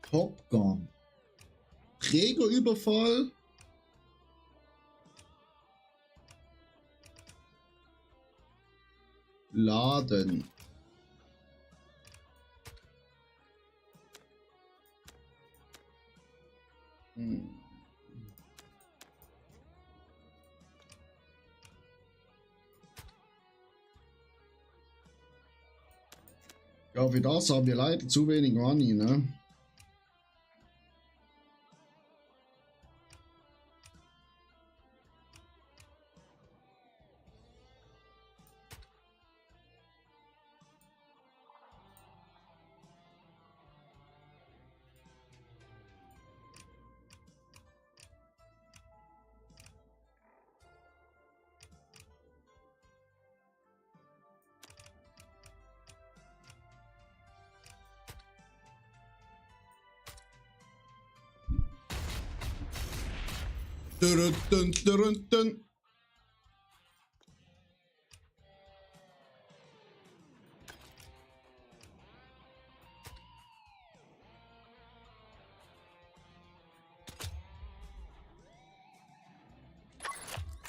Top Gun. Trägerüberfall. Laden. Ja, für das haben wir leider zu wenig Money, ne? Dun, dun, dun, dun.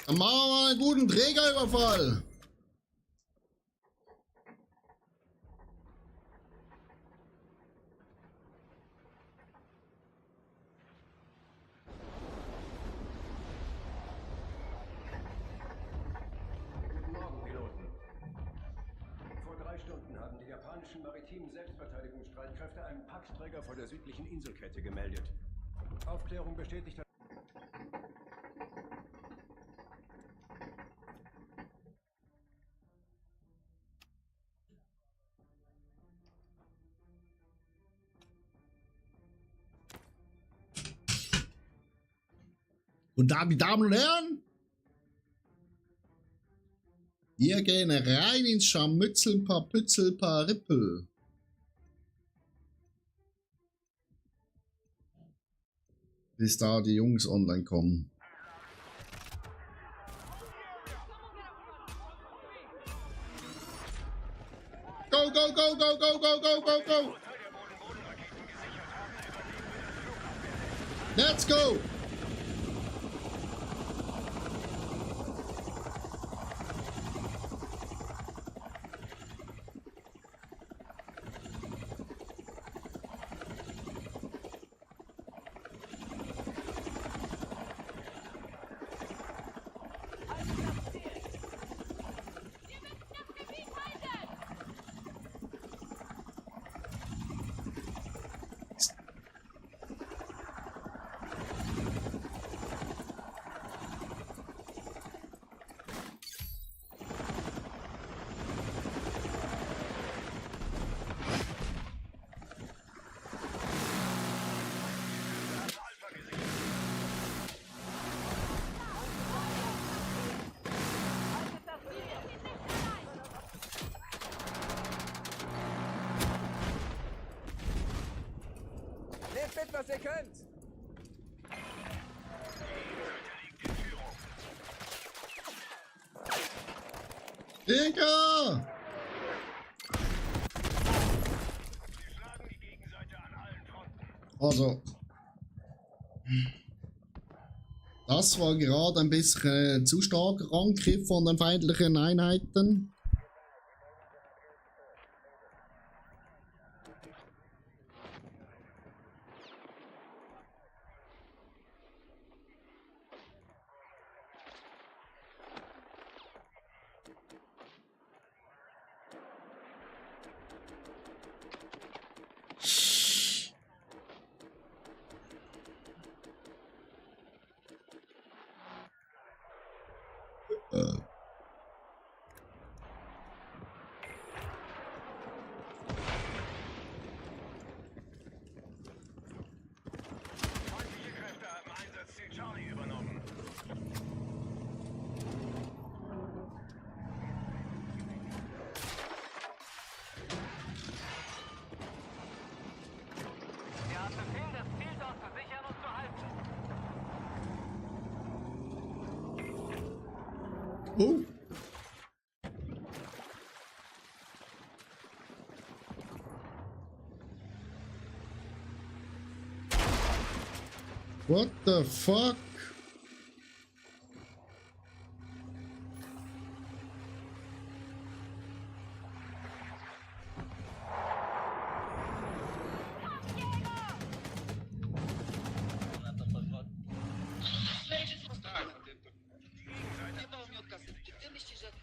Dann machen wir mal einen guten Trägerüberfall. Maritimen Selbstverteidigungsstreitkräfte einen Pax-Träger vor der südlichen Inselkette gemeldet. Aufklärung bestätigt. Und damit, Damen und Herren, wir gehen rein ins Scharmützel, Papützel, Parippel. Bis da die Jungs online kommen. Go, go, go, go, go, go, go, go, go! Let's go! Nehmt mit, was ihr könnt! Digga! Also, das war gerade ein bisschen zu starker Angriff von den feindlichen Einheiten. Oh. What the fuck? Jebało mi od kasy. Czy ty myślisz, że to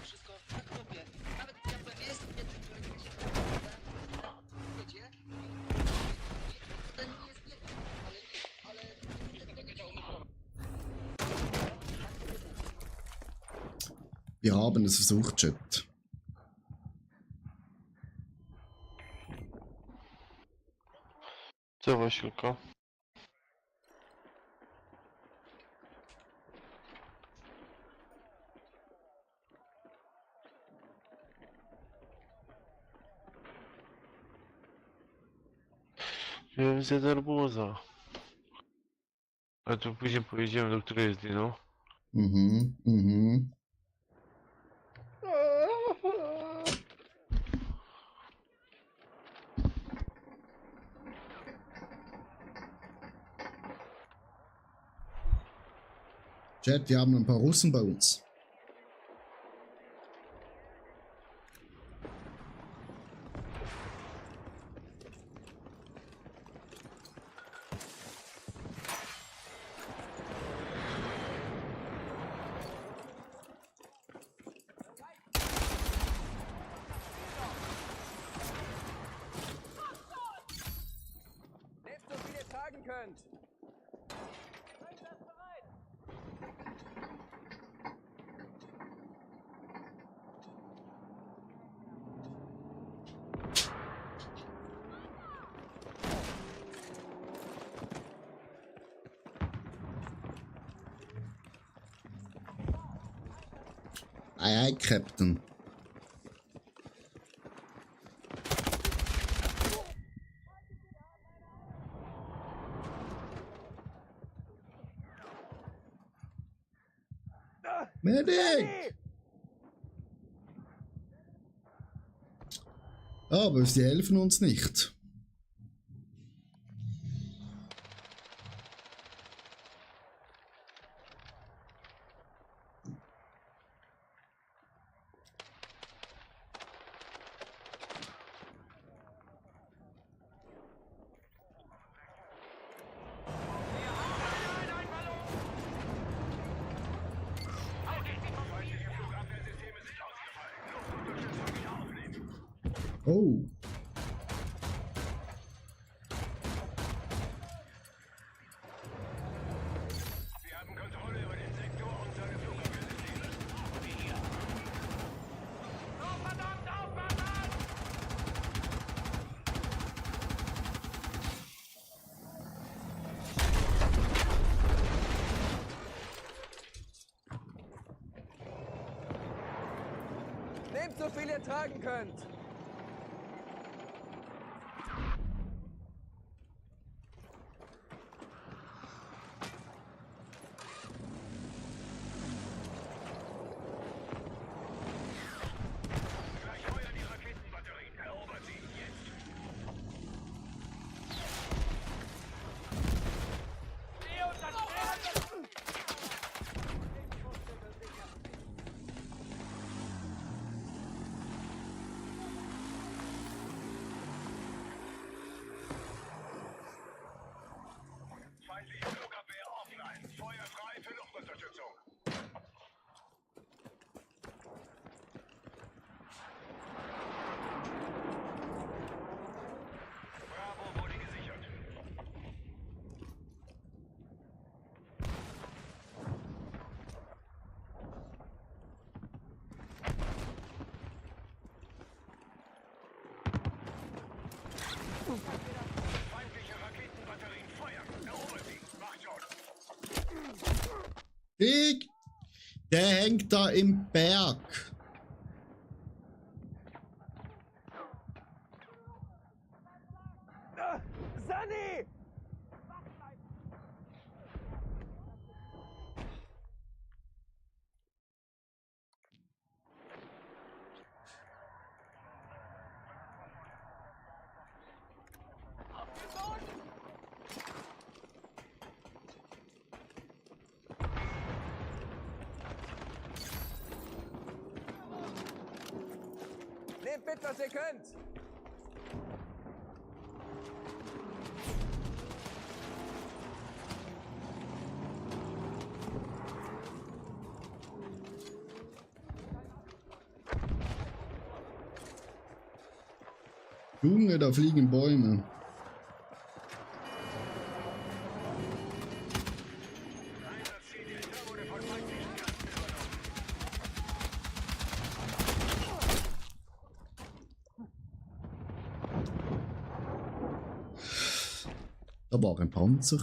wszystko tak robię? Nawet jakby nie jest mnie tym człowiekiem, się wiecie? To nie jest nie, ale Wir haben es versucht, Chat. Co Wasilko? Wiem, zjadł arbuza. A tu później pojedziemy, do której jest Dino. Mhm, mhm. Chat, wir haben ein paar Russen bei uns. Nehmt so viel ihr tragen könnt. Aye, aye, Captain. Medic! Aber sie helfen uns nicht. Oh. Wir haben Kontrolle über den Sektor und seine Flugabwehrsysteme. Wie hier. Oh, verdammt, aufpassen! Nehmt so viel ihr tragen könnt. Gleich feuern die Raketenbatterien. Erobert sie jetzt. Feindliche Flugabwehr offline. Feuer frei für Luftunterstützung. Bravo wurde gesichert. Feindliche Raketenbatterien feuern. Erobert sie. Macht schon. Big! Der hängt da im Berg. Sunny! mit, was ihr könnt! Junge, da fliegen Bäume. Einsatzziel Delta wurde von feindlichen Kräften übernommen. Da war ein Panzer.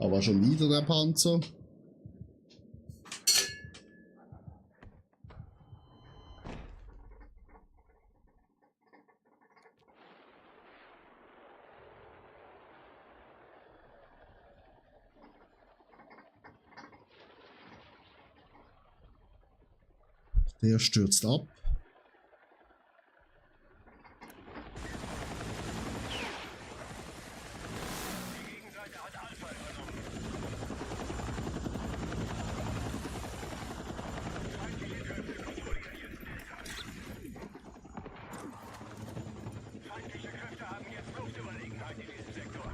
Da war schon wieder der Panzer. Der stürzt ab. Die Gegenseite hat Alpha übernommen. Feindliche Kräfte kontrollieren jetzt Delta. Feindliche Kräfte haben jetzt Luftüberlegenheit in diesem Sektor.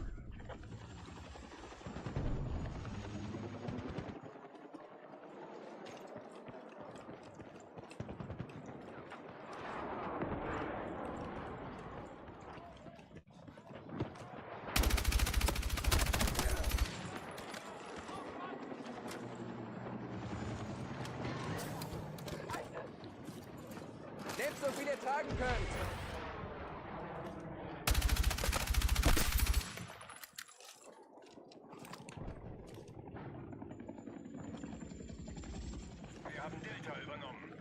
Nehmt so viel ihr tragen könnt! Wir haben Delta übernommen.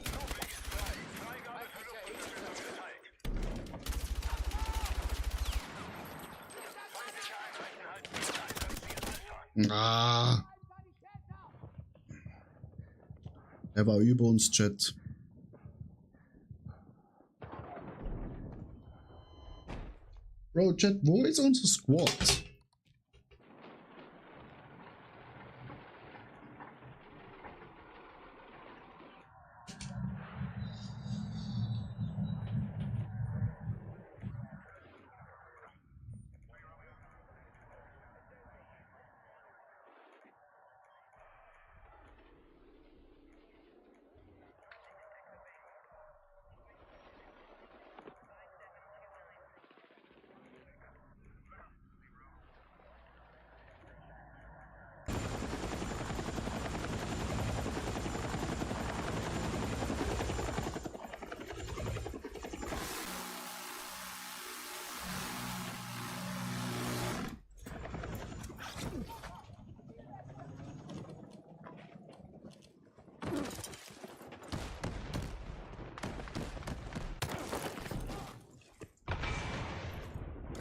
Flugweg ist frei. Freigabe für Luftunterstützung erteilt. Feindliche Einheiten halten das Einsatzziel Alpha. Ah. Er war über uns, Chat. Bro, Chat, wo ist unser Squad?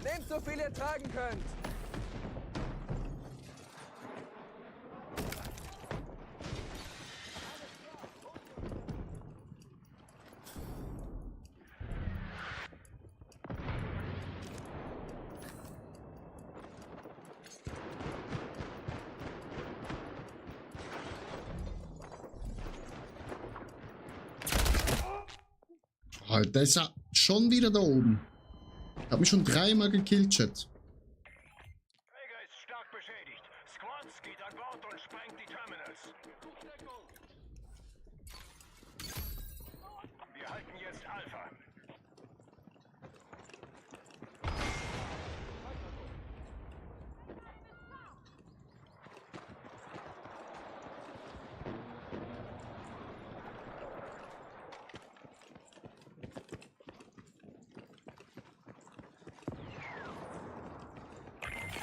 Nehmt so viel ihr tragen könnt! Alter, der ist ja schon wieder da oben. Hab mich schon dreimal gekillt, Chat. Träger ist stark beschädigt. Squads geht an Bord und sprengt die Terminals. Wir halten jetzt Alpha.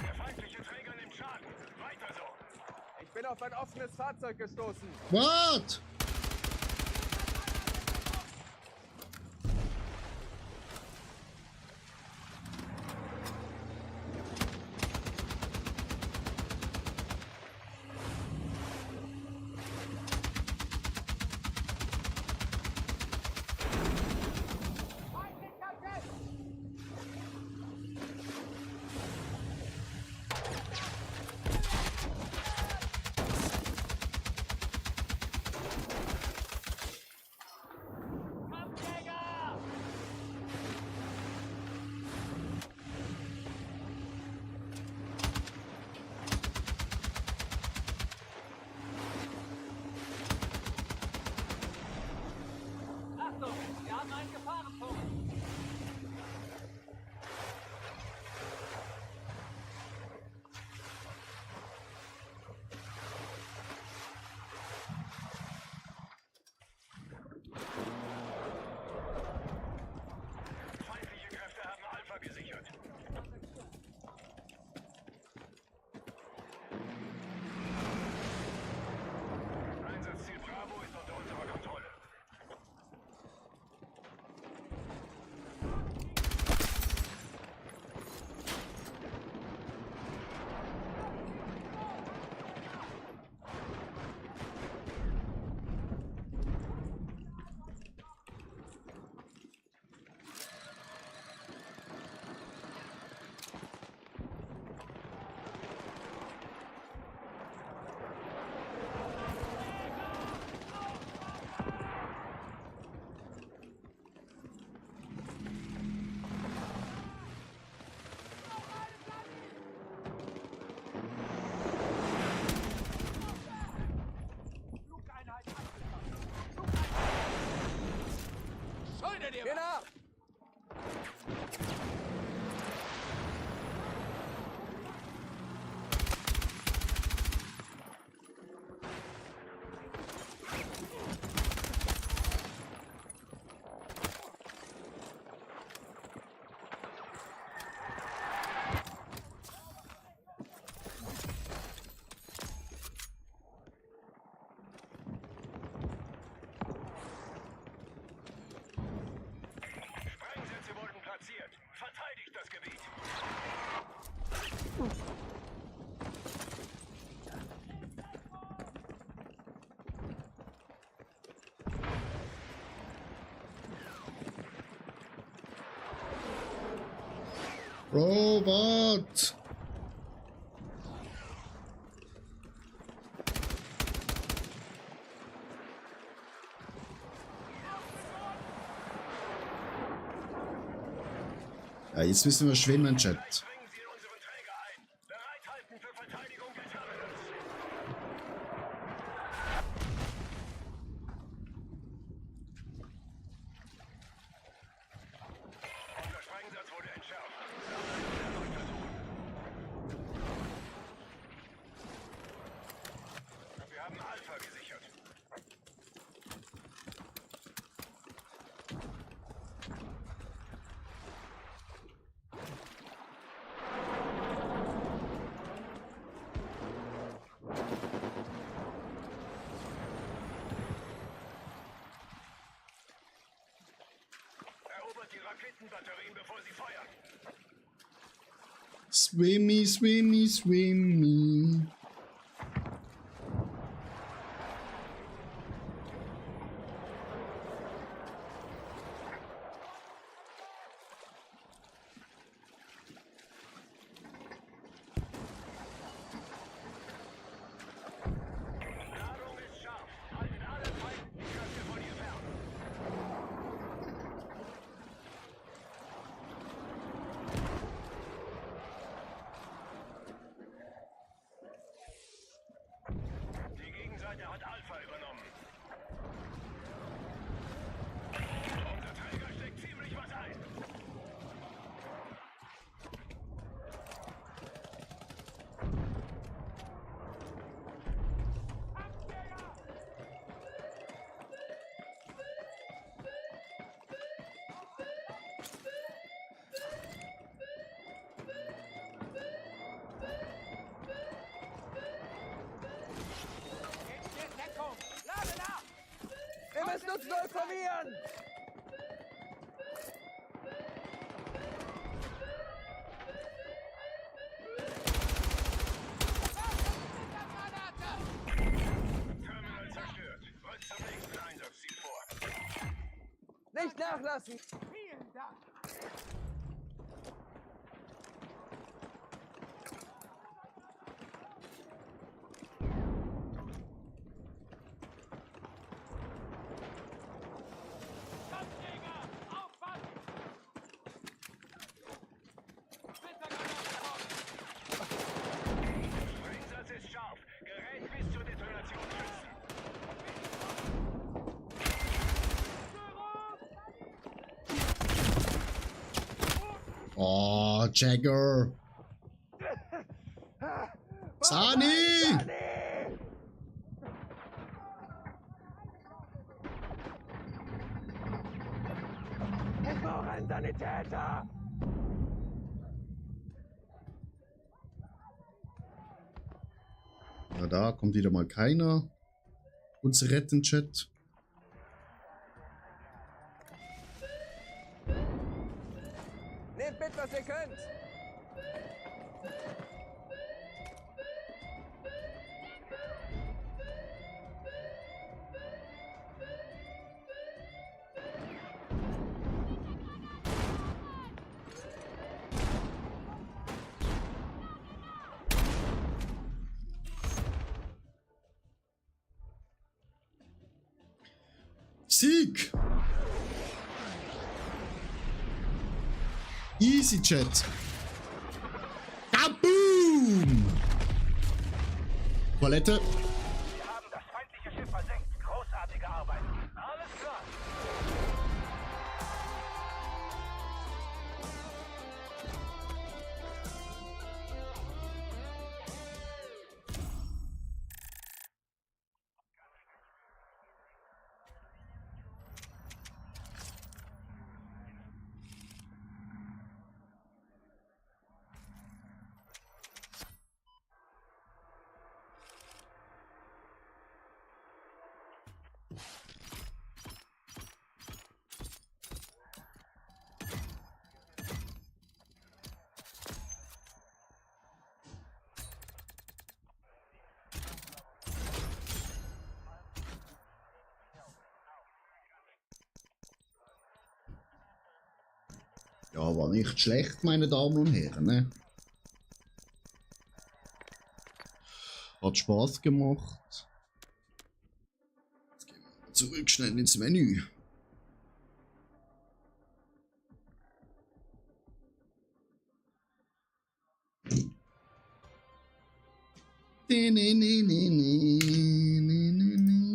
Der feindliche Träger nimmt Schaden. Weiter so. Ich bin auf ein offenes Fahrzeug gestoßen. What? Robot! Ja, jetzt müssen wir schwimmen, Chat. Bringen Sie in unseren Träger ein. Bereithalten für Verteidigung der Terminals. Unser Sprengsatz wurde entschärft. Erneut versuchen. Wir haben Alpha gesichert. Erobert die Raketenbatterien, bevor sie feuern. Swimmy, swimmy, swimmy. Ladung ist scharf. Halten alle feindlichen Kräfte von ihr fern. Die Gegenseite hat Alpha übernommen. Unser Träger steckt ziemlich was ein. Lade nach! Wir müssen uns neu formieren! Terminal zerstört. Rückt zum nächsten Einsatzziel vor. Nicht nachlassen! Sprengsatz ist scharf. Gerät bis zur Detonation schützen. Oh, Jagger. Sani! Ich brauche einen Sanitäter! Na, da kommt wieder mal keiner. Uns retten, Chat. Nehmt mit, was ihr könnt! Sieg! Easy, Chat. Kaboom! Toilette. Wir haben das feindliche Schiff versenkt. Großartige Arbeit. Alles klar. Ja, war nicht schlecht, meine Damen und Herren. Ne? Hat Spaß gemacht. Jetzt gehen wir zurück schnell ins Menü. Nee, nee, nee, nee, nee, nee, nee, nee, nee.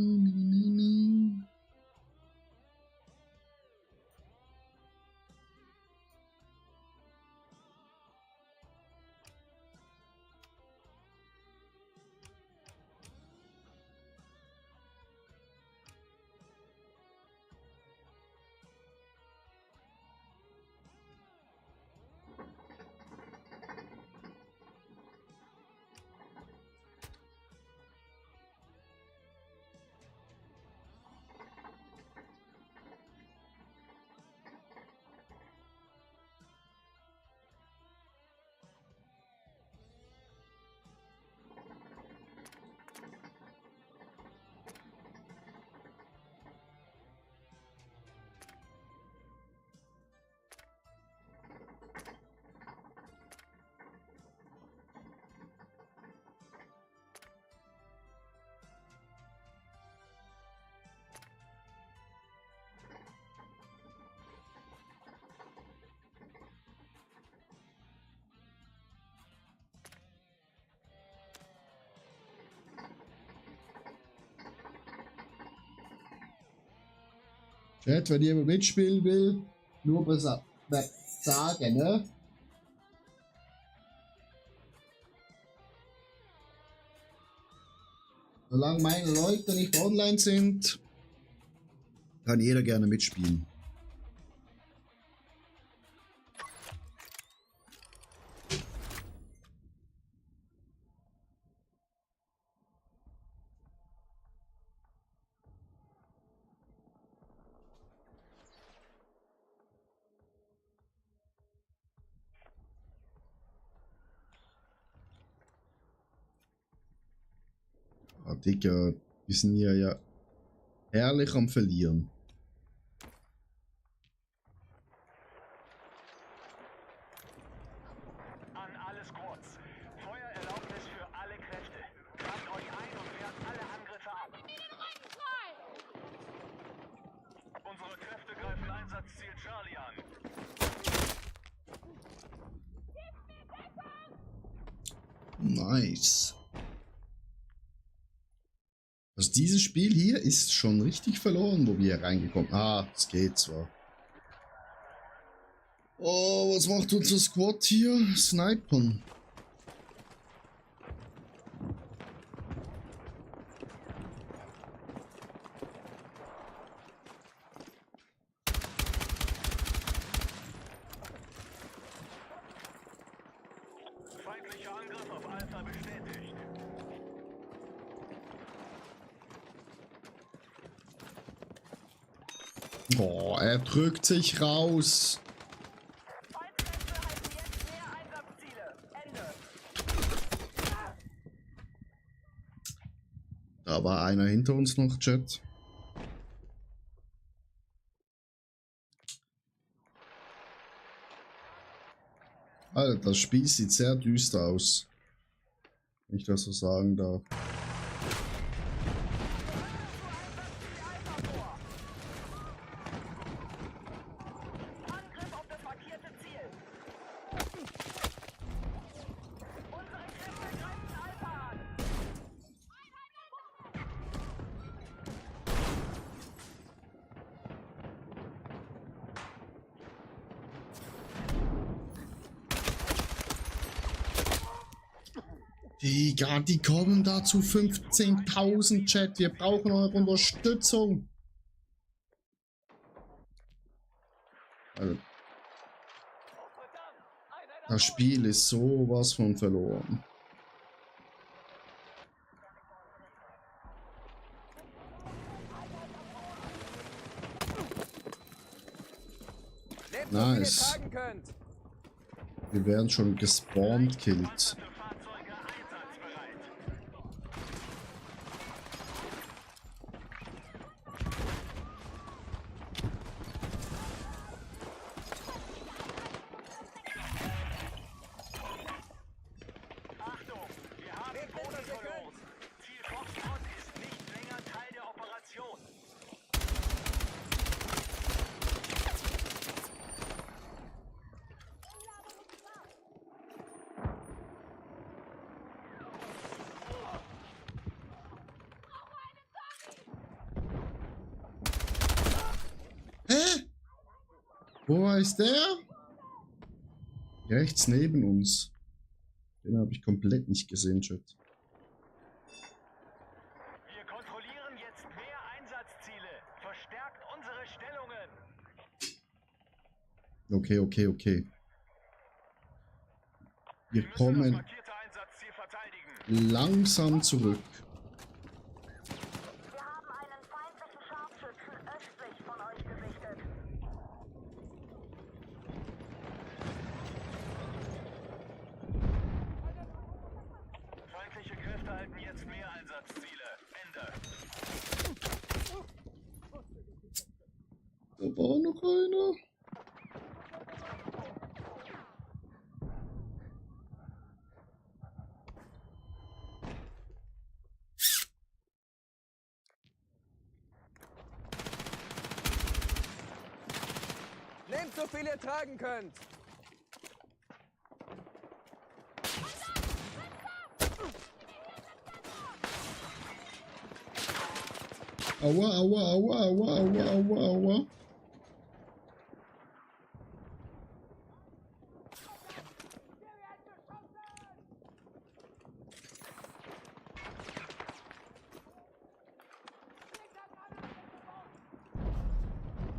Chat, wenn jemand mitspielen will, nur sagen, ne? Solange meine Leute nicht online sind, kann jeder gerne mitspielen. Ah, Digga, wir sind hier ja herrlich am Verlieren. An alle Squads. Feuererlaubnis für alle Kräfte. Tragt euch ein und wehrt alle Angriffe ab. Unsere Kräfte greifen Einsatzziel Charlie an. Nice. Also dieses Spiel hier ist schon richtig verloren, wo wir hier reingekommen. Ah, es geht zwar. Oh, was macht unser Squad hier? Snipern. Feindlicher Angriff auf Alpha bestätigt. Oh, er drückt sich raus. Feindkräfte halten jetzt mehr Einsatzziele. Ende. Da war einer hinter uns noch, Chat. Alter, das Spiel sieht sehr düster aus. Wenn ich das so sagen darf. Angriff auf das markierte Ziel. Unsere Kräfte greifen Alpha an. Digga, die kommen da zu 15.000, Chat. Wir brauchen eure Unterstützung. Also, das Spiel ist sowas von verloren. Nehmt, Nice. so viel ihr tragen könnt. Wir werden schon gespawnt, killt. Fahrzeuge einsatzbereit. Wo ist der? Rechts neben uns. Den habe ich komplett nicht gesehen, Chat. Wir kontrollieren jetzt mehr Einsatzziele. Verstärkt unsere Stellungen. Okay. Wir müssen das kommen markierte Einsatzziel verteidigen. langsam zurück. Wir haben einen feindlichen Scharfschützen östlich von euch gesichtet. Feindliche Kräfte halten jetzt mehr Einsatzziele. Ende. Da war noch einer. Nehmt so viel ihr tragen könnt. Aua.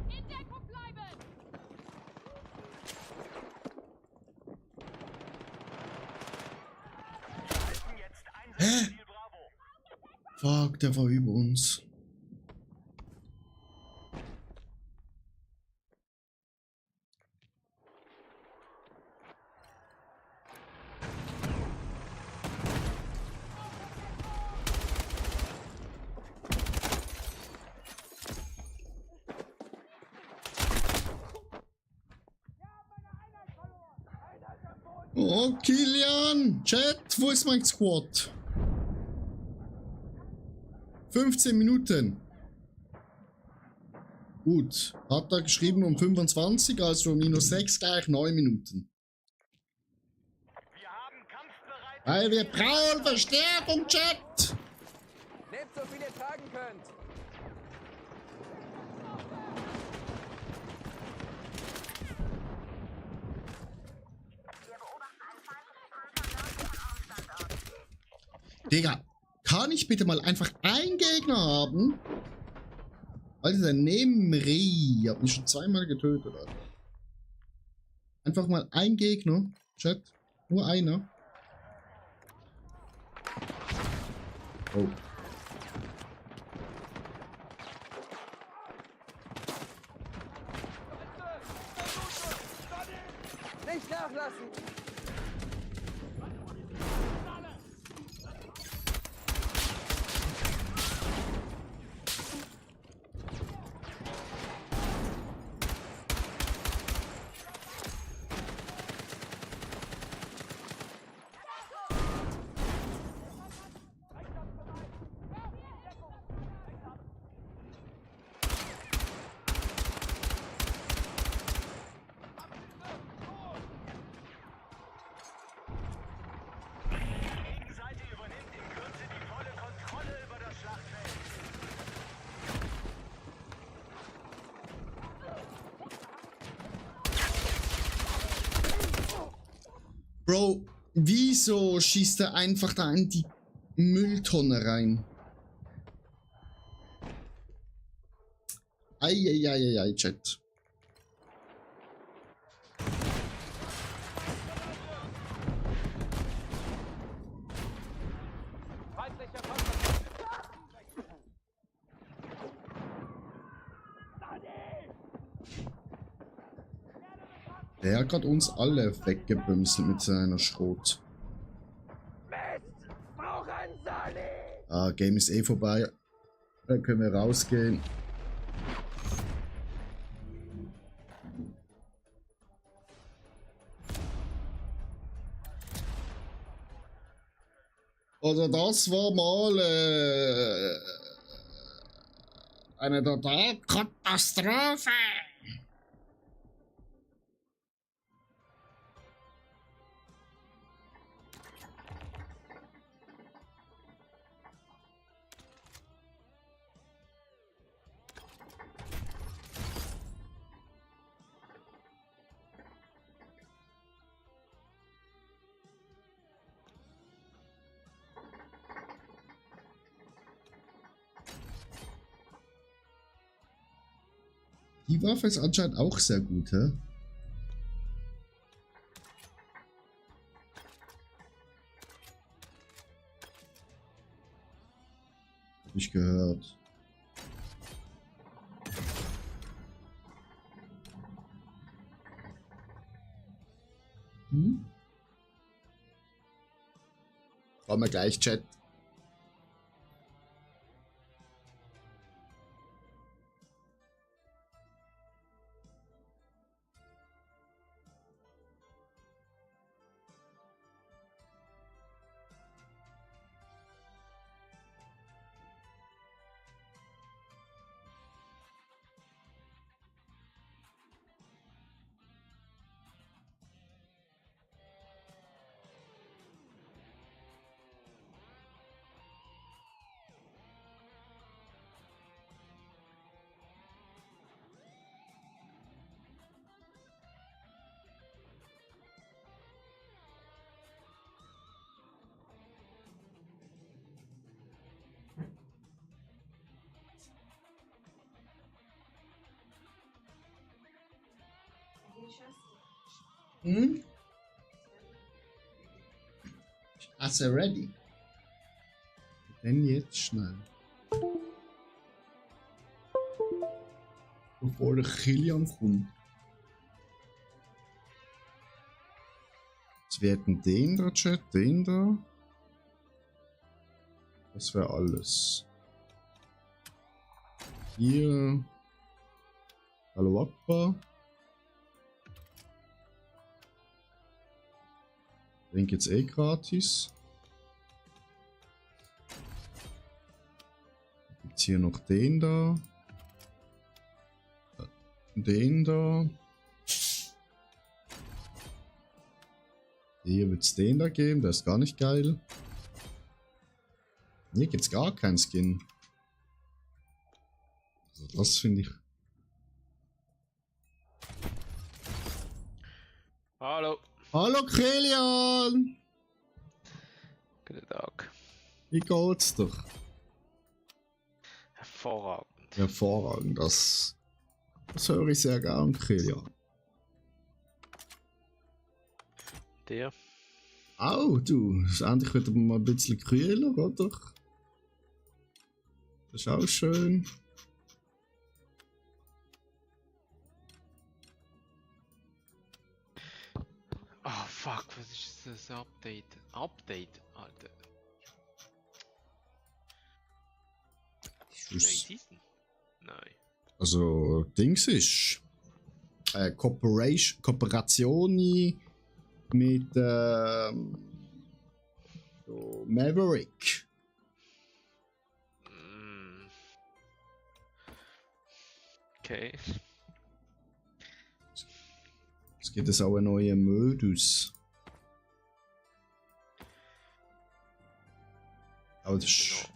In Deckung bleiben! Wir halten jetzt Einsatzziel Bravo. Fuck, der war über uns. Oh, Kilian! Chat, wo ist mein Squad? 15 Minuten. Gut. Hat er geschrieben um 25, also minus 6 gleich 9 Minuten. Wir haben kampfbereit. Weil wir brauchen Verstärkung, Chat! Nehmt so viel ihr tragen könnt. Wir beobachten einen feindlichen Panzer nördlich von eurem Standort. Digga, kann ich bitte mal einfach einen Gegner haben? Alter, der Nemri hat mich schon zweimal getötet, Alter. Einfach mal ein Gegner, Chat. Nur einer. Oh. Nicht nachlassen. Die Gegenseite übernimmt in Kürze die volle Kontrolle über das Schlachtfeld. Bro, wieso schießt er einfach da in die Mülltonne rein? Eieieiei, Chat. Feindlicher Panzer. Der hat gerade uns alle weggebümselt mit seiner Schrot. Mist! Brauch einen Sali! Ah, Game ist eh vorbei. Dann können wir rausgehen. Also das war mal eine Totalkatastrophe. Die Waffe ist anscheinend auch sehr gut, hä? Hab ich gehört. Hm? Brauchen wir gleich, Chat. Hm? Also ready. Denn jetzt schnell. Bevor der Kilian kommt. Jetzt werden den da, Chat, den da. Das wäre alles. Hier. Hallo Akbar. Den geht's eh gratis. Gibt's hier noch den da. Den da. Hier wird's den da geben, der ist gar nicht geil. Hier gibt's gar keinen Skin. Also das finde ich. Hallo. Hallo Kilian! Guten Tag. Wie geht's doch? Hervorragend. Hervorragend, das höre ich sehr gern, Kilian. Der? Au, du, ist endlich wieder mal ein bisschen kühler, oder? Das ist auch schön. Ah, fuck, was ist das Update? Update, Alter. Ist das eine Season? Nein. Also, Dings ist Kooperation mit so Maverick. Mm. Okay. Es gibt jetzt auch einen neuen Modus. Aber das ist...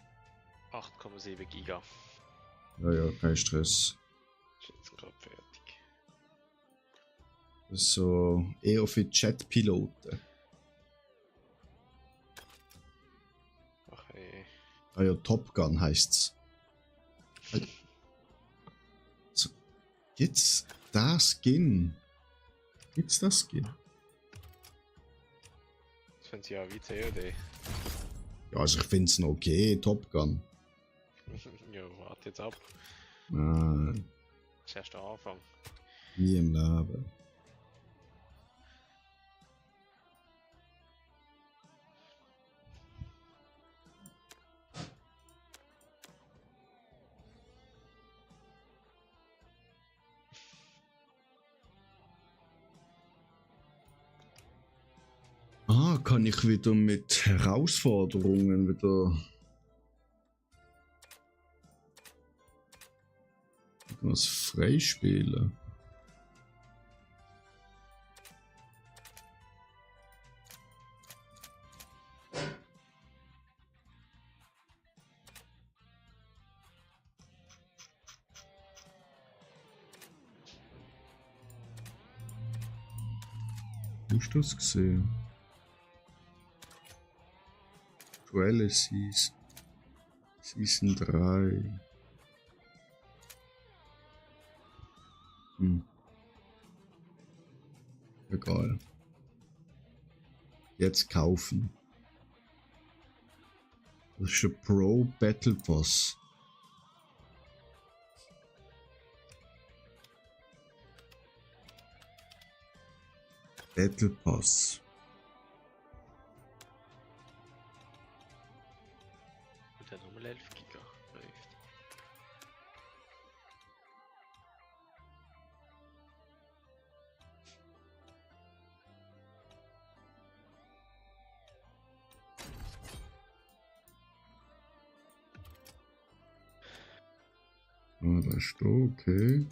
Genau. 8,7 Giga. Ja, ja, kein Stress. Ist jetzt gerade fertig. Das ist so eher für Chat-Piloten. Ach ey. Ah ja, Top Gun heisst's. So, gibt's das Skin? Gibt's das Skin? Das finden sie ja wie COD. Ja, also ich find's noch okay, Top Gun. Ja, warte jetzt ab. Nein, Das ist erst der Anfang. nie im Leben. Ah, kann ich wieder mit Herausforderungen wieder was freispielen? Hast du das gesehen? Quelle Season 3. Egal. Jetzt kaufen. Das ist ein Pro Battle Pass. Battle Pass. Und der nochmal 11 Giga läuft. Ah, da ist da, okay.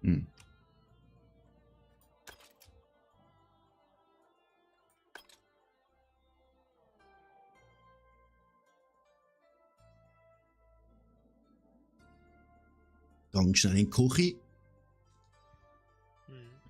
Hm. Gang schnell in die Küche. Mhm.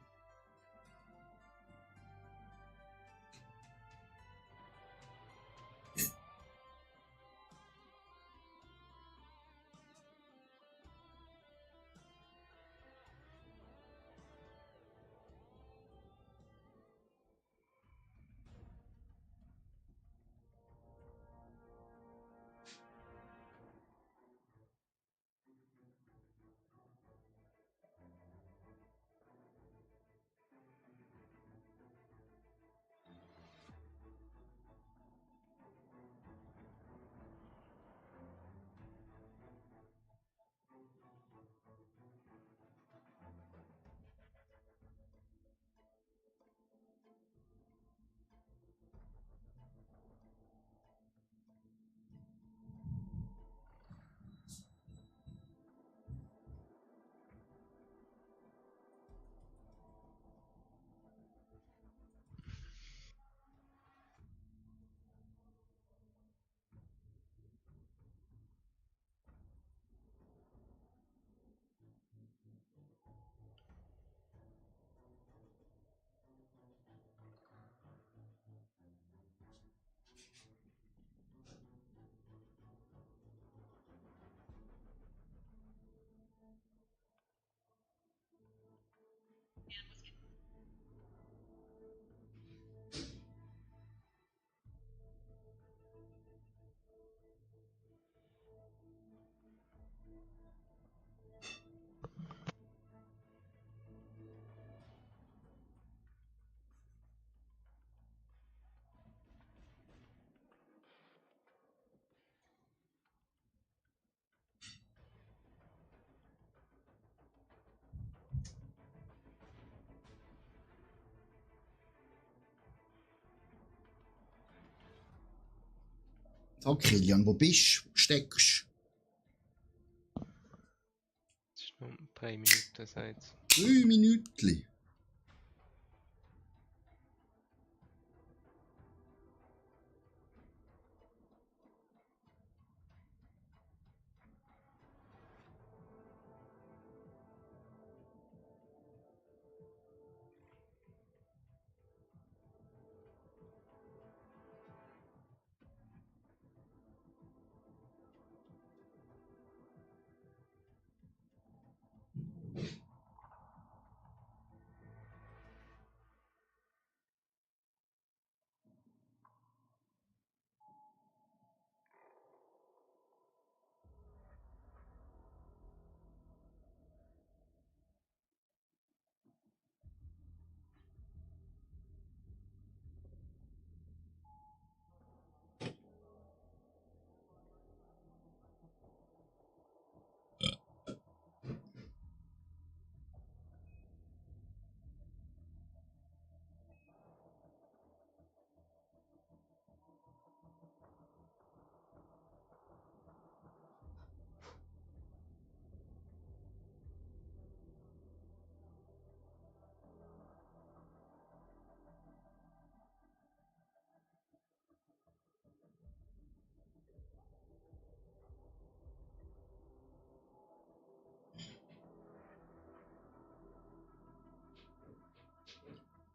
Sag Kilian, wo bist du? Wo steckst Das ist noch 3 Minuten, sagt du? 3 Minuten.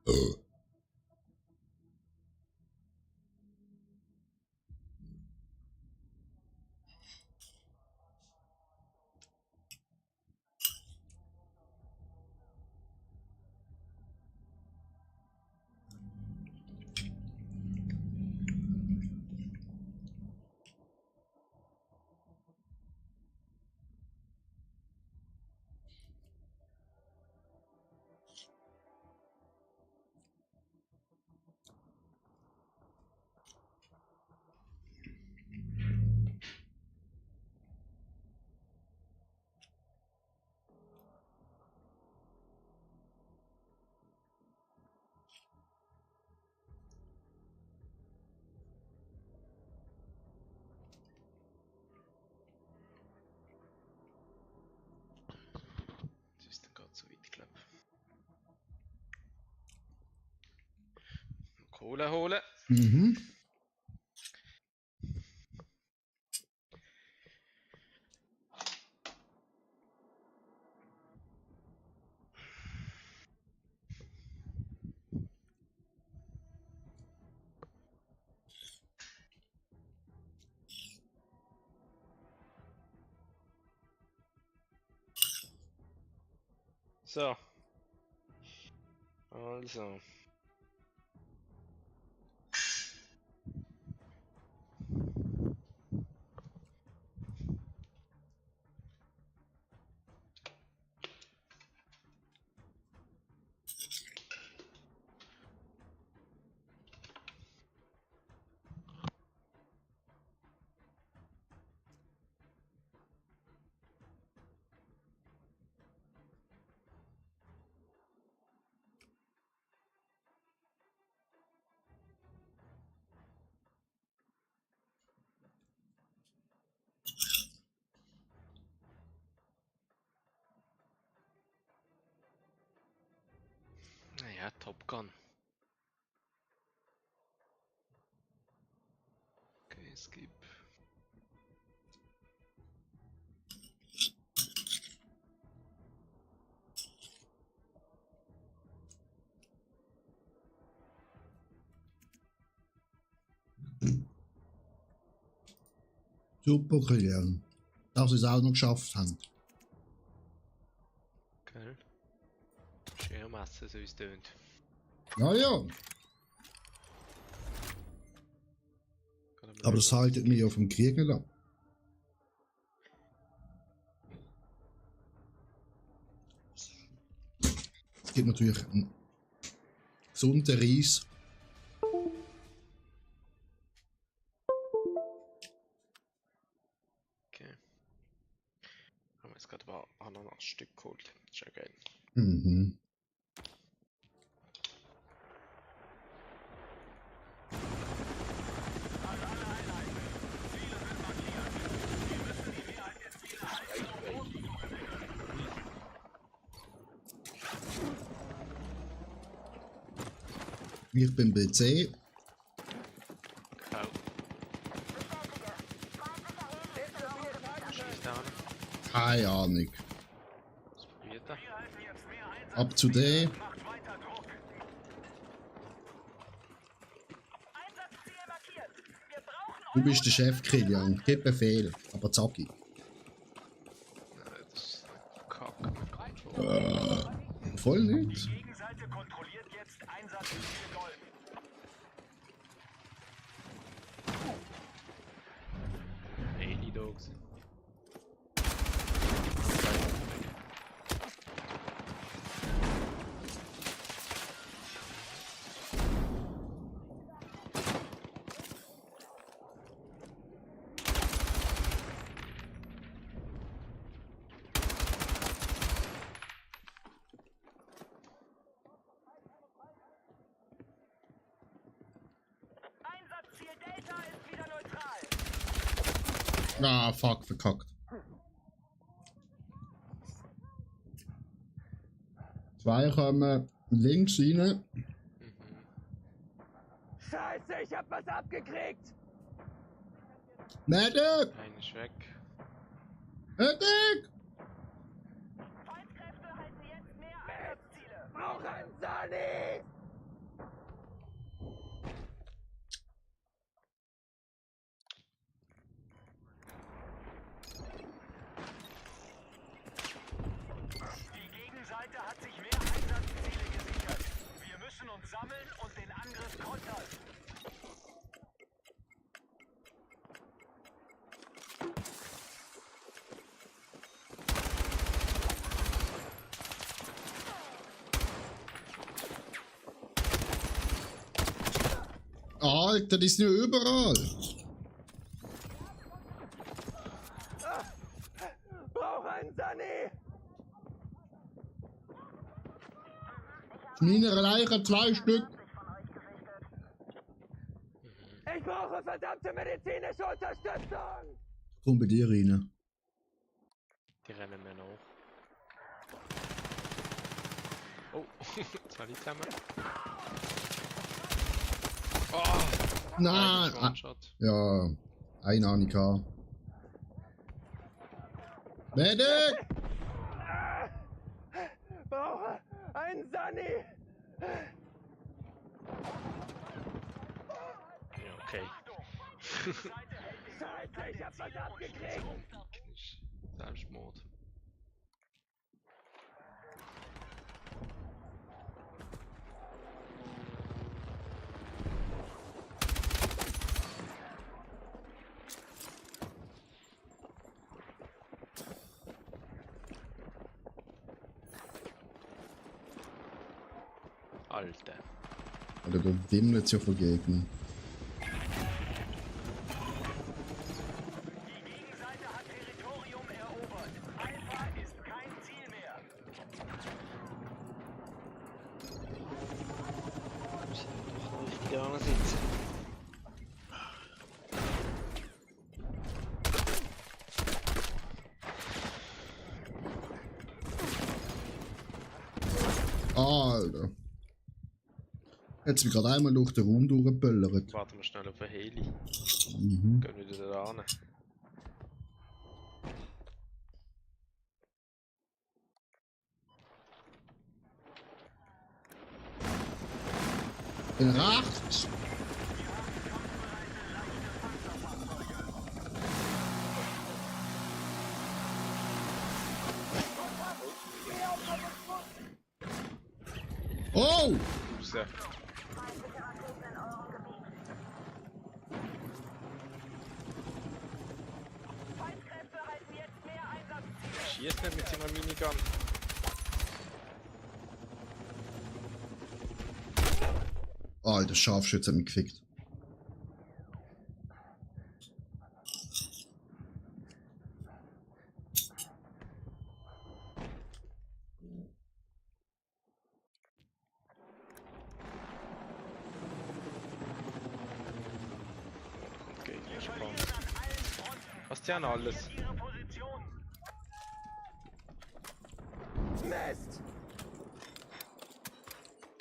Das ist dann gerade so weit, glaube ich. Kohle holen. Mhm. So. Also. Naja, Top Gun. Okay, skip. Super, Kilian. Dass sie es auch noch geschafft haben. Gell? Schön messen, so wie es tönt. Ja, ja. Aber das haltet mich auf dem Krieg nicht ab. Es gibt natürlich einen gesunden Reis. Okay. Haben wir jetzt gerade mal Ananasstück geholt. Das ist ja geil. Mhm. Ich bin BC. Kau. Schießt an. Keine Ahnung. Was probiert er? Ab zu D. Macht weiter Druck. Du bist der Chef, Kilian. Gib Befehl. Aber zackig. Nein, das ist ein Kack mit Control. Voll nicht. Die Gegenseite kontrolliert jetzt Einsatzziel Golf. Eli Dogs. Einsatzziel Delta ist wieder neutral. Ah, fuck, verkackt. Zwei kommen links rein. Scheiße, ich hab was abgekriegt! Medic! Einer ist weg. Medic! Feindkräfte halten jetzt mehr Einsatzziele. Brauch einen Sani! Alter, die sind ja überall. Brauche einen Sunny! Meine Leiche 2 Stück. Ich brauche verdammte medizinische Unterstützung! Komm bei dir rein. Die rennen mir noch. Oh, zwei zusammen. Oh! Nein! Ah, One-Shot. ja, eine Annika. Medic! Brauche einen Sunny! Ja, okay. Scheiße, ich hab was abgekriegt! Selbstmord. Alter. Oder da wimmelt ja von Gegnern. Die Gegenseite hat Territorium erobert. Alpha ist kein Ziel mehr. Muss ich doch richtig ansitzen. Alter. Jetzt mich gerade einmal durch den Raum durchgeböllert. Warten wir schnell auf den Heli. Mhm. Gehen wieder da ran. In rechts! Oh! Raus. Feindkräfte halten jetzt mehr Einsatzziele. Schießt nicht mit seiner Minigun. Alter, Scharfschütze hat mich gefickt. Okay, ich bin gespannt. Was die haben alles? Ihre Position. Mist!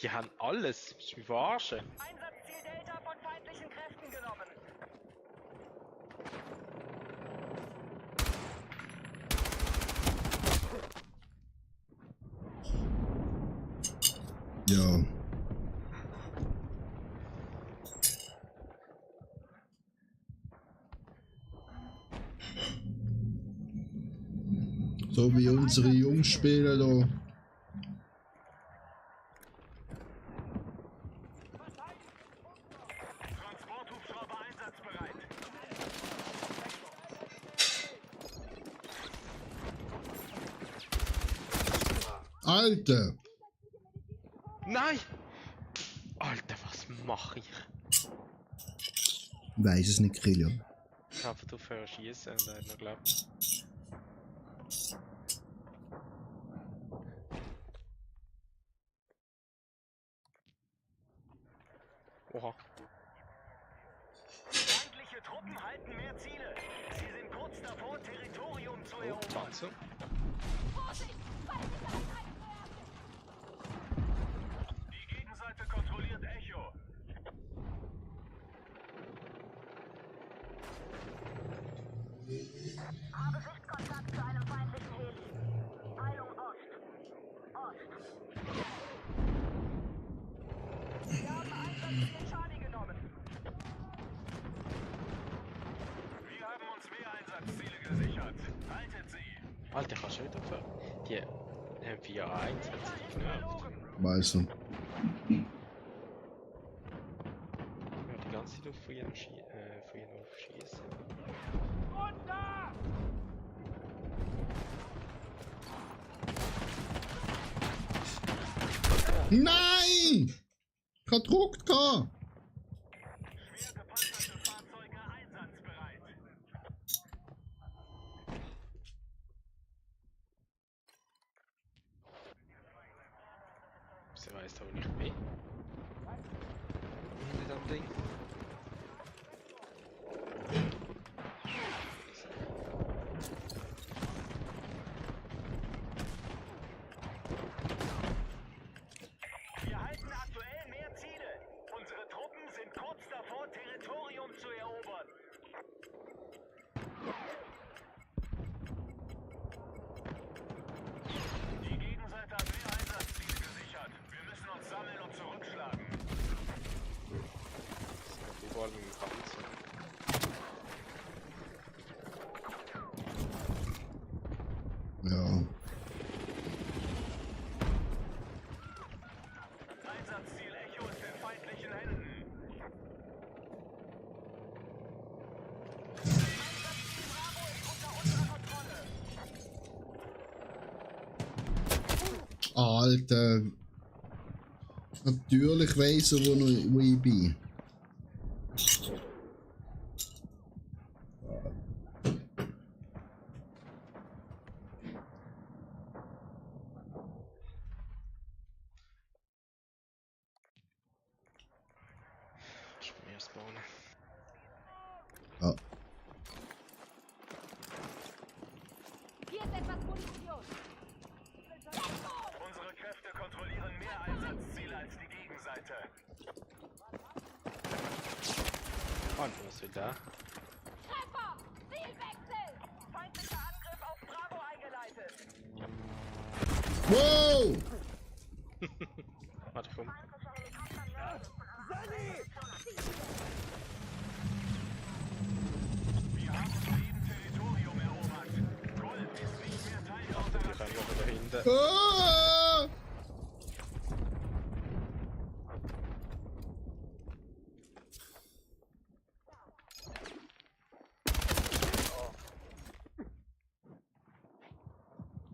Die haben alles. Willst du mich verarschen? Einsatzziel Delta von feindlichen Kräften genommen. Ja. So wie unsere Jungs spielen da. Transporthubschrauber einsatzbereit. Alter! Nein! Alter, was mache ich? Weiß es nicht, Krillo. Ich habe versucht zu schießen und er hat noch geglaubt. Oha. Feindliche Truppen halten mehr Ziele. Sie sind kurz davor, Territorium zu Oh, erobern. Panzer. Die Gegenseite kontrolliert Echo. Habe Sichtkontakt zu einem feindlichen Heli. Eilung Ost. Wir haben Einsatzziel Charlie genommen. Wir haben uns mehr Einsatzziele gesichert. Haltet sie. Alter, kannst du wieder für. Die M4A1 hat sich genervt. Weißt du. Ja, die ganze Zeit auf von ihnen aufschießen. Runter! Nein! Ich hab gedruckt. Schwer jetzt aber nicht mehr. Mit dem Ding. Wir halten aktuell mehr Ziele. Unsere Truppen sind kurz davor, Territorium zu erobern. Die Gegenseite hat mehr Einsatzziele gesichert. Wir müssen uns sammeln und zurückschlagen. Das ist überall mit dem Panzer. Ja. Einsatzziel Echo ist in feindlichen Händen. Einsatzziel Bravo ist unter unserer Kontrolle. Alter. Natürlich weiss er, wo ich bin. Ich bin mehr spawnen. Ja. Hier ist etwas Munition. Unsere Kräfte kontrollieren mehr Einsatzziele als die Gegenseite. Und was will da? Treffer! Zielwechsel! Feindlicher Angriff auf Bravo eingeleitet. Wow! Warte, komm. Wir haben soeben Territorium erobert. Gold ist nicht mehr Teil Die unserer rennen aber dahinter. Ah!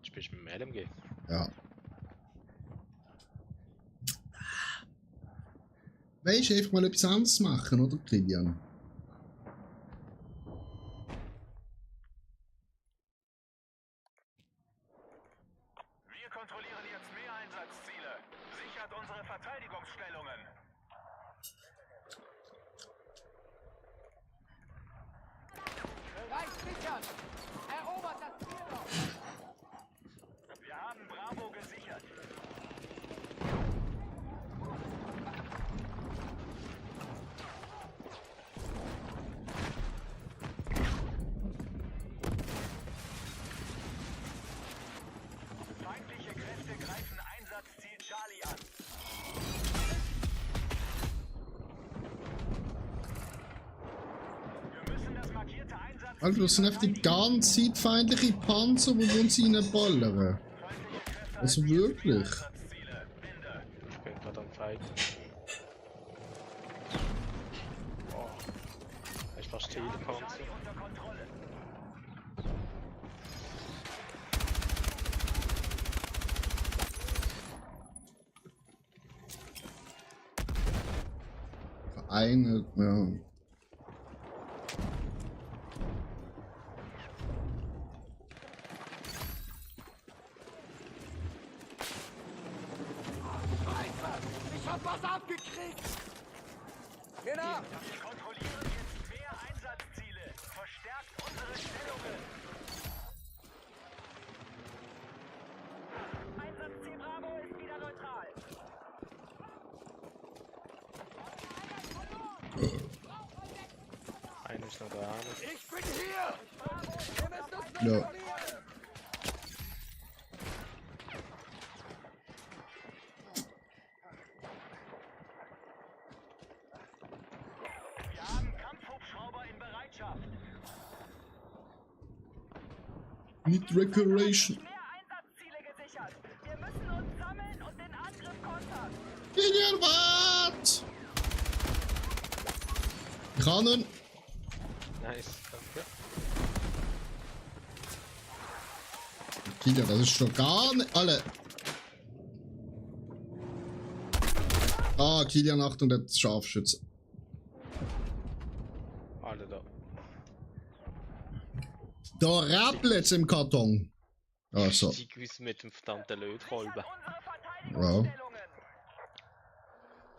Spielst du mit dem LMG? Ja. Weißt du, einfach mal etwas anderes machen, oder, Kilian? Wir kontrollieren jetzt mehr Einsatzziele. Sichert unsere Verteidigungsstellungen. Bereich sichern! Erobert das Ziel noch! Wir haben Bravo gesichert. Feindliche Kräfte greifen Einsatzziel Charlie an. Wir müssen das markierte Einsatzziel Alter, das sind einfach die ganze Zeit feindliche Panzer, wo uns reinballern. Feindliche Kräfte Also halten jetzt wirklich? mehr Einsatzziele. Ende. Ich bin gerade am Fight. Oh. Ich fast Telepanzer. Charlie unter Kontrolle. Eine, ja. Ich hab was abgekriegt! Genau! Wir kontrollieren jetzt mehr Einsatzziele. Verstärkt unsere Stellungen. Einsatzziel Bravo ist wieder neutral. Einer ist noch da. Ich bin hier! Wir müssen uns Ja. kontrollieren! Wir haben Kampfhubschrauber in Bereitschaft. Mit Decoration. Mehr Einsatzziele gesichert. Wir müssen uns sammeln und den Angriff kontern. Kilian, wart! Ich kann ihn. Nice, danke. Kilian, das ist schon gar nicht. Alle. Ah, Kilian, Achtung, der Scharfschütze. Alle da. Da rappelt's im Karton. Also. Ich gewiss mit dem verdammten Lötkolben. Sichert unsere Verteidigungsstellungen.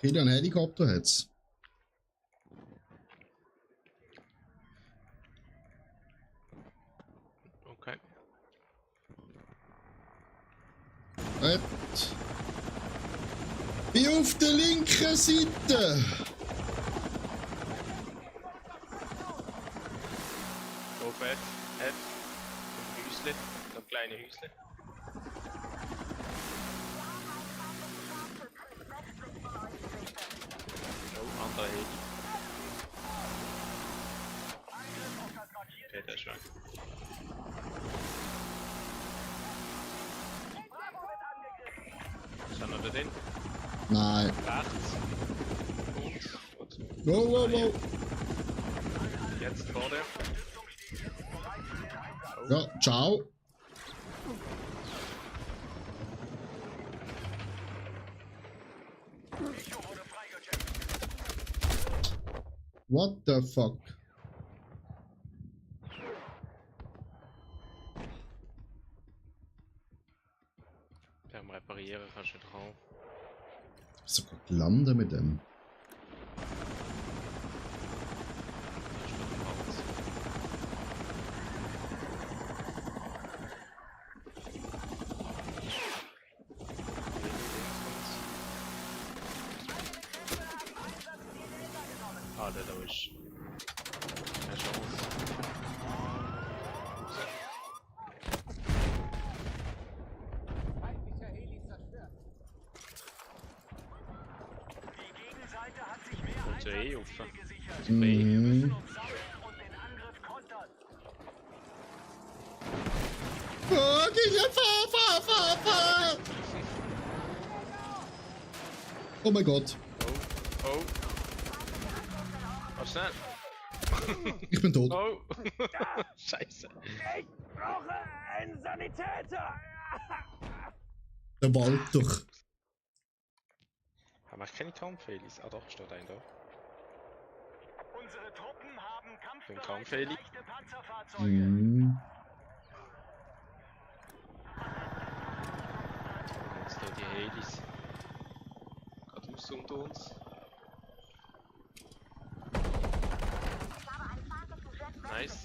Okay, ein Helikopter hat's. Okay. Bin auf der linken Seite. Auf F. F. Im Häusle. So ein kleines Häusle. Oh, anderer Heli. Okay, der ist weg. Ist er noch da drin? Nein. Rechts. Und. Wow, wow, wow. Jetzt vor dir. Ja, ciao. What the fuck? Beim Reparieren kannst du drauf. Ich bin sogar gelandet mit dem. Da ist noch Holz. Ah, der da ist. Keine Chance. Feindlicher Heli zerstört. Die Gegenseite hat sich mehr Kommt ja eh auf. Einsatzziele gesichert. Zum B. Wir Mhm. müssen uns sammeln und den Angriff kontern. Oh, fahr! Oh mein Gott. Oh. Oh, schnell. Ich bin tot. Oh. Scheiße. Ich brauche einen Sanitäter! Der Walter. Haben wir keine Kampfhelis? Ah doch, steht ein da. Unsere Truppen haben Für den kampfbereite Kampfheli? leichte Panzerfahrzeuge. Mhm. Jetzt da die Helis. Gerade aus unter uns. Nice.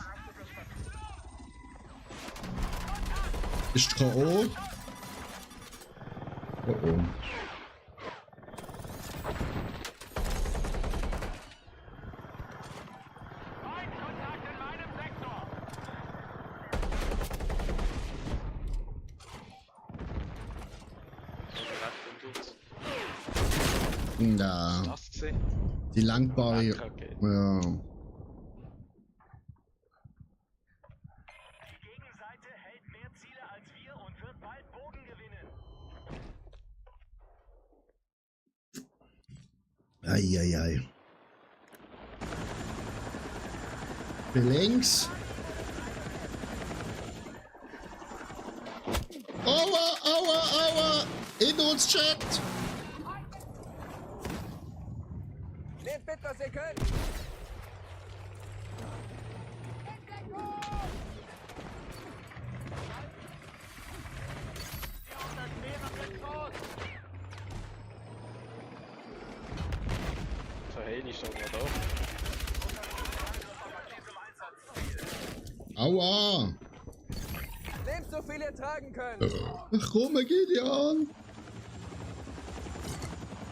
Ist K.O. Oh oh. Feindkontakt in meinem Sektor. Direkt unter uns. Ja, Das gesehen? die langbare. Okay. Ja. Die Gegenseite hält mehr Ziele als wir und wird bald Boden gewinnen. Eieiei. Für links. Aua, aua, aua. In uns Chat. Nehmt mit, was ihr könnt! Der Heli steht noch da. Aua. Nehmt so viel ihr tragen könnt! Ach komm, Gideon.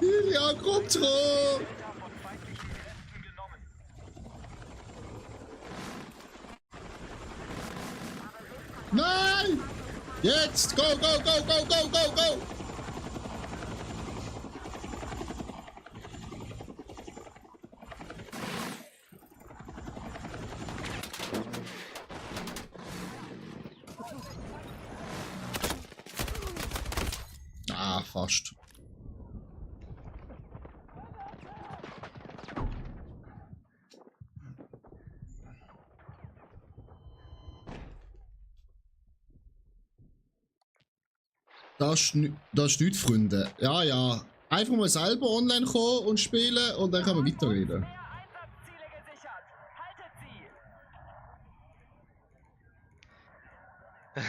Gideon, komm zurück. Von feindlichen Kräften genommen. Nein. Jetzt. Go, go, go, go, go, go, go. Ah, fast. Das ist nichts, Freunde. Ja, ja. Einfach mal selber online kommen und spielen und dann kann man weiterreden. Mehr Einsatzziele gesichert. Haltet sie.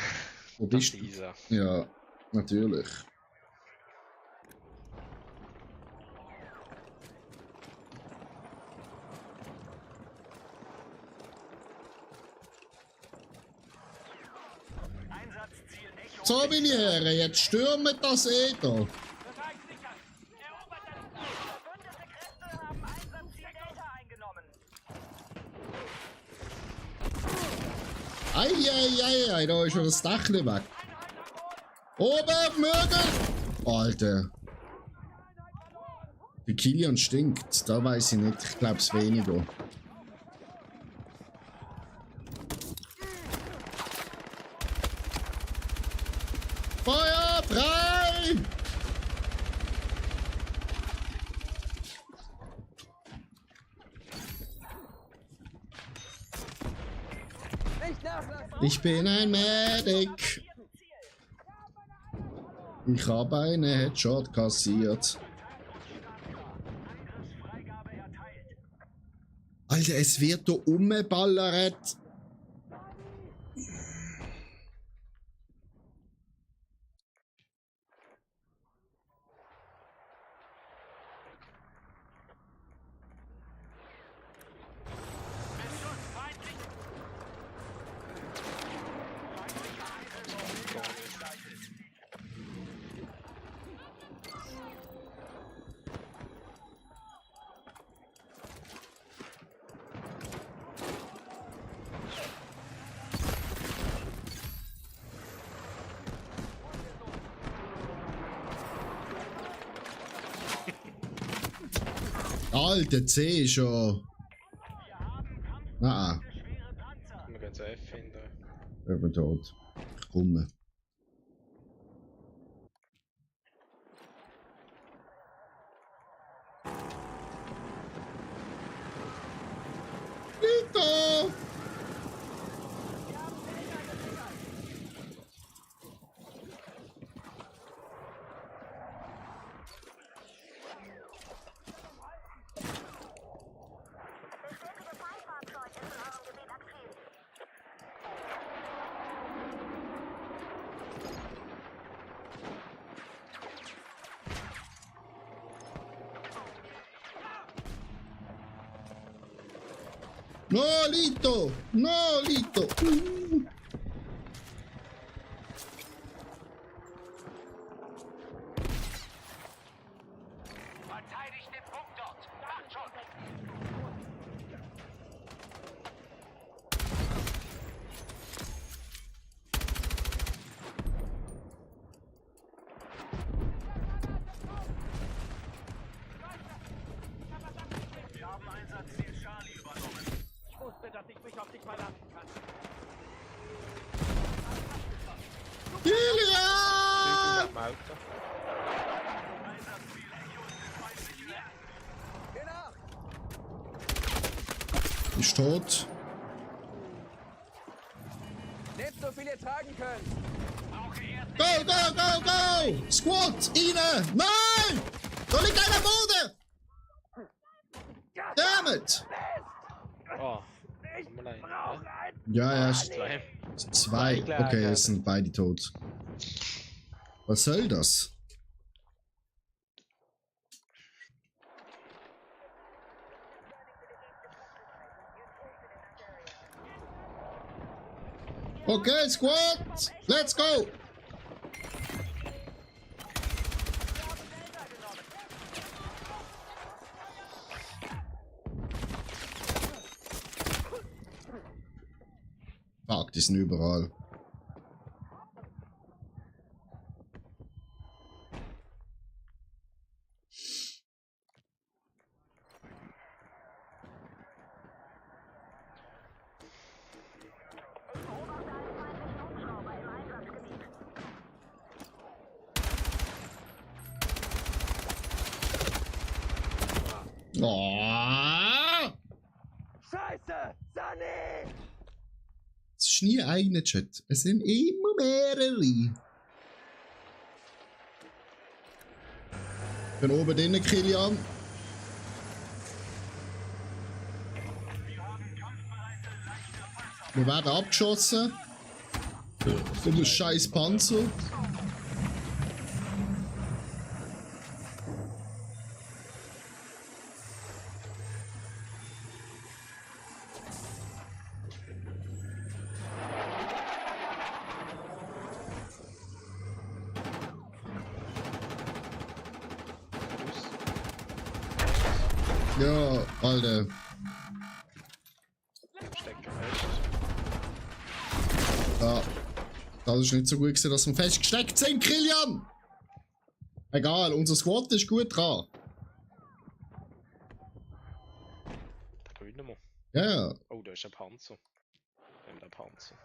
Wo bist du? Dieser. Ja, natürlich. So, meine Herren, jetzt stürmen das eh da. Bereich sichern! Erobert das Ziel! Verbündete Kräfte haben Einsatzziel Delta eingenommen. Eieiei, da ist schon das Dach weg. Oben, mögen! Alter. Der Kilian stinkt, da weiß ich nicht, ich glaube es weniger. Feuer frei! Nicht nachlassen! Ich bin ein Medic. Ich habe eine Headshot kassiert. Alter, es wird da umgeballert. Alter, C ist schon. Ah, Wir gehen zu F finden. ich bin tot. Ich komme. Lito! Bestätige Feindfahrzeug ist in eurem Gebiet aktiv. No, Lito! No, Lito! Verteidigt den Punkt dort! Macht schon! Wir haben Einsatzziel Charlie übernommen. Ich wusste, dass ich mich auf dich verlassen kann. Kilian! Am Auto. Geh nach! Ist tot. Nehmt so viel ihr tragen könnt! Go, go, go, go! Squad! Rein! Nein! Da liegt einer am Boden! Damn it! Oh. Nein. Ja, ja, Zwei. zwei. Okay, es sind beide tot. Was soll das? Okay, Squad! Let's go! Fuck, die sind überall. Oh! Scheiße! Sunny! Es ist nie einer Chat. Es sind immer mehrere. Ich bin oben drinnen, Kilian. Wir werden abgeschossen. Von dem scheiß Panzer. Ja, Alter. Stecken fest. Ja. Das ist nicht so gut gewesen, dass wir festgesteckt sind, Kilian! Egal, unser Squad ist gut dran. Der grüne Mann. Ja, ja. Oh, da ist ein Panzer. Nimm den Panzer.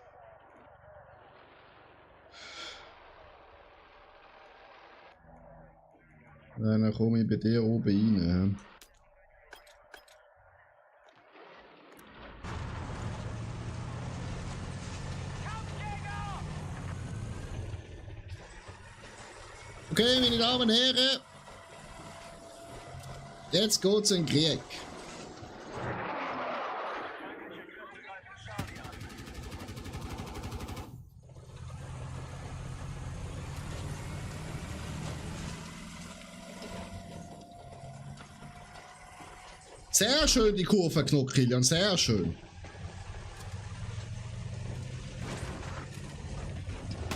Dann komme ich bei dir oben rein. Okay, meine Damen und Herren. Jetzt geht's in den Krieg. Sehr schön die Kurve knockt, Kilian, sehr schön.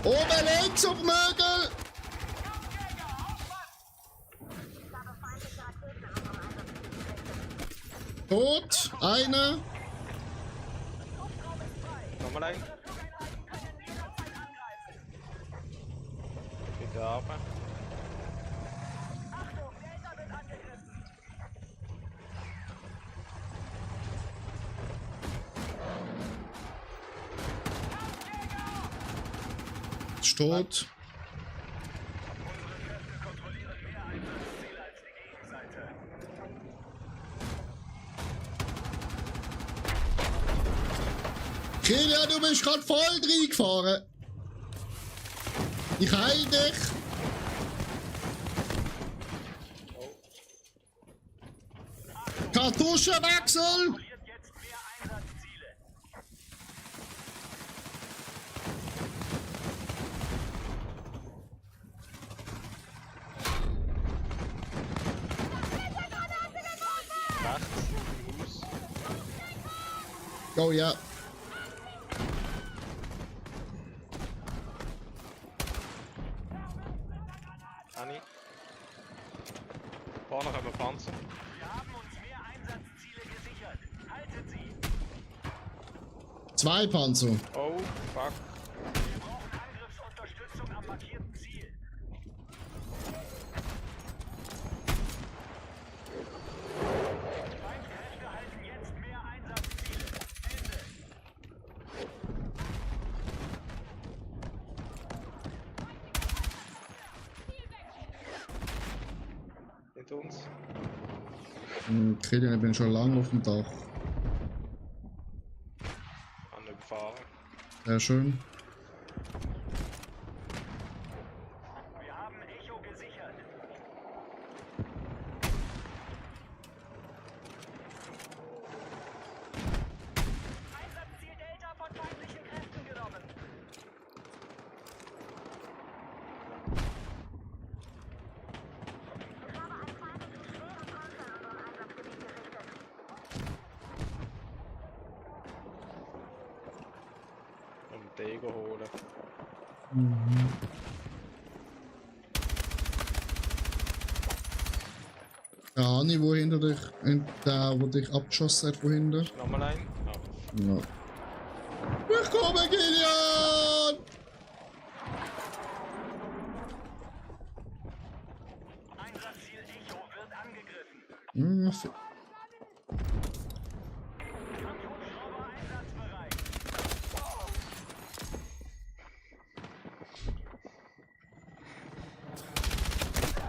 Oben links auf dem Mögel! Tot, einer. Nochmal ein. Bitte runter. Ist tot. Kilian, du bist gerade voll reingefahren. Ich heil dich. Kartuschenwechsel. Jetzt mehr Einsatzziele. Rechts. Im Haus. Oh ja. Anni. Vorne haben wir Panzer. Wir haben uns mehr Einsatzziele gesichert. Haltet sie. 2 Panzer. Oh, fuck. Wir brauchen Angriffsunterstützung am markierten Ziel. Feindkräfte halten jetzt mehr Einsatzziele. Ende. Hinter uns. Kilian, ich bin schon lange auf dem Dach. An überfahren. Sehr schön. Wir haben Echo gesichert. Einsatzziel Delta von feindlichen Kräften genommen. Um den holen. Der Ani, wo hinter dich, der, wo dich abgeschossen hat, wo hinter. Nochmal ein. Ja. Ich komme, Kilian! Einsatzziel Echo wird angegriffen. Hubschrauber einsatzbereit.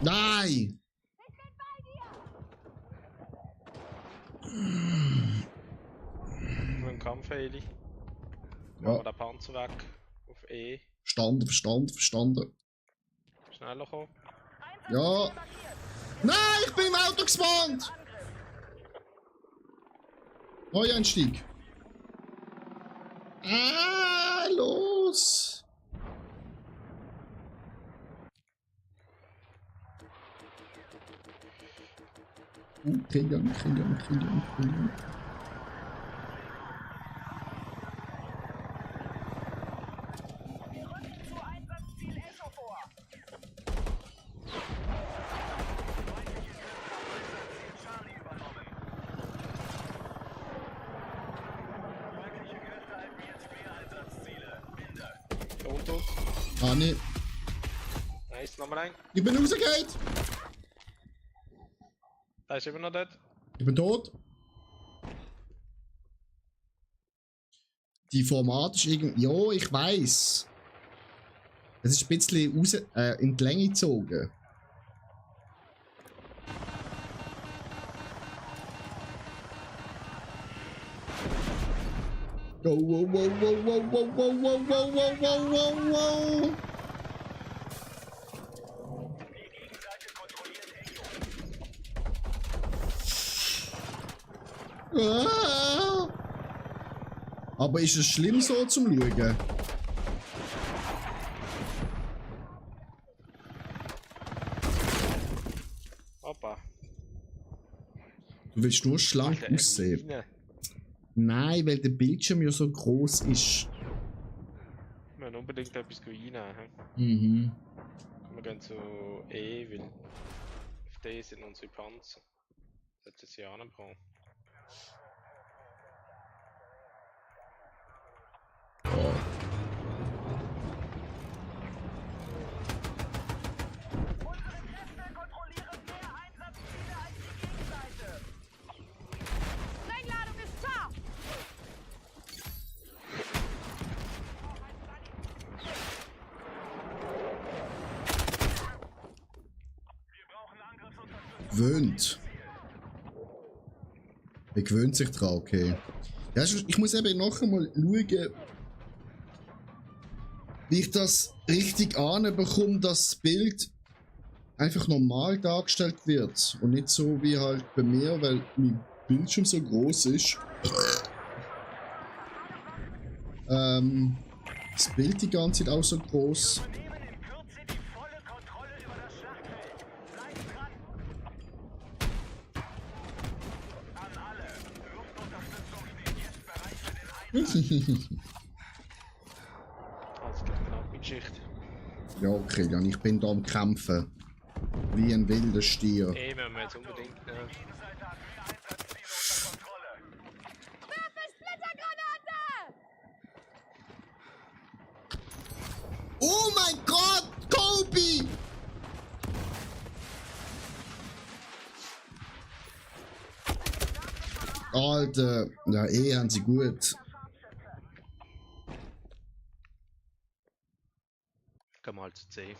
Nein! Nur ein Kampfheli. Ja. Machen wir den Panzer weg. Auf E. Verstanden. Schneller kommen. Ja. Nein, ich bin im Auto gespawnt! Neueinstieg. Ah, los! Kilian. Wir rücken zu Einsatzziel Echo vor. Feindliche Kräfte haben Einsatzziel Charlie übernommen. Ah, nee. Nice, nochmal ein. Ich bin rausgegangen. Da ist immer noch dort. Ich bin tot. Die Format ist irgendwie. Ja, ich weiß. Es ist ein bisschen raus, in die Länge gezogen. Wow, wow, wow, wow, wow, wow, wow, wow, wow, wow, wow, wow. Ah. Aber ist es schlimm so zum Schauen? Hoppa. Du willst nur schlank Alter, aussehen. Emine. Nein, weil der Bildschirm ja so groß ist. Wir müssen unbedingt etwas reinnehmen. Mhm. Wir gehen zu E, weil auf D sind unsere Panzer. Sollten sie anbekommen. Unsere Kräfte kontrollieren mehr Einsatzziele als die Gegenseite. Sprengladung ist scharf! Gewöhnt. Er gewöhnt sich dran, okay. Ja, ich muss eben noch einmal schauen, wie ich das richtig anbekomme, dass das Bild einfach normal dargestellt wird. Und nicht so wie halt bei mir, weil mein Bildschirm so groß ist. Das Bild die ganze Zeit auch so groß. Übernehmen in Kürze die volle Kontrolle über das Schlachtfeld. Bleibt dran. An alle. Luftunterstützung steht jetzt bereit für den Einsatz. Alles klar, knappe Geschichte. Ja, okay, dann ich bin da am Kämpfen. Wie ein wilder Stier. E müssen wir jetzt unbedingt. Gegenseite hat mehr Einsatzziele unter Kontrolle. Werfe Splittergranate! Oh mein Gott, Kobe! Alter, ja, haben sie gut. Gehen wir halt zu C.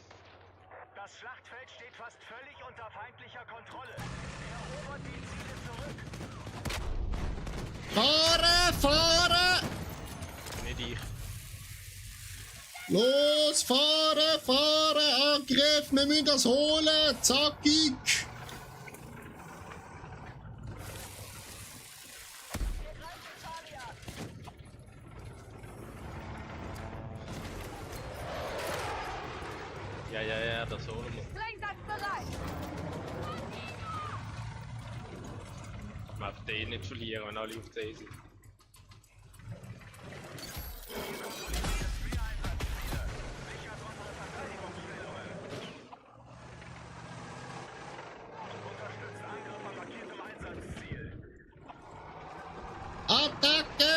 Das Schlachtfeld steht fast völlig unter feindlicher Kontrolle. Erobert die Ziele zurück. Fahren, fahren! Nicht ich. Los, fahren, fahren! Angriff, wir müssen das holen! Zackig! Ja, das holen wir. Sprengsatz bereit! Man darf D nicht verlieren, wenn alle auf C sind. Unterstützt Angriff an markiertem Einsatzziel. Attacke!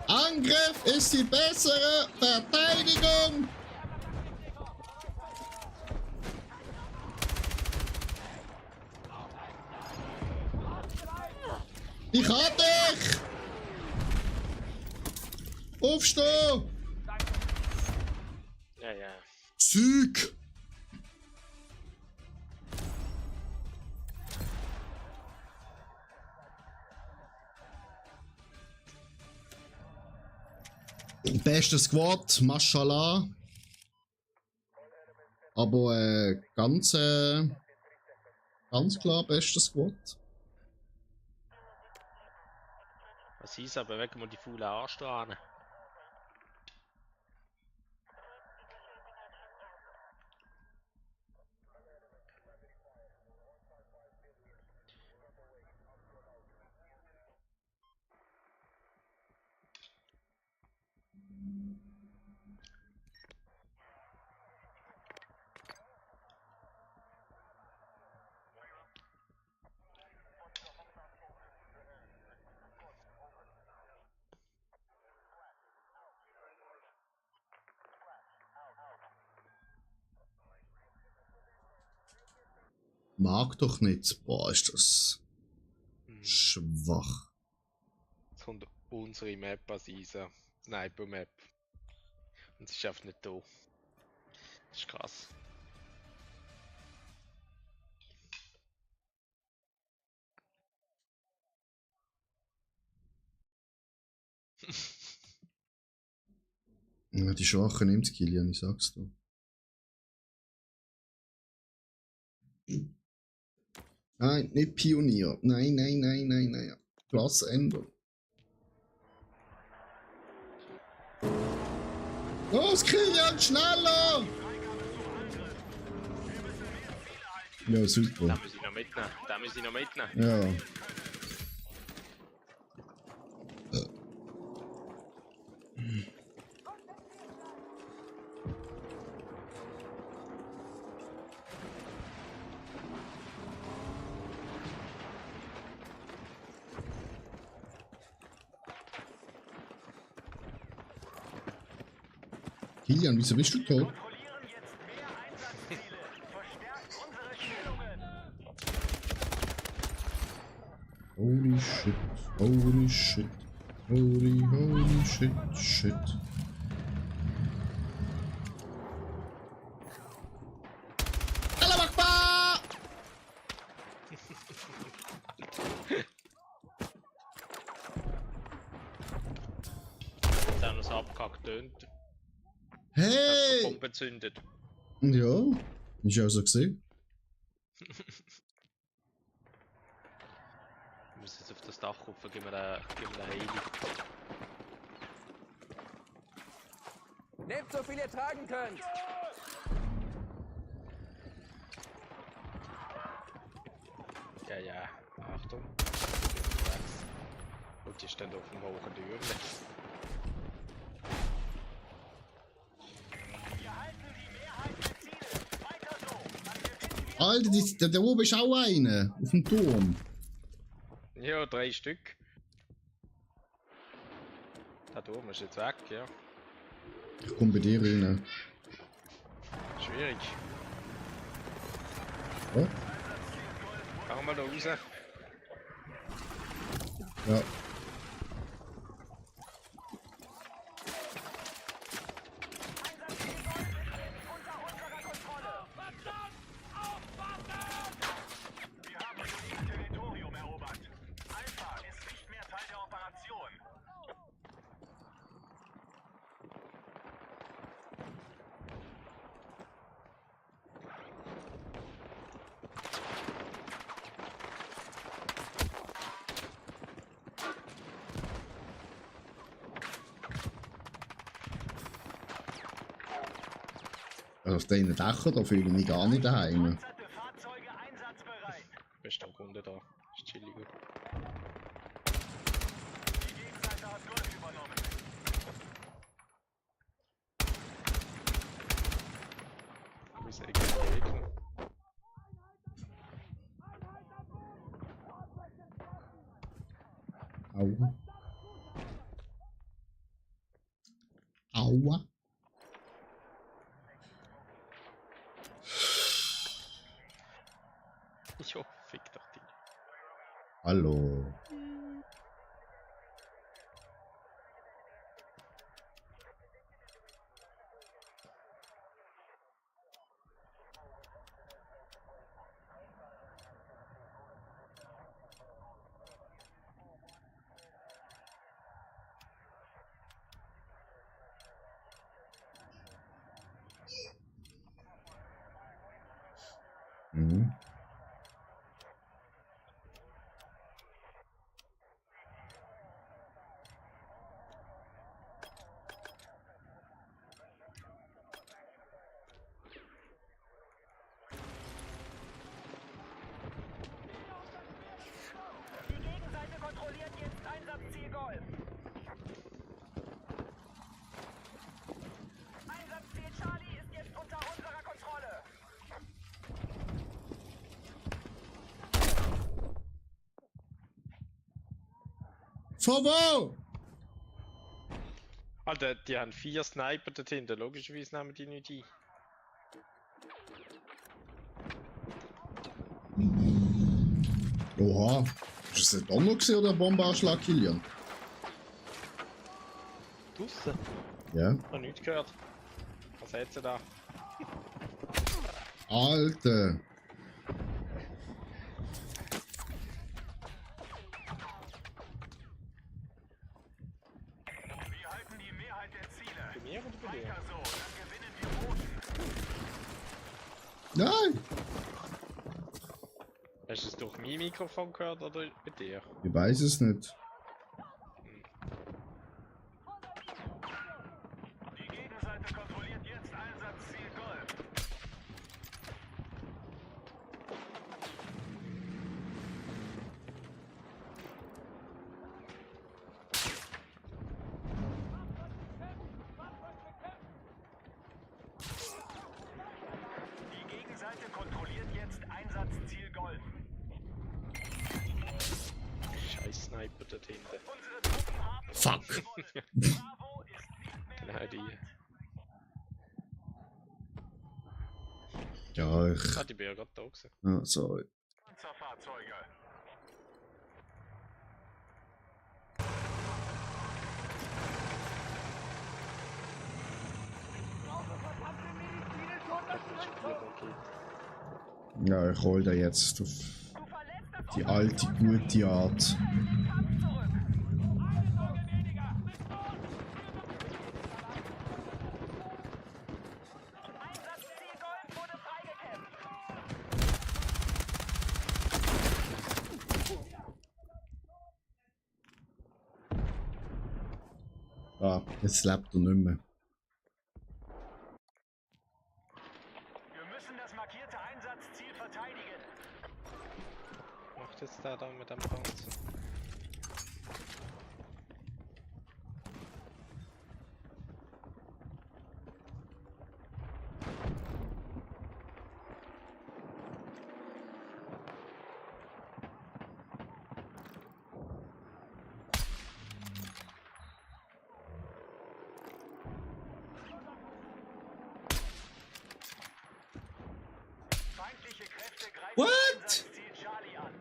Angriff ist die bessere Verteidigung! Ich hab dich! Aufstehen! Ja. Züg! Bester Squad, Mashallah. Aber ganz klar bester Squad. Was ist aber weg mal die faulen Arschstrahlen. Mag doch nicht. Boah, ist das schwach. Jetzt kommt unsere Map als Isa. Sniper Map. Und sie ist einfach nicht da. Das ist krass. Ja, die Schwachen nimmt Kilian, ich sag's dir. Nein, nicht Pionier. Nein, nein, nein, nein, nein. Klasse ändern. Los, Kilian, schneller! Ja, super. Da muss ich noch mitnehmen. Da muss ich noch mitnehmen. Ja. Kilian, wieso bist du tot? Kontrollieren jetzt mehr Einsatzziele. Verstärkt unsere Stellungen. Holy shit, holy shit, holy shit, shit. Allah Akbar! Jetzt haben wir es abgehackt tönt. Hey! Bombe zündet. Ja, ist ja so gesehen. Wir müssen jetzt auf das Dach rauf, gib mir den Heili. Nehmt so viel ihr tragen könnt. Ja, ja. Achtung. Und die stehen auf dem hohen Türen. Alter, da oben ist auch einer. Auf dem Turm. Ja, 3 Stück. Da oben ist jetzt weg, ja. Ich komm bei dir rein. Schwierig. Ja? Gehen wir da raus. Ja. Wir haben das Territorium erobert. Alpha ist nicht mehr Teil der Operation. Also auf diesen Dächern, da fühle ich mich gar nicht daheim. Panzerte Fahrzeuge einsatzbereit. Bist am Kunde da. Ist chilliger. Die Gegenseite hat Golf übernommen. Wo ist eigentlich der Gegner? Aua. Aua. Jo, fick doch die. Hallo. Mhm. Die Gegenseite kontrolliert jetzt Einsatzziel Golf. Einsatzziel Charlie ist jetzt unter unserer Kontrolle. Von wo? Alter, die haben 4 Sniper dort hinten. Logischerweise nehmen die nicht ein. Oha. Ist das ein Donner gewesen oder ein Bombenanschlag, Kilian? Draussen? Ja. Ich habe nichts gehört. Was hat sie da? Alter. Wir halten die Mehrheit der Ziele. Bei mir oder bei dir? Weiter so, dann gewinnen wir Boden. Nein. Hast du es durch mein Mikrofon gehört oder bei dir? Ich weiß es nicht. Die Gegenseite kontrolliert jetzt Einsatzziel Golf. Die Gegenseite kontrolliert jetzt Einsatzziel Golf. Scheiß Sniper dort hinten. Unsere Truppen haben Fuck. gewonnen. Bravo ist nicht mehr Genau die. Ja, ich. Ah, die bin ja gerade da gewesen. Ah, sorry. Panzerfahrzeuge. Ja, ich hol da jetzt auf die alte gute Art. Einsatzziel Golf wurde freigekämpft. Ah, jetzt lebt er nicht mehr. Wir müssen das markierte Einsatzziel verteidigen. Macht jetzt der da mit dem Panzer? Feindliche Kräfte greifen What? Einsatzziel Charlie an.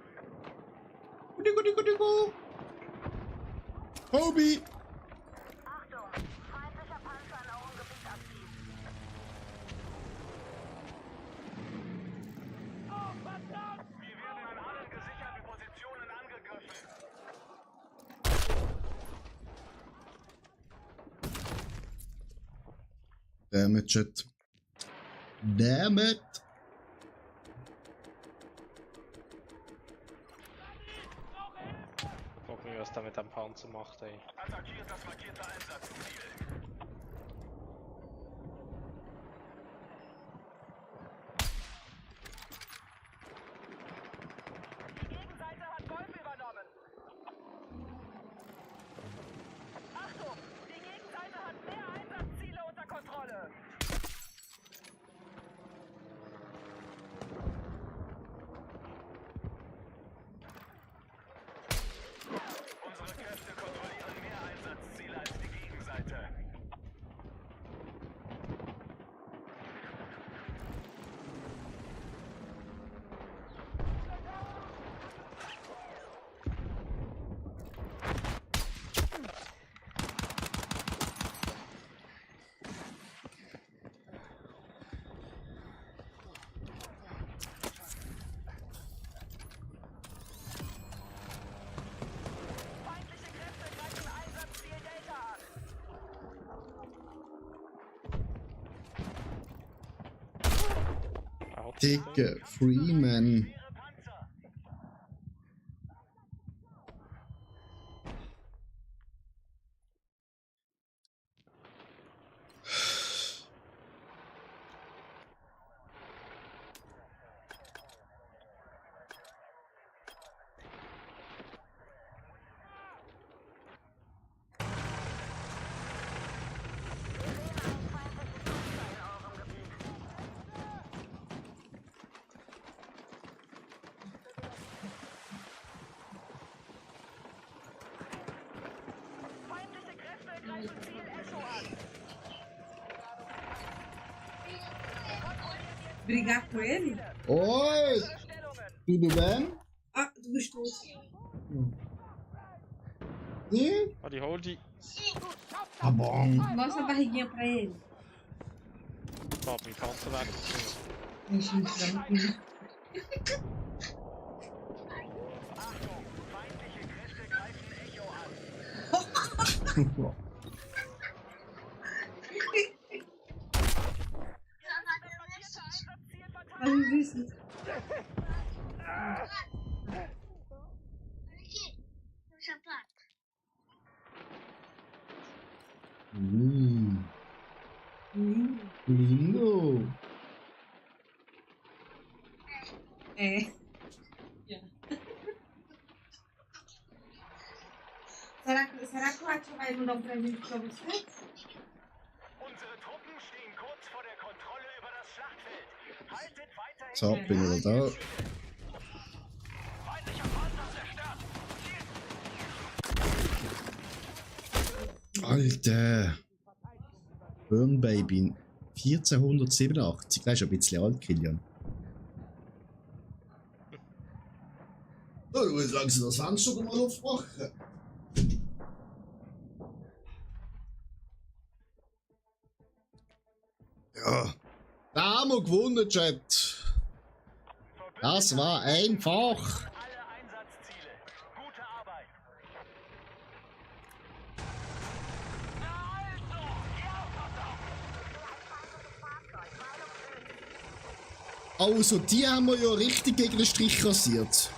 Gudigo. Hobie! Achtung, feindlicher Panzer in eurem Gebiet aktiv. Wir werden an allen gesicherten Positionen angegriffen. Damn it, shit. Damn it! Gucken wir, was der mit dem Panzer macht, ey. Attackiert das markierte Einsatzziel. Die Gegenseite hat Golf übernommen. Achtung! Die Gegenseite hat mehr Einsatzziele unter Kontrolle. Unsere Kräfte kontrollieren mehr Einsatzziele als die Gegenseite. Feindliche Kräfte greifen Einsatzziel Delta an. Out. Dicke Freeman. Schwere Panzer. Feindliche Kräfte greifen Ziel Echo an. Brigar com ele? Oi! Stellungen. Du wem? Ah, du bist tot. Die? Ah, die hol die. Ah, bom. Mostra a barriguinha pra ele. Hab meinen Panzer weg. Nicht in Franken. Achtung, feindliche Kräfte greifen Echo an. Was ist das? Lindo. Ja. Será que o Atio vai mandar um presente pra você? Unsere Truppen stehen kurz vor der Kontrolle über das Schlachtfeld. Haltet weiterhin So, bin ich wieder da. feindlicher Panzer zerstört. Alter. Burn Baby. 1487. Das ist ein bisschen alt, Kilian. So, du willst langsam das Fenster mal aufmachen. Ja. Da haben wir gewonnen, Chat. Das war einfach. Alle Einsatzziele. Gute Arbeit. Also, die haben wir ja richtig gegen den Strich rasiert.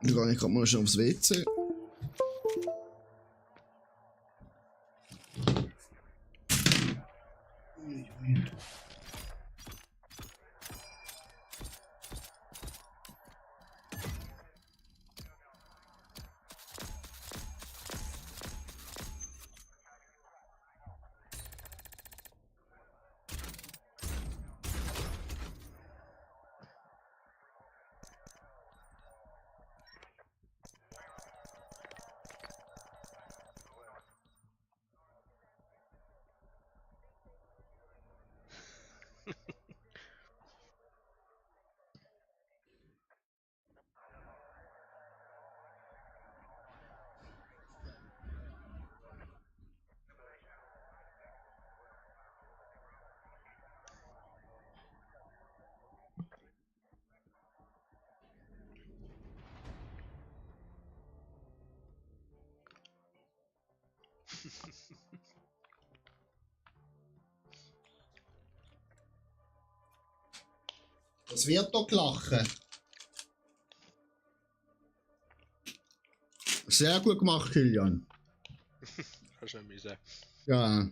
Da gehe ich gerade mal schon aufs WC. Es wird doch lachen. Sehr gut gemacht, Kilian. Kannst du nicht müssen. Ja,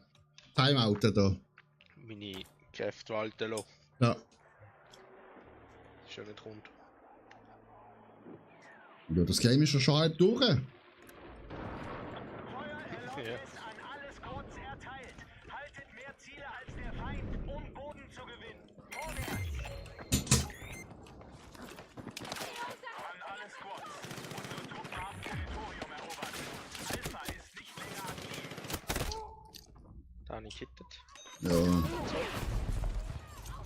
Timeout da. Meine Kräfte walten lassen. Ja. Ist ja nicht rund. Ja, das Game ist schon halb durch. Feuererlaubnis an alles kurz erteilt. Haltet mehr Ziele als der Feind, um Boden zu gewinnen. Vorwärts! An alle Squads. Unsere Truppen haben Territorium erobert. Alpha ist nicht länger aktiv. Da habe ich gehittet. Ja.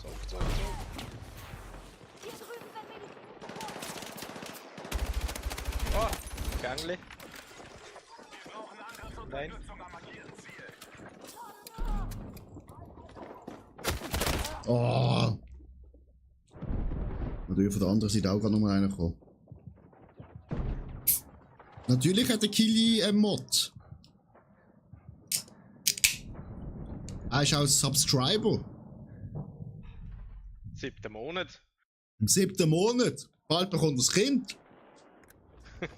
Zog. Oh, Gangli. Wir brauchen Angriffsunterstützung am markierten Ziel. Oh. Natürlich von der anderen Seite auch gerade nochmal reinkommen. Natürlich hat der Killy einen Mod. Er ist auch Subscriber. 7. Monat. Im 7. Monat. Bald bekommt das Kind. Wir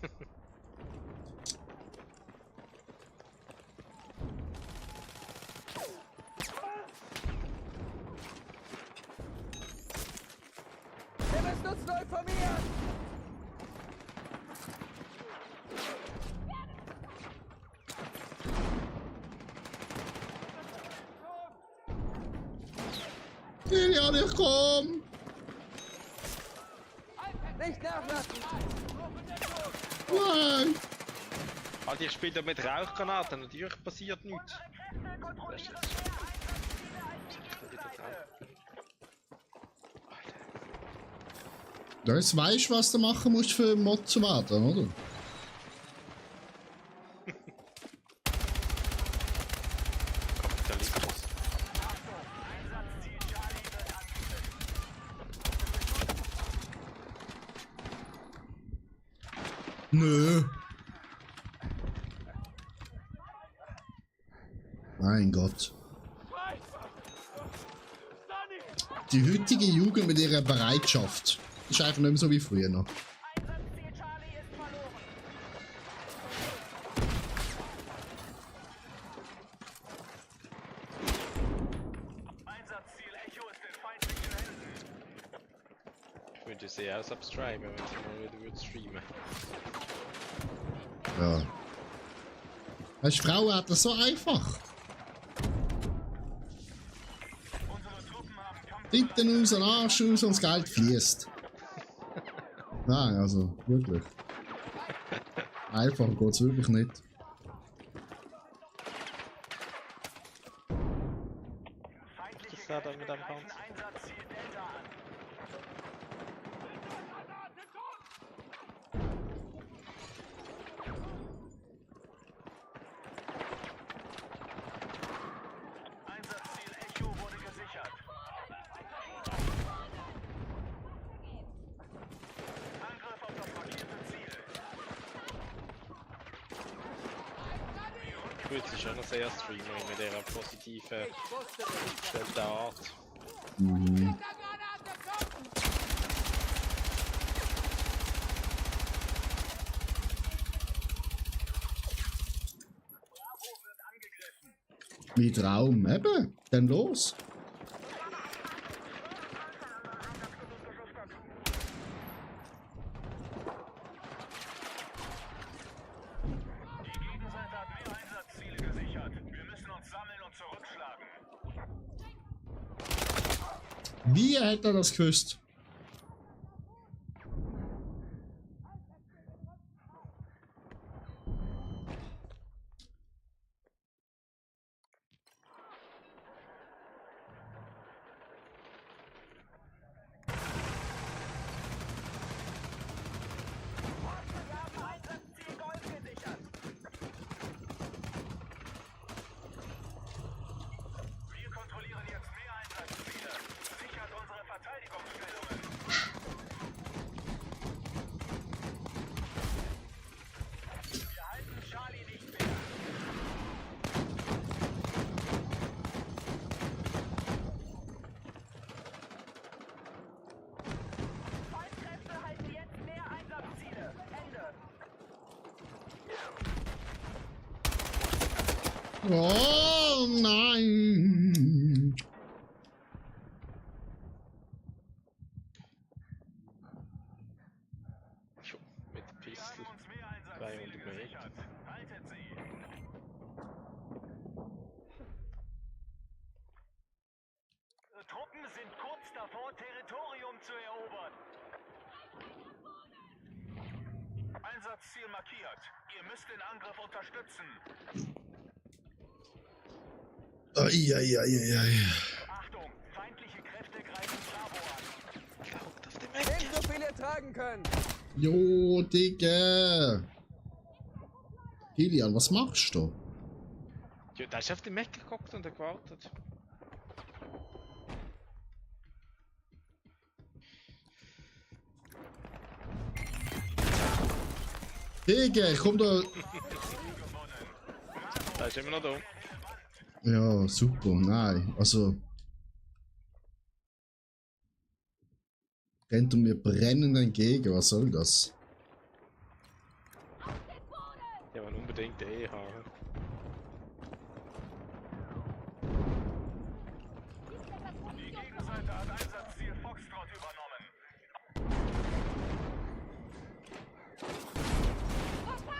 müssen uns neu formieren! Kilian, ich komm! Nicht nachlassen! Nein! Alter, ich spiele da mit Rauchgranaten, natürlich passiert nichts. Kräfte kontrollieren mehr Einsatzziele als die Gegenseite. Jetzt weißt du, was du machen musst für Mod zu warten, oder? Kapitalismus. Einsatzziel Charlie wird angegriffen. Nö. Mein Gott. Die heutige Jugend mit ihrer Bereitschaft ist einfach nicht mehr so wie früher noch. Einsatzziel Charlie ist verloren. Einsatzziel Echo ist in feindlichen Händen. Ich würde sie auch subscriben, wenn sie mal wieder würden streamen. Ja. Als Frau hat das so einfach. Unsere Truppen haben Kampf. Hinten aus, den Arsch aus und das Geld fließt. Nein, also wirklich. Einfach geht's wirklich nicht. Feindliche Was ist da Kräfte mit dem greifen Panzer? Einsatzziel Delta an. Einsatzziel Echo wurde gesichert. Angriff auf das markierte Ziel. Ich würde sie schon noch sehr streamen mit ihrer positiven Ich wusste nicht. gestellten Art. Mhm. Mein Traum, eben. Dann los. Die Gegenseite hat mehr Einsatzziele gesichert. Wir müssen uns sammeln und zurückschlagen. Wie hat er das gewusst? Wir haben Einsatzziel Gold gesichert. Wir kontrollieren jetzt mehr Einsatzziele. Sichert unsere Verteidigungsstellungen. Wir halten Charlie nicht mehr. Feindkräfte halten jetzt mehr Einsatzziele. Ende. Oh nein! Schon mit der Wir Pistole. haben uns mehr 300 Einsatzziele Meter. gesichert. Haltet sie. Unsere Truppen sind kurz davor, Territorium zu erobern. Einsatzziel markiert. Ihr müsst den Angriff unterstützen. Eieieiei. Achtung, feindliche Kräfte greifen Bravo an. Glaubt auf den Nehmt so viel ihr tragen könnt! Jo, Digga. Kilian, was machst du? Ja, da ist auf den Mac geguckt und hat gewartet. Digga, ich komm da. Da ist immer noch da. Ja, super, nein. Also. Rennt mir brennend entgegen, was soll das? Ja, man unbedingt haben. Die Gegenseite hat Einsatzziel Foxtrot übernommen.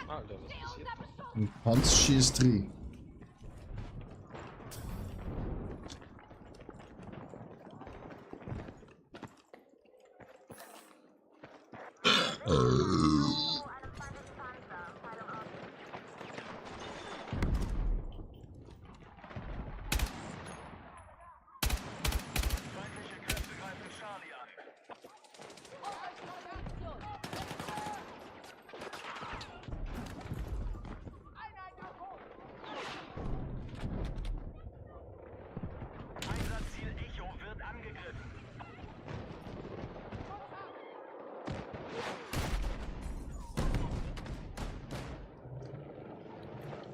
Alter, was passiert da? Ein Panzerschießt drin. Feindliche Kräfte greifen Charlie an. Einsatzziel Echo wird angegriffen.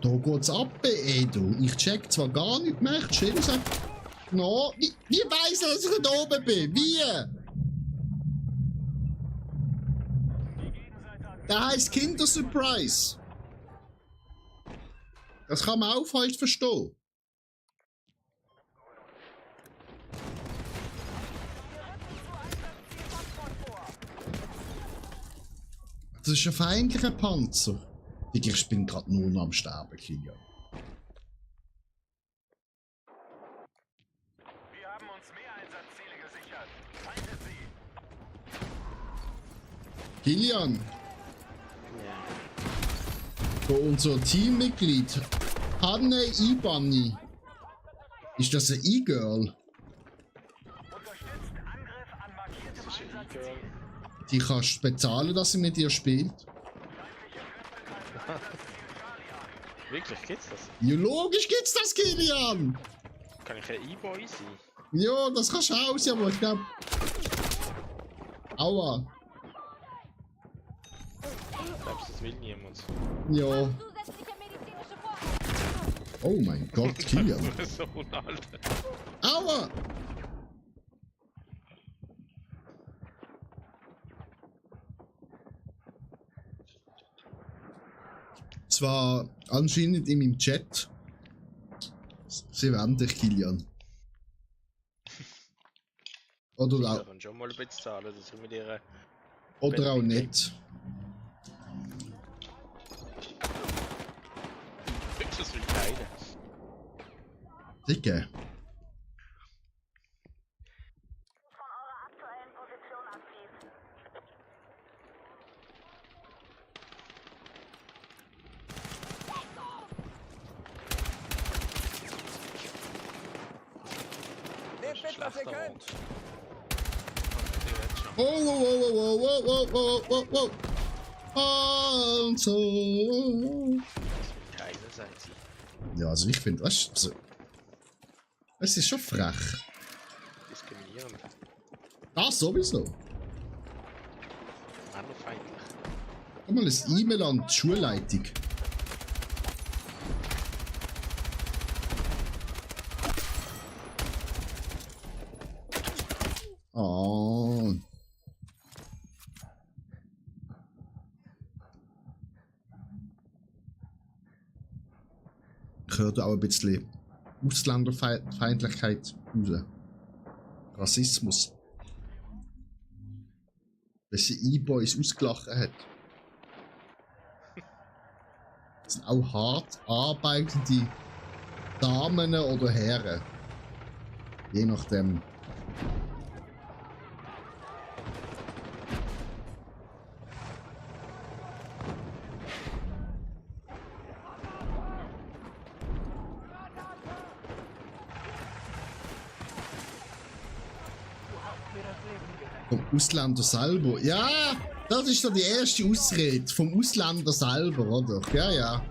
Da geht's ab, ey, du. Ich check zwar gar nicht mehr, ich chill so. No, wie weiss er, dass ich da oben bin? Wie? Die Gegenseite hat Der heisst Kindersurprise. Das kann man auch falsch verstehen. Das ist ein feindlicher Panzer. Ich bin gerade nur noch am Sterben, Kilian. Wir haben uns mehr Einsatzziele gesichert. Haltet sie. Kilian. So, unser Teammitglied Hanne Ibani. Ist das ein E-Girl? Unterstützt Angriff an markiertem Das ist ein Einsatzziel. E-Girl. Die kannst du bezahlen, dass sie mit dir spielt. Wirklich, gibt's das? Ja, logisch gibt's das, Kilian! Kann ich ein E-Boy sein? Ja, das kannst du auch, aber ich glaub. Aua. Glaubst du, das will niemand? Ja. Zusätzliche medizinische Vorhalt. Oh mein Gott, Kilian. So ein Alter. Aua! Zwar anscheinend in meinem Chat. Sie werden dich, Kilian. Oder Ich auch, kann schon mal ein bisschen zahlen, dass ich mit ihr... oder auch nicht. Das will keiner. Dicke. Von eurer aktuellen Position aktiv. Nehmt mit, was ihr könnt. Oh, oh, oh, oh, oh, oh, oh, oh, oh. Also. Keiner sein sie. Ja, also ich finde, weißt du, also, es ist schon frech. Diskriminierend. Das sowieso. Männerfeindlich. Komm mal ein E-Mail an die Schulleitung. Oh. Ich höre da auch ein bisschen Ausländerfeindlichkeit raus. Rassismus. Weil sie E-Boys ausgelachen hat. Das sind auch hart arbeitende Damen oder Herren. Je nachdem. Vom Ausländer selber. Ja, das ist doch die erste Ausrede. Vom Ausländer selber, oder? Ja, ja.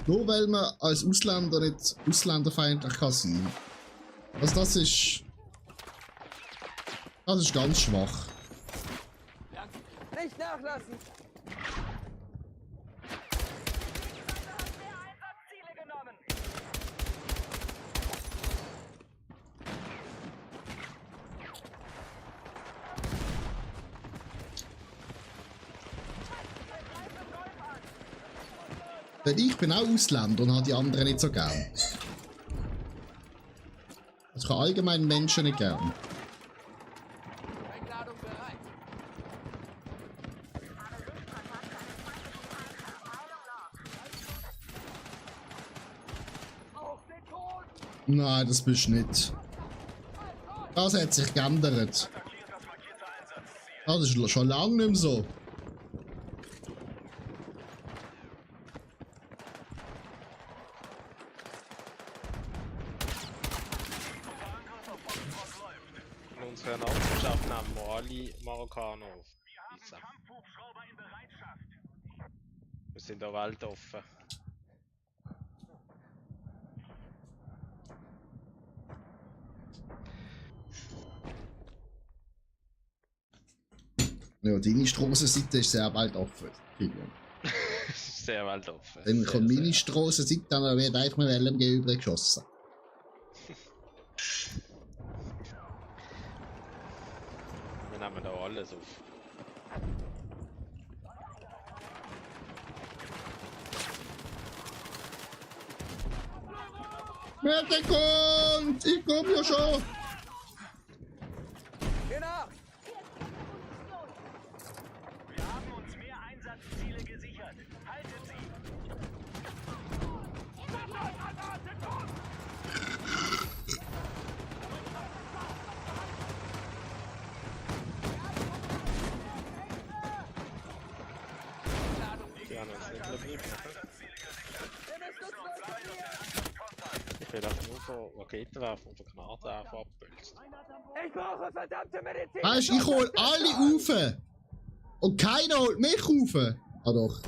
Nur weil man als Ausländer nicht ausländerfeindlich kann sein. Also das ist ganz schwach. Nicht nachlassen. hat mehr Einsatzziele genommen. Denn ich bin auch Ausländer und habe die anderen nicht so gern. Also ich habe allgemein Menschen nicht gern. Einladung bereit. Nein, das bist du nicht. Das hat sich geändert. Attackiert das markierte Einsatzziel. Das ist schon lange nicht mehr so. In unserer Nachbarschaft nehmen wir alle Marokkaner auf. Isa. Kampfhubschrauber in Bereitschaft. Wir sind auch weltoffen. Ja, deine Strassenseite ist sehr bald offen. Kilian. Sehr weltoffen. Dann kommt Sehr, meine Strassenseite, dann wird einfach mit LMG übergeschossen. Wir nehmen da alles auf. Wer der kommt? Ich komm ja schon! Geh nach! Wir haben uns mehr Einsatzziele gesichert. Haltet sie! Die haben uns nicht geblieben. Ich will einfach nur von Raketenwerfer und von Granatenwerfer abbölzen. Ich brauche verdammte Medizin! Weißt du, ich hol alle rauf! Und keiner holt mich rauf! Ah doch.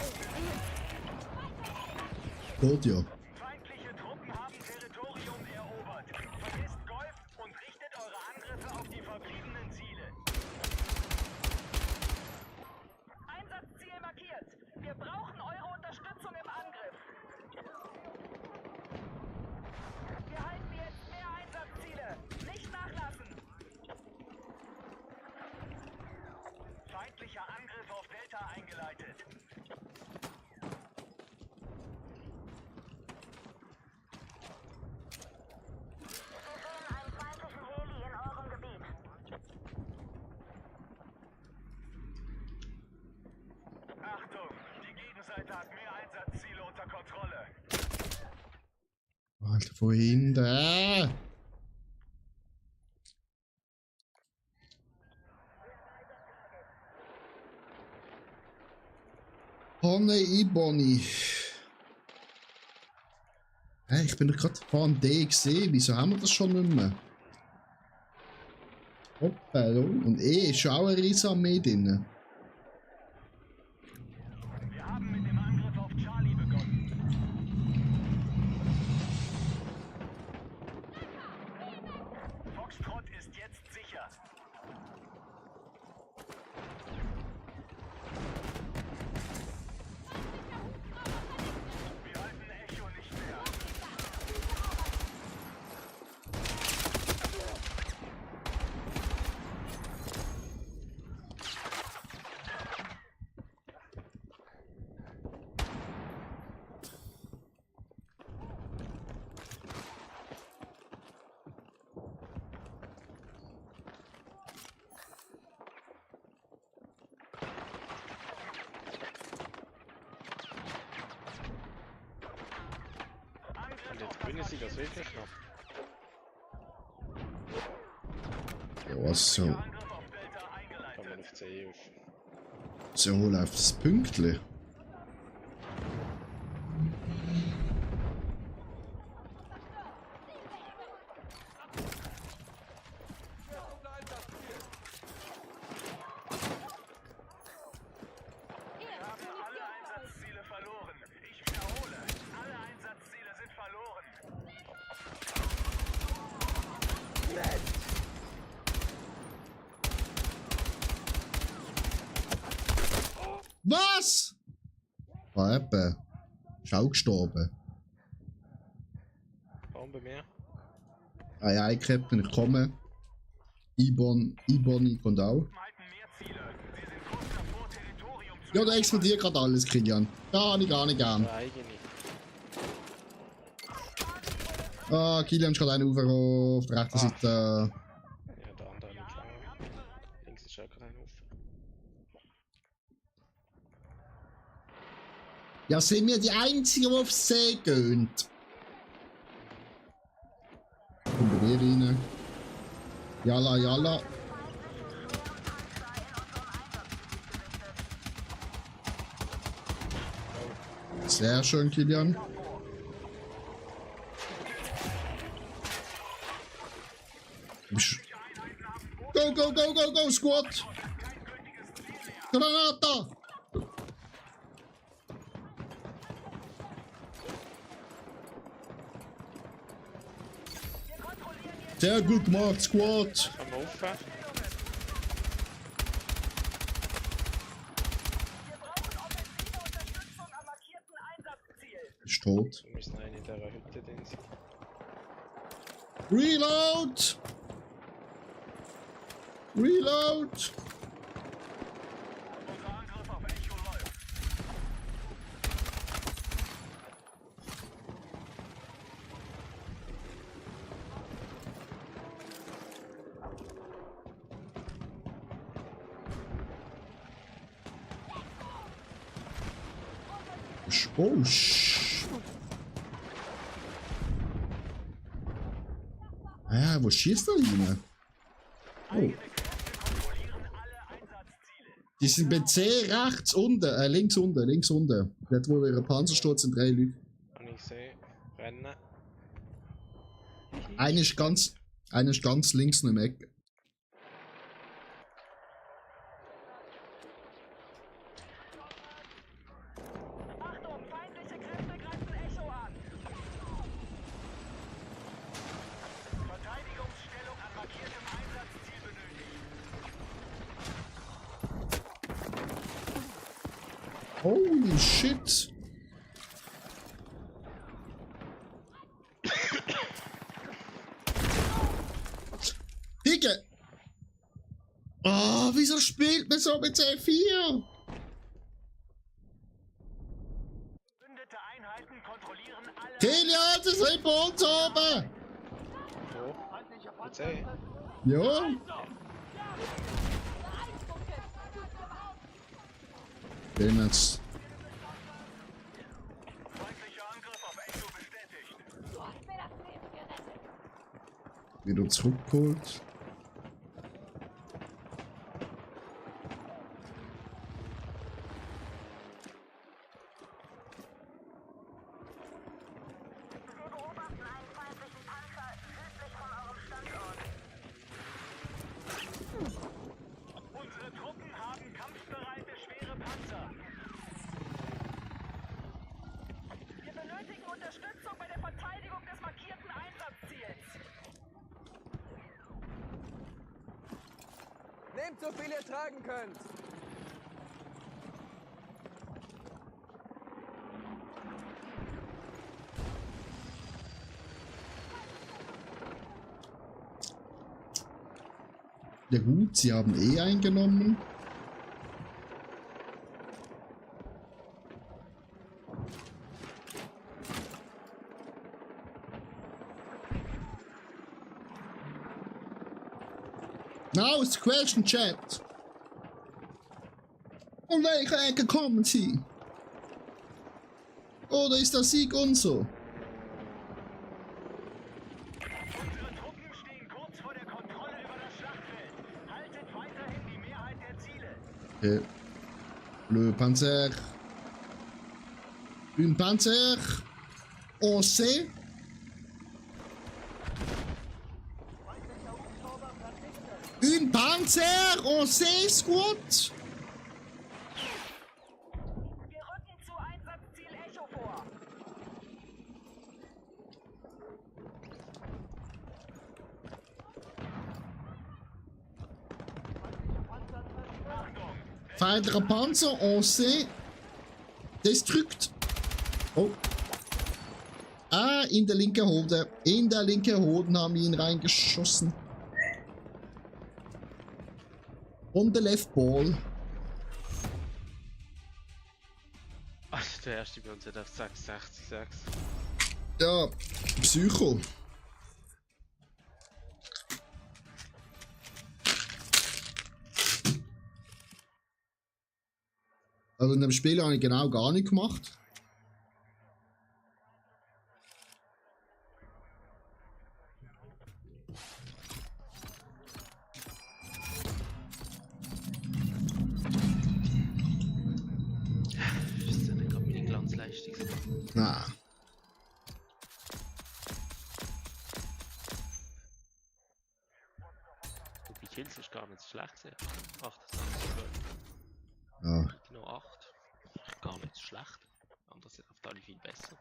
Geht ja. Feindliche Truppen haben Territorium erobert. Vergesst Golf und richtet eure Angriffe auf die verbliebenen Ziele. Einsatzziel markiert. Wir brauchen eure Unterstützung im Angriff. Wir halten jetzt mehr Einsatzziele. Nicht nachlassen. Feindlicher Angriff auf Delta eingeleitet. Einen feindlichen Heli in eurem Gebiet. Achtung, die Gegenseite hat mehr Einsatzziele unter Kontrolle. Alter, von hinten. Honne Iboni. Hey, ich bin doch gerade von D gesehen. Wieso haben wir das schon nicht mehr? Hoppa, und ist schon auch eine riesige Armee drin. Wir haben mit dem Angriff auf Charlie begonnen. Foxtrot ist jetzt sicher. Wir halten Echo nicht mehr. Und jetzt gewinnen sie das wirklich noch. Ja, so. Angriff auf Delta Kann eingeleitet. man auf C auf. So läuft das Pünktli. Wir haben alle Einsatzziele verloren. Ich wiederhole, alle Einsatzziele sind verloren. Was? Ah, eben. Ist auch gestorben. Warum bei mir? Ei, Captain, ich komme. Iboni kommt auch. Halten mehr Ziele. Sie sind kurz davor, Territorium zu Ja, da explodiert gerade alles, Kilian. Gar nicht gern. Eigene. Ah, Kilian ist gerade einen raufgekommen auf der rechten Seite. Ja, der andere nicht auch. Links ist auch gerade ein auf. Ja, sind wir die Einzigen, die aufs See gehen? Kommen wir rein. Jalla, jalla. Sehr schön, Kilian. Go, go, go, go, go, Squad! Granata! Sehr gut gemacht, Squad! Kann man offen? Wir brauchen offensive Unterstützung am markierten Einsatzziel. Ist tot. Wir müssen einen in dieser Hütte drin sein. Reload! Reload! Unser Angriff auf Echo läuft. Oh, sh. Ah, wo schießt er hin? Oh. Die sind bei C rechts unten, links unten, links unten. Dort wo ihre Panzer steht, sind 3 Leute. Kann ich sehen. Rennen. Einer ist ganz links noch im Eck. Achtung, feindliche Kräfte greifen Echo an. Verteidigungsstellung an markiertem Einsatzziel benötigt. Holy shit! Digga! Oh, wieso spielt man so mit C4? Bündete Einheiten kontrollieren alle. Kilian, sie sind bei uns oben! Wo? Mit C? Ja? Den jetzt. Feindlicher Angriff auf Echo bestätigt. Wieder zurückgeholt. Wir beobachten einen feindlichen Panzer südlich von eurem Standort. Unsere Truppen haben kampfbereite schwere Panzer. Wir benötigen Unterstützung bei der Verteidigung des markierten Einsatzziels. Nehmt so viel ihr tragen könnt. Ja gut, sie haben eh eingenommen. Now is the question, chat. Von welcher Ecke kommen sie? Oder ist der Sieg unser? Unsere Truppen stehen kurz vor der Kontrolle über das Schlachtfeld. Haltet weiterhin die Mehrheit der Ziele. Le Panzer. Un Panzer. On sait. Un Panzer. On sait, Squad. Wir rücken zu Einsatzziel Echo vor. Feindlicher Panzer. On sait. Destrukt. Oh. Ah, in der linken Hode. In der linken Hoden haben wir ihn reingeschossen. On the left ball. Ach, der erste bei uns hat auf 666. Ja, Psycho. Also in dem Spiel habe ich genau gar nicht gemacht. Das ist eine Glanzleistung. Na. Wobei Kills ist gar nicht so schlecht. 28 Ja. noch 8. Gar nicht so schlecht. Anders sind auf alle viel besser.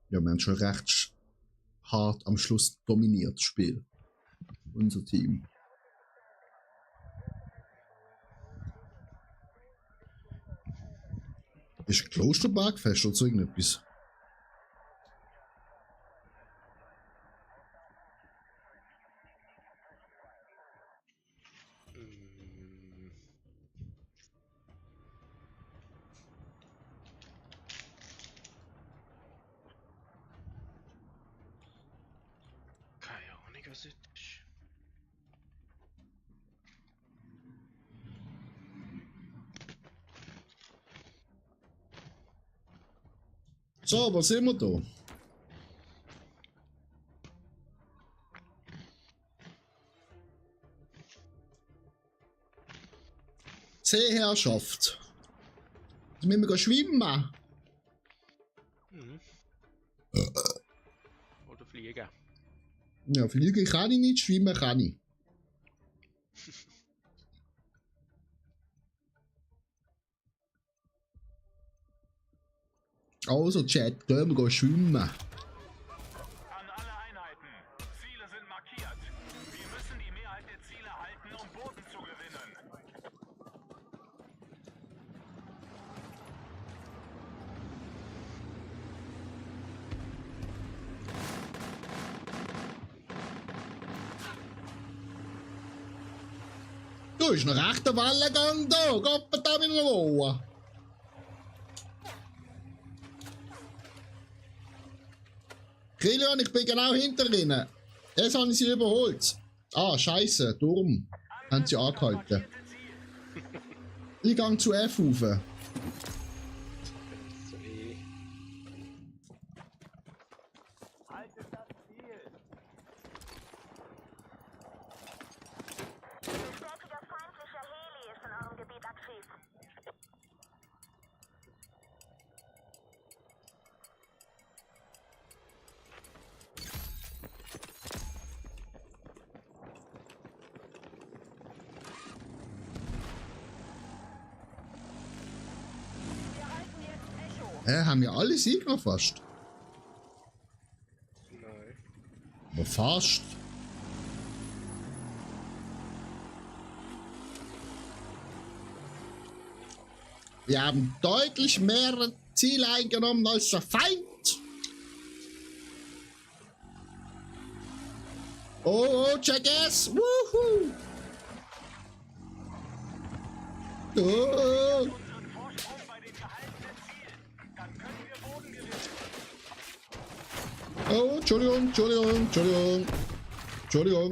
Ja, wir haben schon recht hart am Schluss dominiert, das Spiel. Unser Team. Ist Klosterbergfest oder so irgendetwas? Mm. Keine Ahnung, was das ist. So, was sind wir da? Seeherrschaft. Jetzt müssen wir schwimmen. Mhm. Oder fliegen. Ja, fliegen kann ich nicht, schwimmen kann ich. Also, Chat, gehen wir schwimmen. An alle Einheiten. Ziele sind markiert. Wir müssen die Mehrheit der Ziele halten, um Boden zu gewinnen. Du, ist noch rechter Wellengang da. Geht da mit einer Woche. Kilian, ich bin genau hinter ihnen. Jetzt habe ich sie überholt. Ah, scheiße, Turm. Haben sie angehalten. Ich gehe zu F rauf. So Haltet das Ziel. Bestätiger feindlicher Heli ist in eurem Gebiet aktiv. Wir halten jetzt Echo. Haben wir alle Sieger fast? Nein. Aber fast. Wir haben deutlich mehr Ziele eingenommen als der Feind. Oh, Jackass! Wuhu! Oh, Unseren Vorsprung bei den gehaltenen Zielen. Dann können wir Boden gewinnen. oh, Entschuldigung, Entschuldigung, Entschuldigung. Entschuldigung.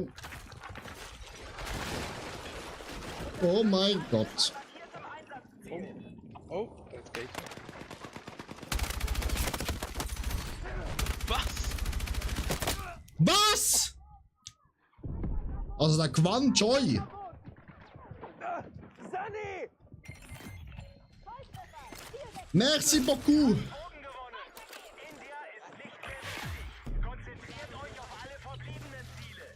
Oh mein Gott. Markiertem Einsatzziel. Oh, das geht. Was? Was? Also der Quan Joy. Sunny! Merci beaucoup. Boden gewonnen. India ist nicht mehr wichtig. Konzentriert euch auf alle verbliebenen Ziele.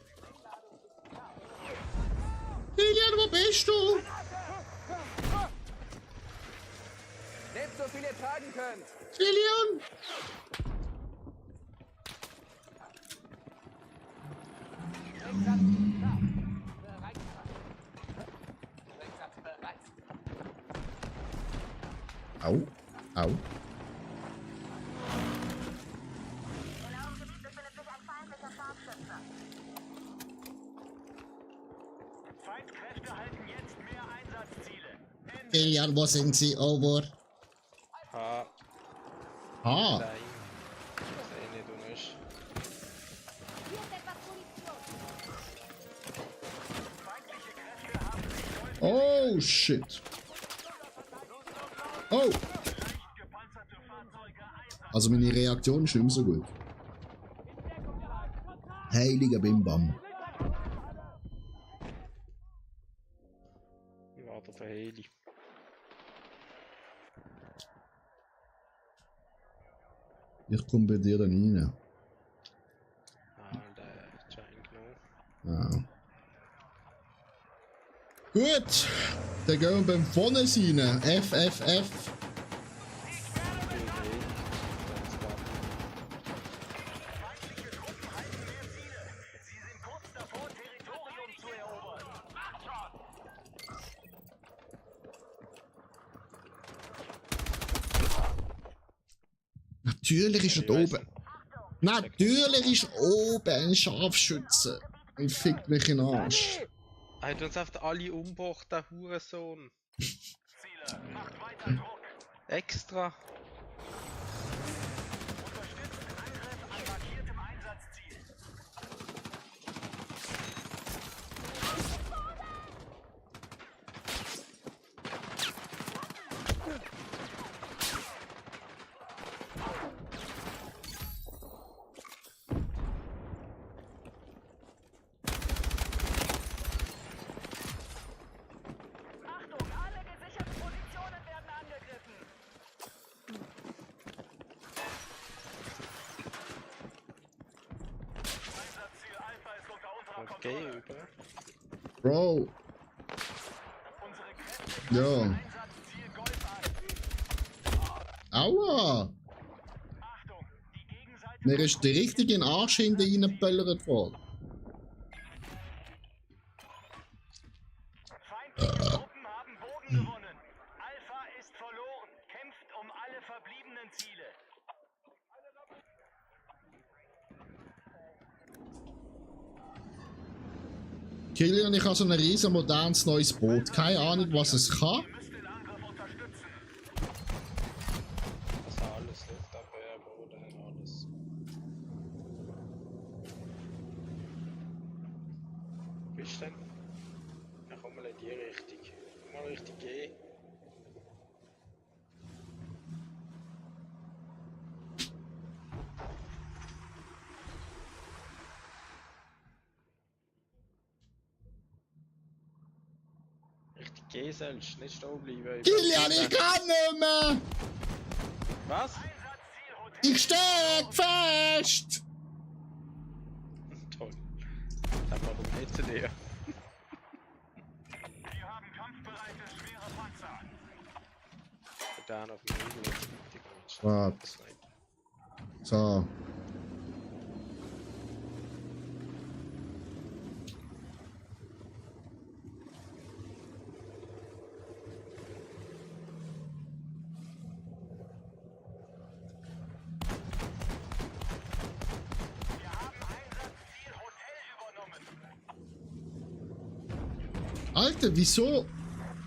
Lilian, wo bist du? Nehmt so viel ihr tragen könnt. Lilian? Au, au. In eurem Gebiet befindet sich ein feindlicher Scharfschütze. Feindkräfte halten jetzt mehr Einsatzziele. Lilian, wo sind sie? Over. Ha, Ah, nein. Das sehe ich nicht, du nicht. Feindliche Kräfte haben sich oh shit. Oh, leicht gepanzerte Fahrzeuge einsatz. also meine Reaktion ist nicht mehr so gut. Heiliger Bimbam. Ich warte auf Heli. Ich komme bei dir dann rein. Ah, der Giant genommen. Ah. Gut, dann gehen wir beim vorne rein. FFF. Feindliche Truppen halten mehr Ziele. Sie sind kurz davor, Territorium zu erobern. Macht schon! Natürlich ist er da oben. Natürlich ist oben ein Scharfschütze. Und fickt mich in den Arsch. Er hat uns einfach alle umgebracht, der Hurensohn. Ziele, macht weiter Druck. Extra. Unterstützt Angriff an markiertem Einsatzziel. Achtung, alle gesicherten Positionen werden angegriffen. Einsatzziel Alpha ist unter unserer Okay, Kontrolle. über. Bro, Unsere Kräfte ja. Einsatzziel Golf ein. Aua! Achtung, die Gegenseite... Mir ist der richtige in den Arsch hinten reingeböllert worden. Feindliche Truppen haben Bogen gewonnen. Alpha ist verloren. Kämpft um alle verbliebenen Ziele. Kilian, ich habe so ein riesen modernes neues Boot. Keine Ahnung, was es kann. Ihr müsst den Angriff unterstützen. Also alles Luftabwehr, Boden, alles. Wo bist du denn? Ja, komm mal in die Richtung. Komm mal Richtung G. Richtig G sollst du nicht stehen bleiben. Kilian, ich kann nicht mehr! Was? Einsatzziel Hotel. Ich steck fest! Toll. Dann warum nicht zu dir? Wir haben kampfbereite schwere Panzer. Da auf dem Hügel. Warte. So. Wir haben Einsatzziel Hotel übernommen. Alter, wieso?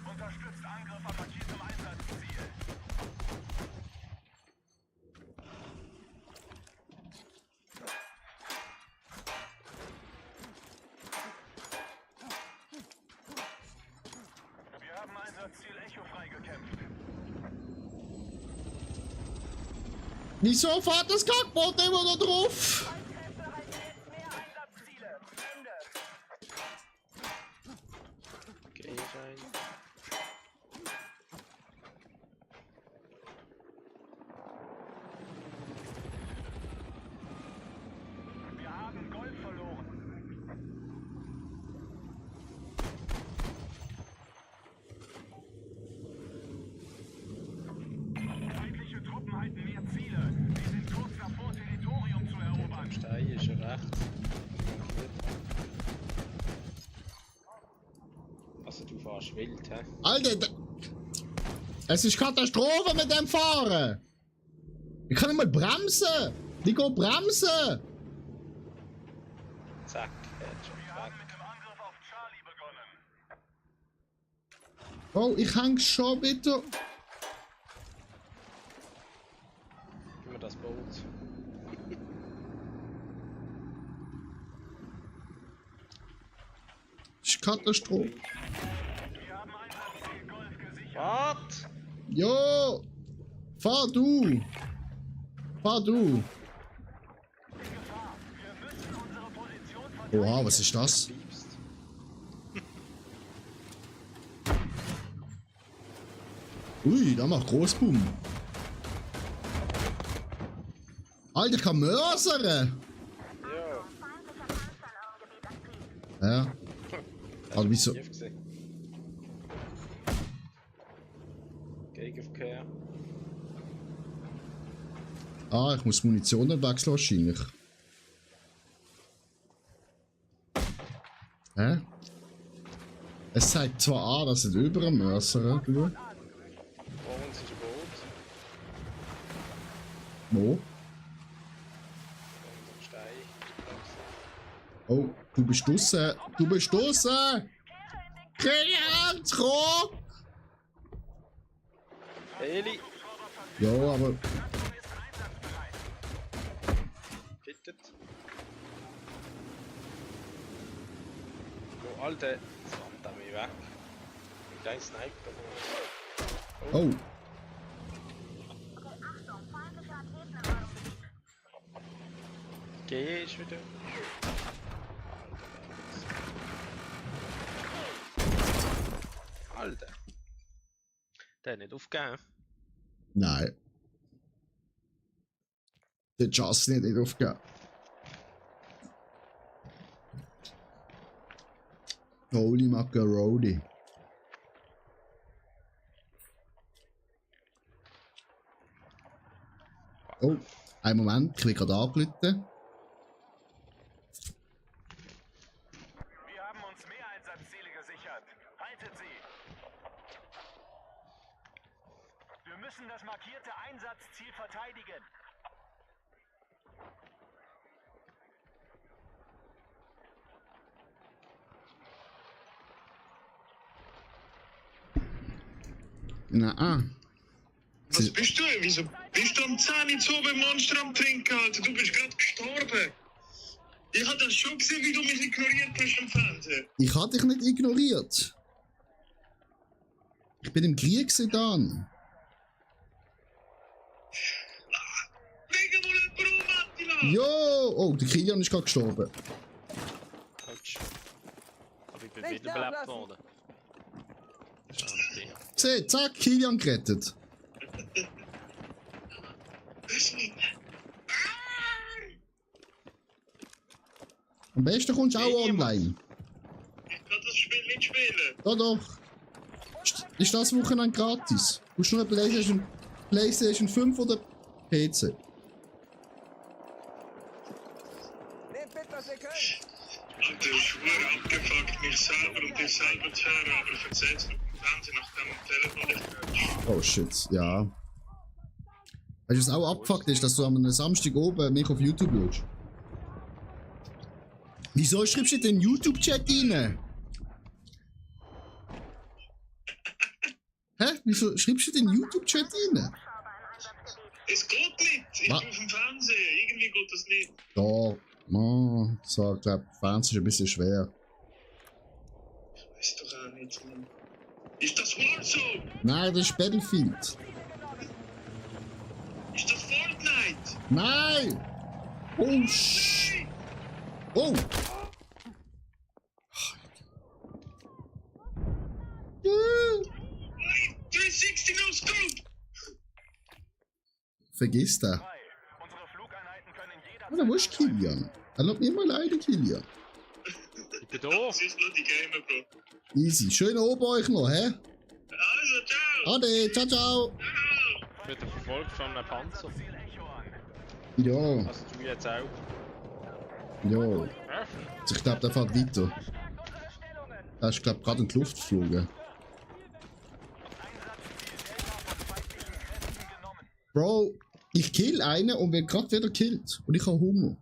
Unterstützt Angriff an markiertem Einsatzziel. Wir haben Einsatzziel Echo freigekämpft. Wieso fährt das Kackboot immer noch drauf? Feindkräfte halten jetzt mehr Einsatzziele. Ende. Geh rein. Wir haben Gold verloren. Feindliche Truppen halten mehr Ziele. Wir sind kurz davor, Territorium zu erobern. Am Stein ist er rechts. Also du fährst wild, hä? Alter, es ist Katastrophe mit dem Fahren! Ich kann nicht mal bremsen! Wie geht bremsen? Zack, Headshot, Wir haben weg. mit dem Angriff auf Charlie begonnen. Oh, ich häng schon wieder. Gib mir das Boot. Das ist Katastrophe. Wir haben Einsatzziel Golf gesichert. What? Jo! Fahr du! Fahr du! Gefahr. Wir müssen unsere Position verteidigen. Oha, was ist das? Liebst. Ui, da macht Großboom. Alter, ich kann mörsern! Ja, Ja. Aber wieso? tief gesehen. Gegenverkehr. Ah, ich muss Munition dann wechseln wahrscheinlich. Hä? Es zeigt zwar an, dass es über dem Mörser, du. Vor uns ist ein Boot. Wo? Unter Stein. Oh, du bist draussen! Du bist draussen! Kilian, zurück! Heli, Ja, aber... fittet. Oh, Alter, das rammt an mich weg. Ein kleiner Sniper. Oh, GE ist wieder. Alter. Der hat nicht aufgegeben. nein. Der Just nicht aufgegeben. Holy Macaroni. Oh, einen Moment, ich will gerade angerufen. Wir haben uns mehr Einsatzziele gesichert. Haltet sie! Wir müssen das markierte Einsatzziel verteidigen. Na, Was bist du? Wieso bist du am 10 Uhr so beim Monster am Trinken, Alter? Du bist gerade gestorben. Ich hab das schon gesehen, wie du mich ignoriert hast am Fernsehen. ich habe dich nicht ignoriert. Ich bin im Krieg dann. Wegen wohl jemand um, Attila! Jo! Oh, der Kilian ist gerade gestorben. Autsch. Aber ich bin Nicht wiederbelebt nachlassen. worden. Schade. Seht, zack, Kilian gerettet. Am besten kommst du auch online. Ich kann das Spiel nicht spielen. Ja doch. Ist das Wochenende gratis? Du musst nur eine PlayStation 5 oder PC. Nehmt mit, was ihr könnt. Alter, ich war abgefuckt, mich selber und dich selber zu hören, aber ich erzähl's mir im Fernsehen nach dem Telefon nicht gehört. Oh shit, ja. Weißt du, was auch abgefuckt ist, dass du am Samstag oben mich auf YouTube schaust? Wieso schreibst du in den YouTube-Chat rein? Hä? Wieso schreibst du in den YouTube-Chat rein? Es geht nicht. Ich Was? bin auf dem Fernsehen. Irgendwie geht das nicht. Da, man, so, ich glaube, Fernsehen ist ein bisschen schwer. Ich weiß doch auch nicht, Mann. Ist das Warzone? Nein, das ist Battlefield. Ist das Fortnite? Nein! Oh, Oh! Nein, 360 no scope! Vergiss das. Unsere Flugeinheiten können jederzeit... Oder wo ist Kilian? Er lässt mich mal alleine, Kilian. Ich bin da. Das ist nur die Gamer, Bro. Easy. Schön oben euch noch, hä? Also, ciao! Ade, ciao, ciao! Ich werde verfolgt von einem Panzer. Ziel Echo an. Ja, Also du jetzt auch. ja. Ja? Also ich glaube, der fährt weiter. Verstärkt unsere Stellungen. Er ist, glaube ich, gerade in die Luft geflogen. Einsatzziel Delta von feindlichen Kräften genommen. Bro, ich kill einen und werde gerade wieder killt. Und ich habe Hunger.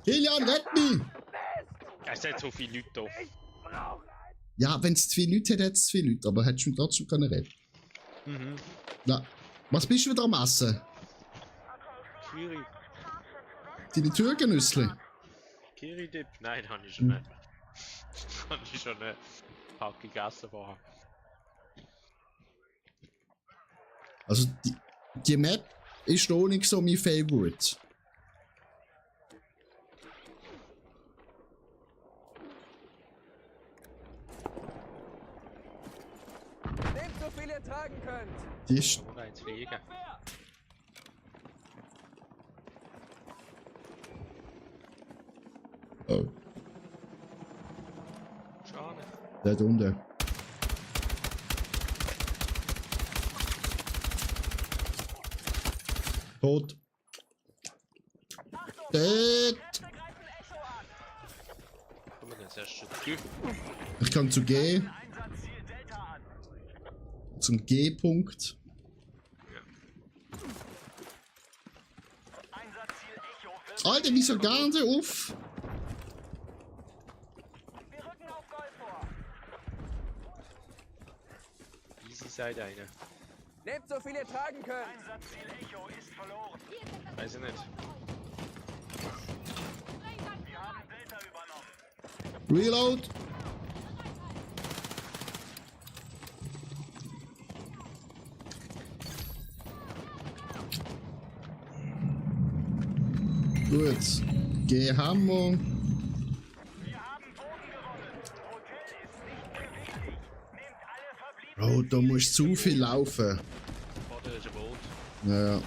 Kilian, rett mich! Es hat so viele Leute da. Ja, wenn es zu viele Leute hat, hat es zu viele Leute. Aber hättest du mich trotzdem können retten. Mhm. Na, was bist du wieder am Essen? Kiri. Deine Türkenüssli? Kiri-Dip? Nein, habe ich schon nicht. Habe ich schon nicht. Hab gegessen vorher. Also, die Map ist auch nicht so mein Favorite. Nehmt so viel ihr tragen könnt. Die ist, Oder eins fliegen. Oh, Schade. der da unten. Tot. Dort. Kommen wir denn zuerst schon zu? Ich kann zu G. Einsatzziel Delta an. Zum G-Punkt. Einsatzziel Echo wird. Alter, wieso gar nicht auf? Wir rücken auf Gold vor. Easy Side eine. Nehmt so viel ihr tragen könnt. Einsatzziel Echo ist verloren. Weiß ich nicht. Wir haben Delta übernommen. Reload. Gut. G-Hammer. Wir haben Boden gewonnen. Hotel ist nicht mehr wichtig. Nehmt alle verbliebenen. Oh, da musst zu viel laufen. Vorder ist ein Boot. Ja. Wir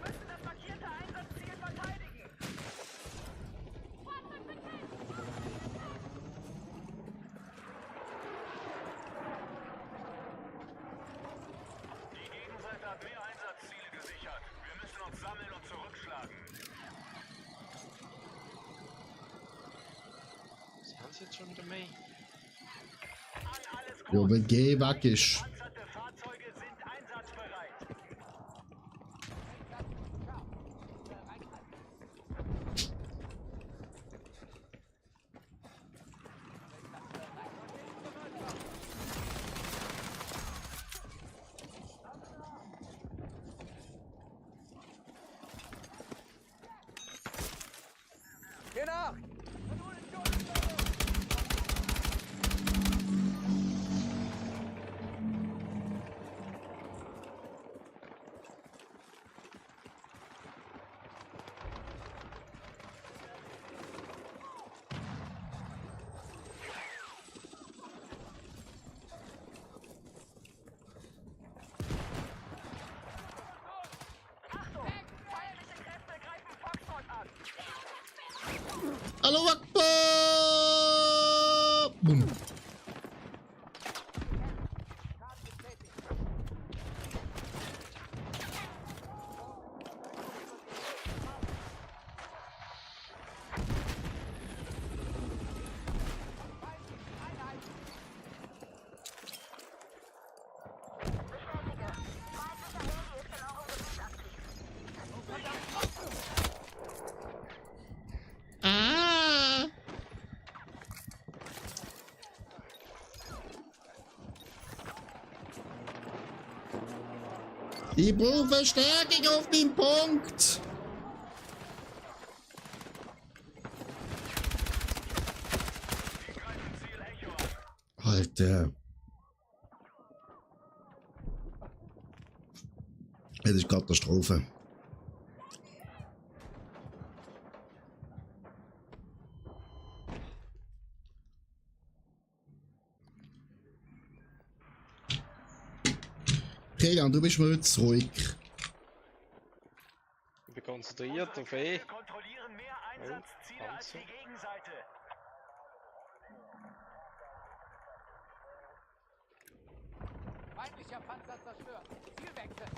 müssen das markierte Einsatzziel verteidigen. Die Gegenseite hat mehr Einsatzziele gesichert. Wir müssen uns sammeln und zurückschlagen. Was haben sie jetzt schon wieder mehr? An alles Ja, gut. wenn G weg ist. Gepanzerte Fahrzeuge sind einsatzbereit. Geh nach! Achtung! Feindliche Kräfte greifen Foxtrot an. Allahu Akbar! Boom. Ah! Ich brauche Verstärkung auf den Punkt. Alter. Das ist Katastrophe. Kilian, du bist mir jetzt ruhig. Ich bin konzentriert auf E. Wir kontrollieren mehr Einsatzziele als die Gegenseite. Feindlicher Panzer zerstört. Zielwechsel.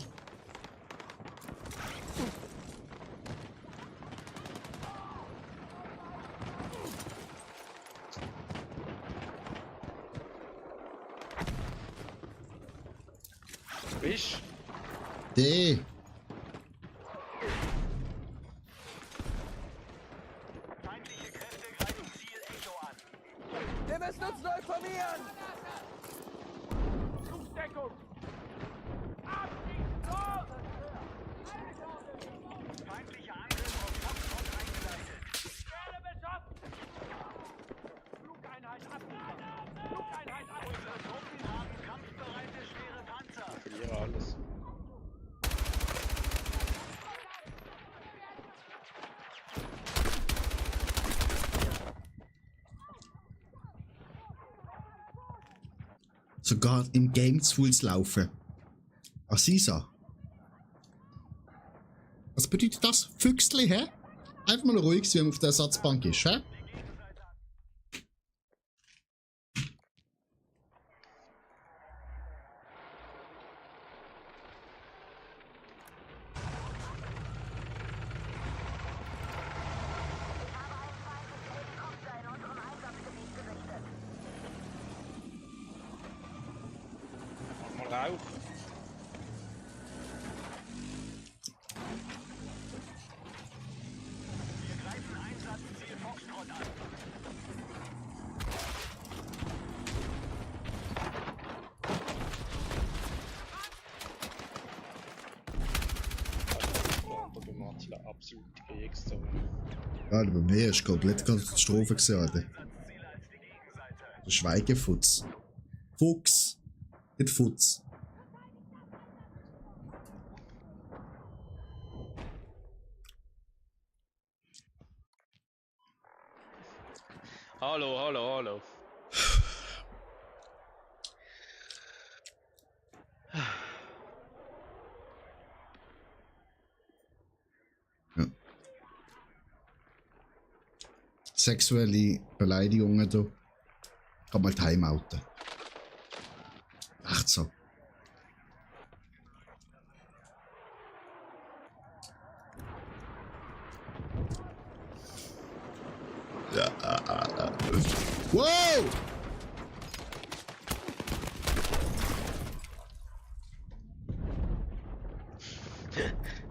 Bist? D. Feindliche Kräfte greifen Ziel Echo an. Wir müssen uns neu formieren! Deckung! Feindlicher Angriff auf Foxtrot eingeleitet. Werde beschossen! Flugeinheit ab! Flugeinheit ab! Unsere Truppen haben kampfbereite schwere Panzer. Ich verliere alles. Sogar im Game zu Full laufen. Assisa. Was bedeutet das? Füchsli, hä? Einfach mal ruhig sein, wenn man auf der Ersatzbank ist, hä? Die Gegenseite Kriegszone. Ja, aber mir ist komplett Katastrophe gewesen, Alter. Der Schweigefutz. Fuchs. Nicht Futz. Hallo, hallo, hallo. Sexuelle Beleidigungen da. Kann mal timeouten. Echt so. Ja. Wow!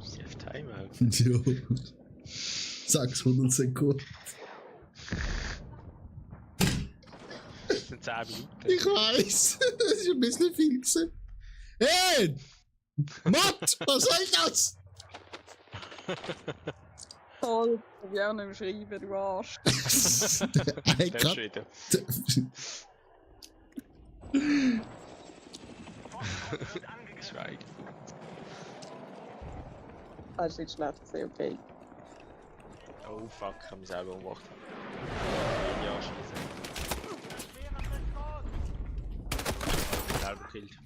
Ist auf Timeout. Jo. 600 Sekunden. Das sind 10 Minuten. Ich weiß. Das ist ein bisschen viel gewesen. Hey! Matt! Was soll das? Toll, ich will auch nicht mehr schreiben, du Arsch. Hey, Das ist grad- wieder. Schweigen. Das ist nicht schlecht gewesen, okay. Oh fuck, ich hab mich selber umgebracht. Ja, scheiße. Selber gekillt.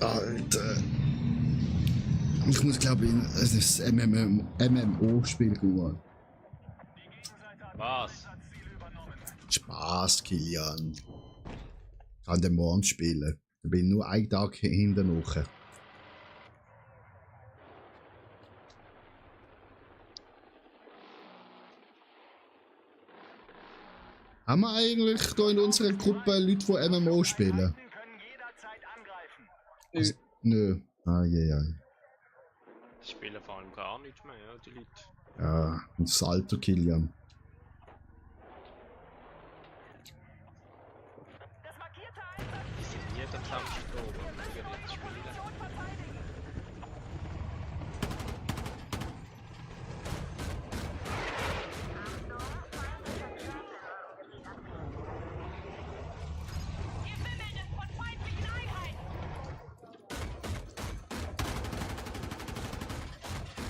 Alter. Ich muss, glaube ich, in ein MMO-Spiel gehen. Was? Spaß, Kilian. Ich kann den morgen spielen. Da bin ich nur einen Tag hinten noch. Haben wir eigentlich hier in unserer Gruppe Leute, die MMO spielen? Können jederzeit angreifen. Also, nö. Ah, ja. Die spielen vor allem gar nichts mehr, ja, die Leute. Ja, und das Alter, Kilian. Das markierte Die sind nie den Samstag oben, um nicht zu spielen.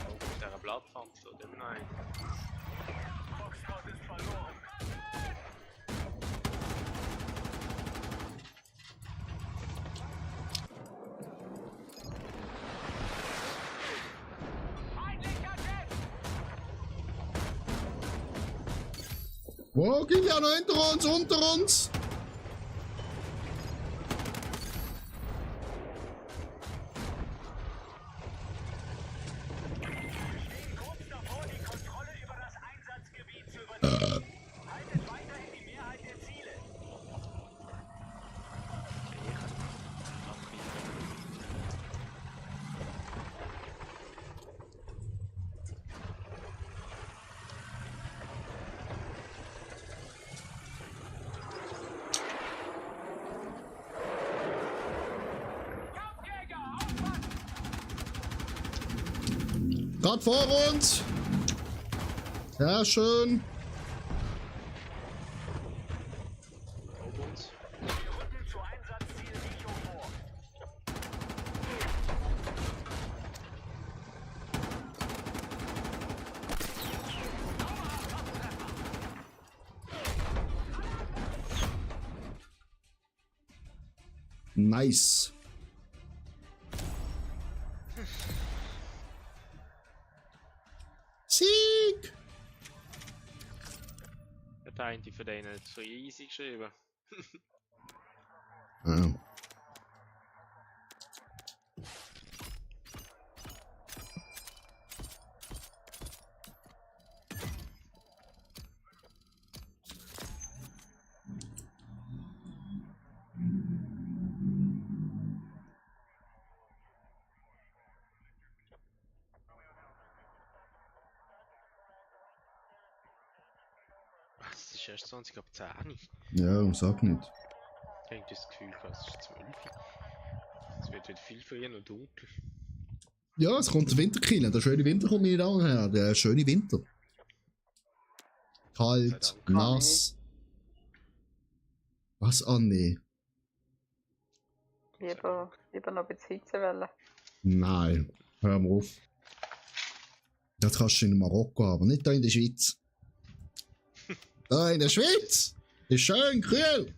Auf dieser Plattform von dem Nein. Foxtrot ist verloren. Wo, Kilian, noch hinter uns, unter uns! Kurz davor, die Kontrolle über das Einsatzgebiet zu übernehmen. Haltet weiterhin die Mehrheit der Ziele. Gerade vor uns! Sehr schön! Oben uns. Wir rücken zu Einsatzziel Richo vor. Nice! Sieg! Der eine von denen hat so easy geschrieben. Ja. Es ist erst 20 ab 10. Ja, sag nicht. Ich habe das Gefühl, es ist 12. Es wird wieder viel früher noch dunkel. Ja, es kommt der Winterkill. Der schöne Winter kommt, meine Damen und Herren. Der schöne Winter. Kalt, nass. Was, Anni? Lieber noch ein bisschen Hitzewelle. Nein, hör mal auf. Das kannst du in Marokko haben, nicht da in der Schweiz. Da in der Schweiz ist schön kühl.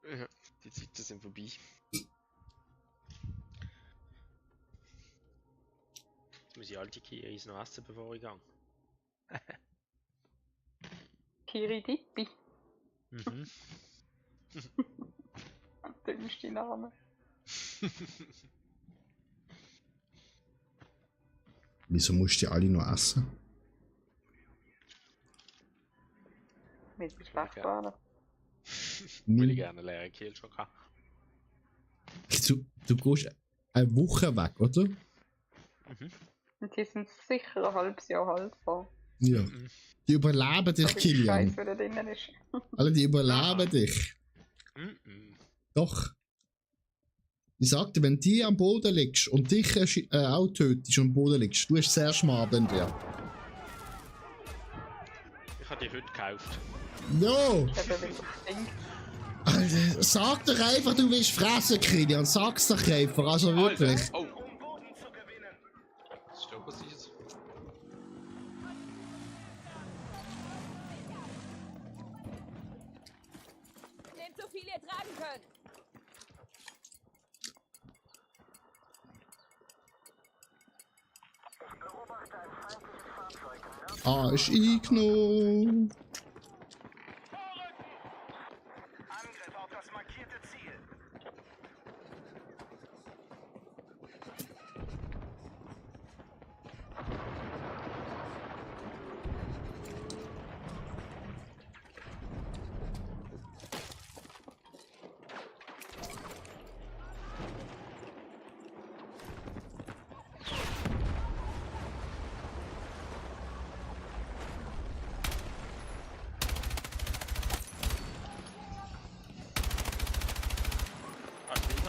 Ja, die Zeiten sind vorbei. Jetzt muss ich alte Kiris noch essen, bevor ich gehe. Kiri Dippi. Mhm. Dümmste Name. Wieso musst du die alle noch essen? Mit dem Speckbahnen. Will ich gerne einen leeren Kühlschrank haben. Du gehst eine Woche weg, oder? Mhm. Und die sind sicher ein halbes Jahr haltbar. Ja. Die überleben dich, So viel Kilian. Scheiß, der da drinnen ist. Alle, die überleben dich. Mhm. Doch. Ich sagte, wenn die am Boden liegst und dich auch tötest und am Boden liegst, du hast sehr schmabend, ja. Ich habe die heute gekauft. No! Eben weil es stinkt. Alter, sag doch einfach, du willst fressen, Kilian. Sag's doch einfach, also wirklich. Oh, Um Boden zu gewinnen. was ist da passiert? Nehmt so viel ihr tragen könnt. Ah, ist eingenommen. Vorrücken! Angriff auf das markierte Ziel.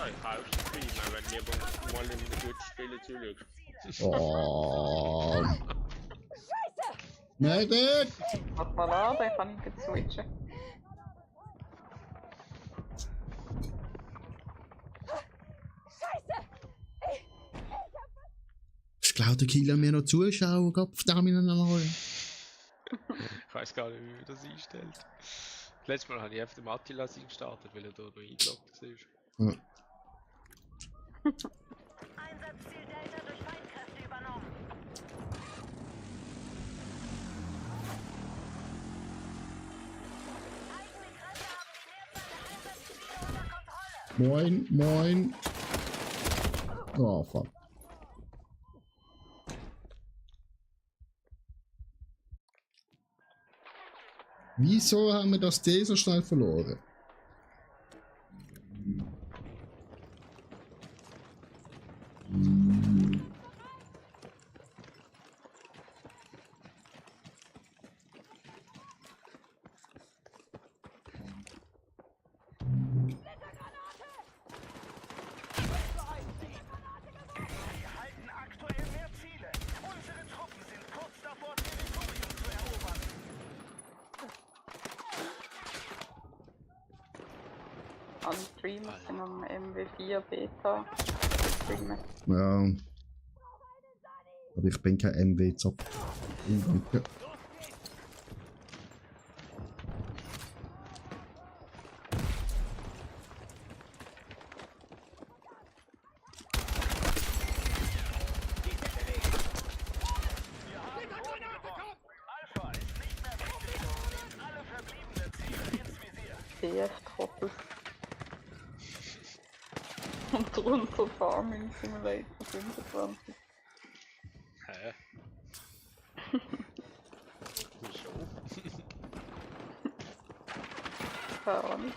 Ich kaufe es prima, wenn ihr mal in den guten Spielen zuschaut. Oh. Medic! Mach mal an, dann kann ich gleich switchen. Ich glaube, der Kilian mir noch Zuschauer gehabt auf dem Terminal. Ich weiß gar nicht, wie man das einstellt. Letztes Mal habe ich einfach den Attila gestartet, weil er da noch eingeloggt war. Ja. Einsatzziel Delta durch Feindkräfte übernommen. Eigene Kräfte haben die Mehrzahl der Einsatzziele unter Kontrolle. Moin, moin. Oh, fuck. Wieso haben wir das D so schnell verloren? Wir halten aktuell mehr Ziele. Unsere Truppen sind kurz davor, Territorium zu erobern. Alle Streamer sind am MW4 Beta streamen. Ja. Aber ich bin kein MW-Zock. Danke. Alpha ist nicht mehr wichtig. Nehmt alle verbliebenen Ziele ins Visier. DF-Trottel. Und drunter Farming Simulator 25. Hä? Wieso? Keine Ahnung.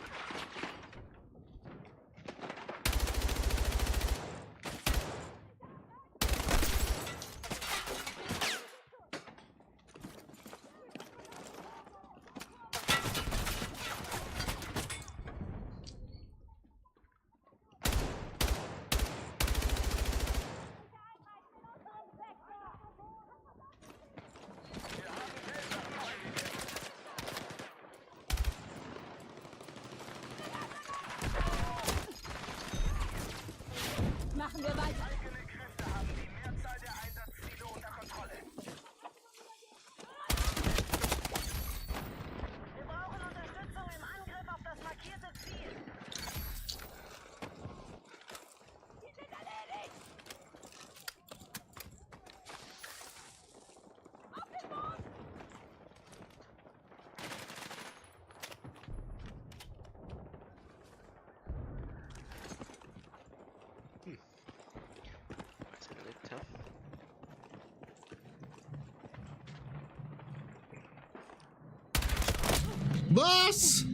Was?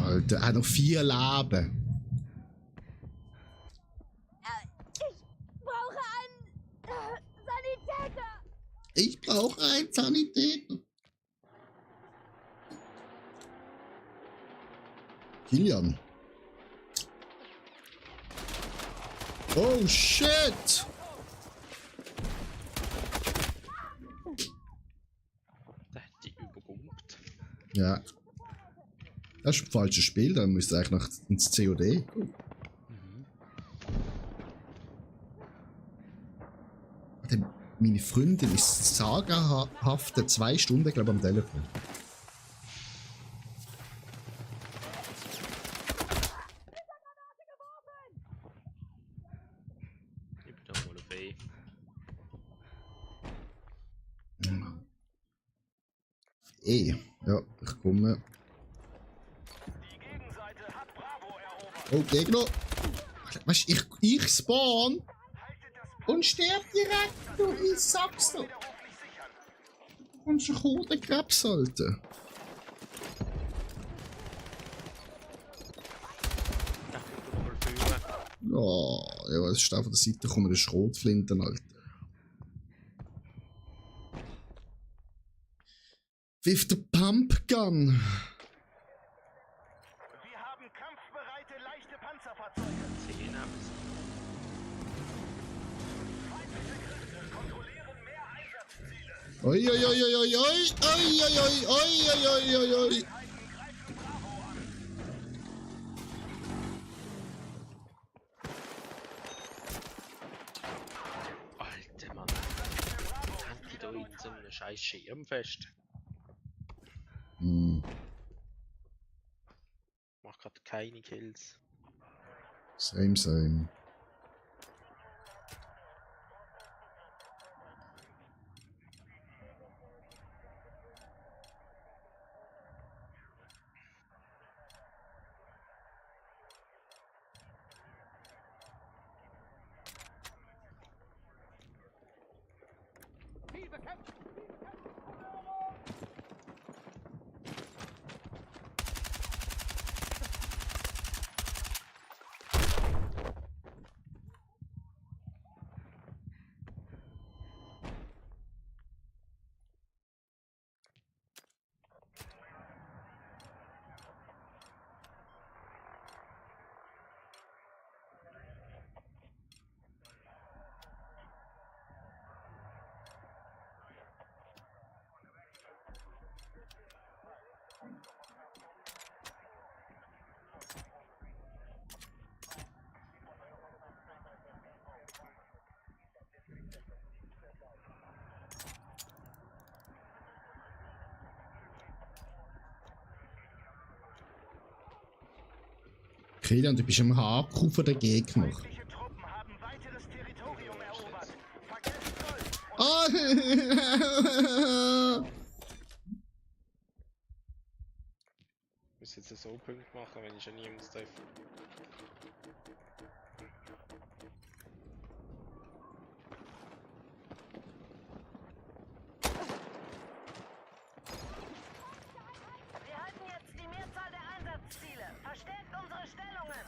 Alter, er hat noch 4 Leben. Ich brauche einen Ich brauche einen Sanitäter! Sanitäter. Kilian. Oh shit! Der hat die überrumpt. Ja. Das ist ein falsches Spiel, dann müsste eigentlich noch ins COD. Meine Freundin ist sagenhafte 2 Stunden, glaube ich, am Telefon. Ich bin da mal auf E. Ja, ich komme. Die Gegenseite hat Bravo erobert. Oh, Gegner! Weißt du, ich spawn und sterb direkt, du, ich sag's dir. Widerruflich sichern. Du kommst einen Kodenkrebs, Alter. Da kommt er mal führen. Oh, ja, es ist auf der Seite kommen die Schrotflinten, Alter. With the Pump Gun. Wir haben kampfbereite leichte Panzerfahrzeuge. 10 haben sie. Feindliche Kräfte kontrollieren mehr Einsatzziele. Oi, oi, oi, oi, oi, oi, oi, oi, oi, oi, oi, oi, oi. Einheiten greifen Bravo an. Alter Mann. Hängt die da in so einem scheiß Schirm fest? Hm, Mach grad keine Kills. same. Kilian, du bist am Haken von der Gegner. Feindliche Truppen haben weiteres Territorium erobert. Vergesst Gold und Ah! Ich muss jetzt so Punkt machen, wenn ich schon nie muss treffen. Wir halten jetzt die Mehrzahl der Einsatzziele. Verstärkt unsere Stellungen.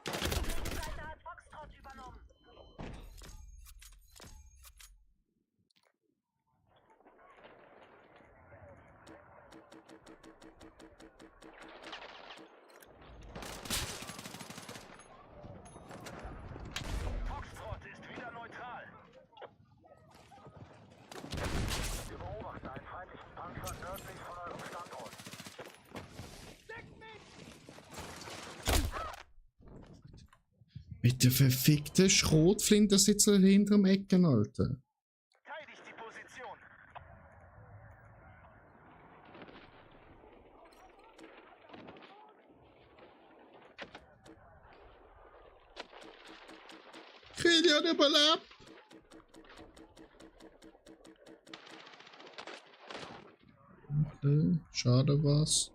Die Gegenseite hat Foxtrot übernommen. Foxtrot ist wieder neutral. Wir beobachten einen feindlichen Panzer nördlich von eurem Standort. Mit der verfickten Schrotflinte sitzt er hinterm Ecken, Alter. Verteidigt die Position. Kilian überlebt! Schade war's.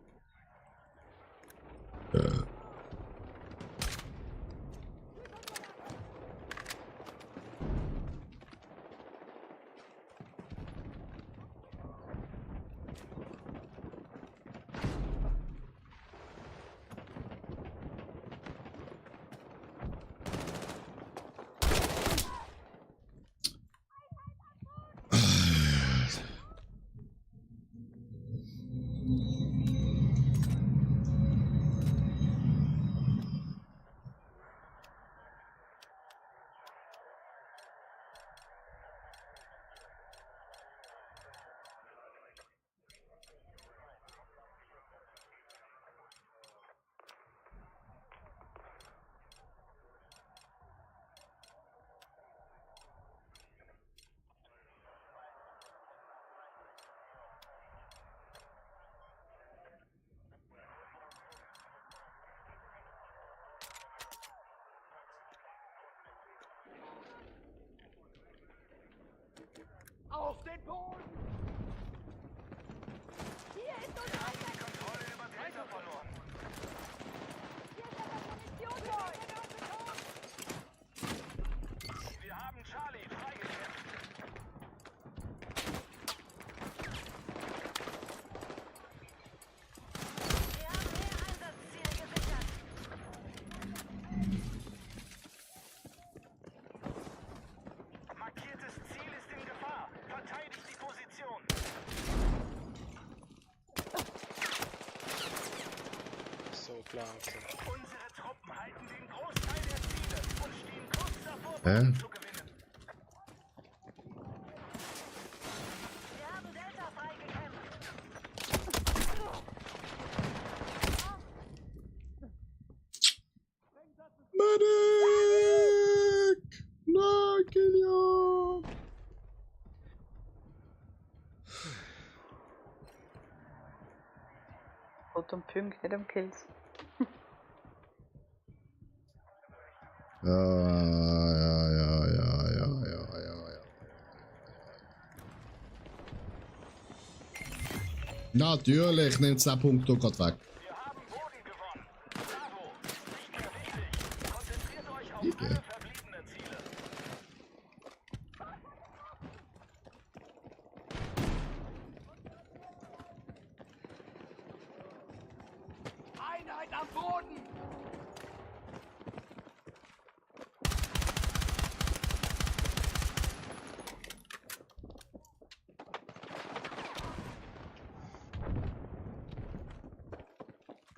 Auf den Boden! Hier ist unser Die Kontrolle über Delta verloren. Wir haben Charlie freigekämpft. Wir haben mehr Einsatzziele gesichert. Markiertes Ziel ist in Gefahr. Verteidigt die Position. So klar. Unsere Truppen halten den Großteil der Ziele und stehen kurz davor, Hä? Boden zu gewinnen. Wir haben Delta freigekämpft. Medic! Nein, Kilian! Rot und Pünkt, nicht am Kills. Ja. Natürlich nimmt es den Punkt doch gerade weg. Wir haben Boden gewonnen. Bravo. Nicht mehr wichtig. Konzentriert euch auf Okay. alle verbliebenen Ziele. Einheit am Boden!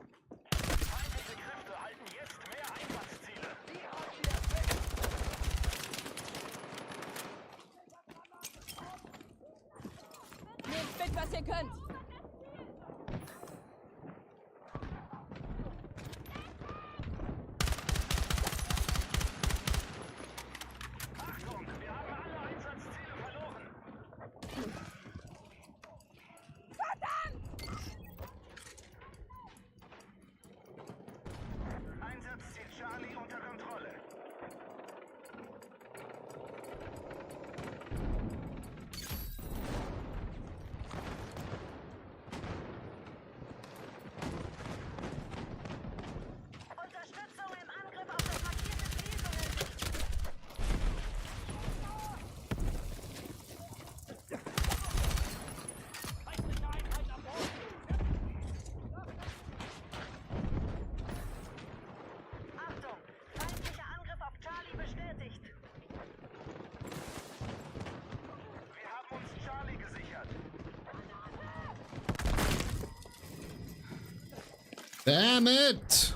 Feindliche Kräfte halten jetzt mehr Einsatzziele. Nehmt mit, was ihr könnt. Achtung, wir haben alle Einsatzziele verloren. Einsatzziel Charlie unter Kontrolle. Unterstützung im Angriff auf das markierte Ziel benötigt. Achtung! Feindlicher Angriff auf Charlie bestätigt. Wir haben uns Charlie gesichert. Damn it!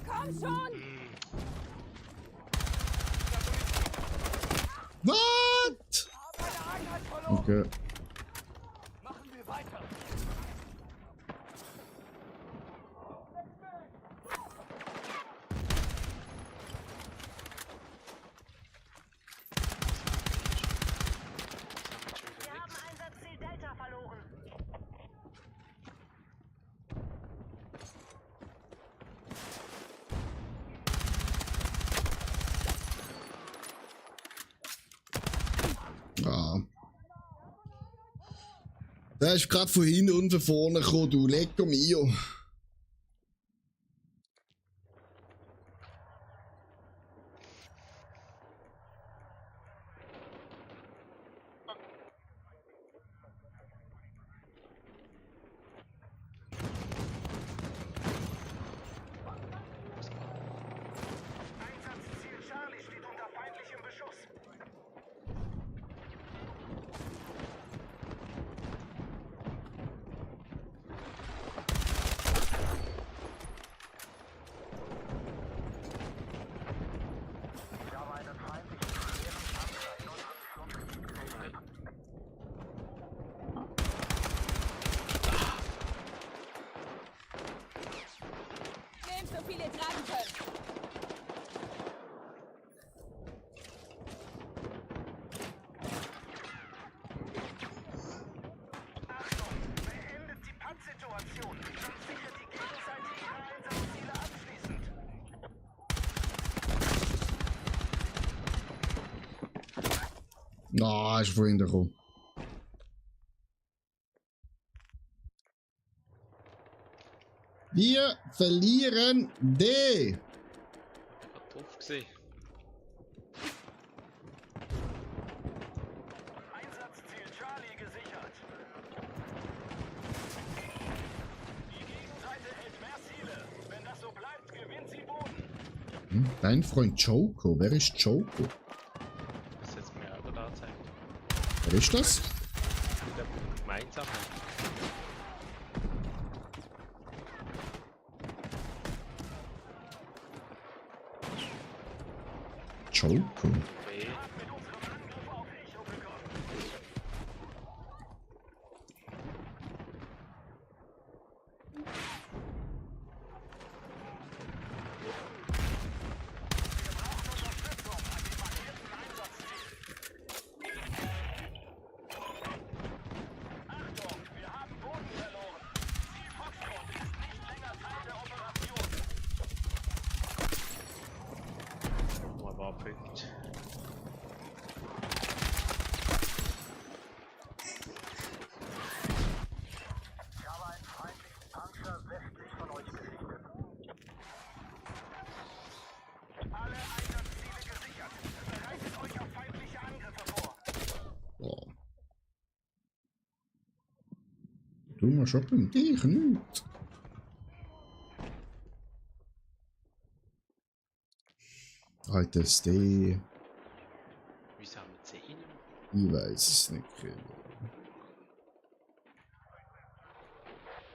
Komm schon! What? Okay. Machen wir weiter! Wir haben Einsatzziele Ah. Der ist gerade von hinten und von vorne gekommen, du Lecco mio. Einsatzziel Charlie steht unter feindlichem Beschuss. Nehmt so viel ihr tragen könnt. Achtung, beendet die Pattsituation. Sonst sichert die Gegenseite ihre Einsatzziele abschließend. Ah, ist vorhin gekommen. Wir verlieren D. Hat drauf gesehen. Einsatzziel Charlie gesichert. Die Gegenseite hält mehr Ziele. Wenn das so bleibt, gewinnt sie Boden. Dein Freund Joko. Wer ist Joko? Das jetzt mir aber da zeigt. Wer ist das? Der gemeinsam. Joko. B. Mit unserem Angriff auf Echo bekommen. Achtung, wir haben Boden verloren. Ziel Foxtrot ist nicht länger Teil der Operation. Mal war Punkt. Alle Einsatzziele gesichert. Bereitet euch auf feindliche Angriffe vor. Boah. Du mal shoppen. Ich nicht. Alter, das D. Wieso haben wir 10? Ich weiß es nicht.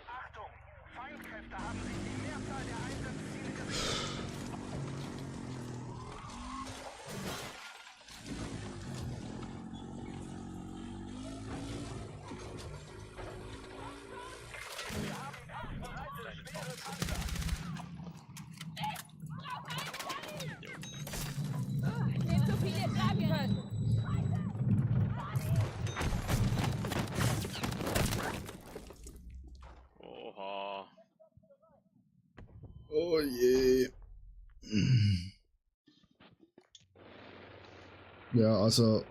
Achtung! Feindkräfte haben sich die Mehrzahl der Einsatzziele gesichert. Wir haben kampfbereite schwere Panzer. Nehmt so viel ihr tragen könnt. Oha. Oh je. Ja, also.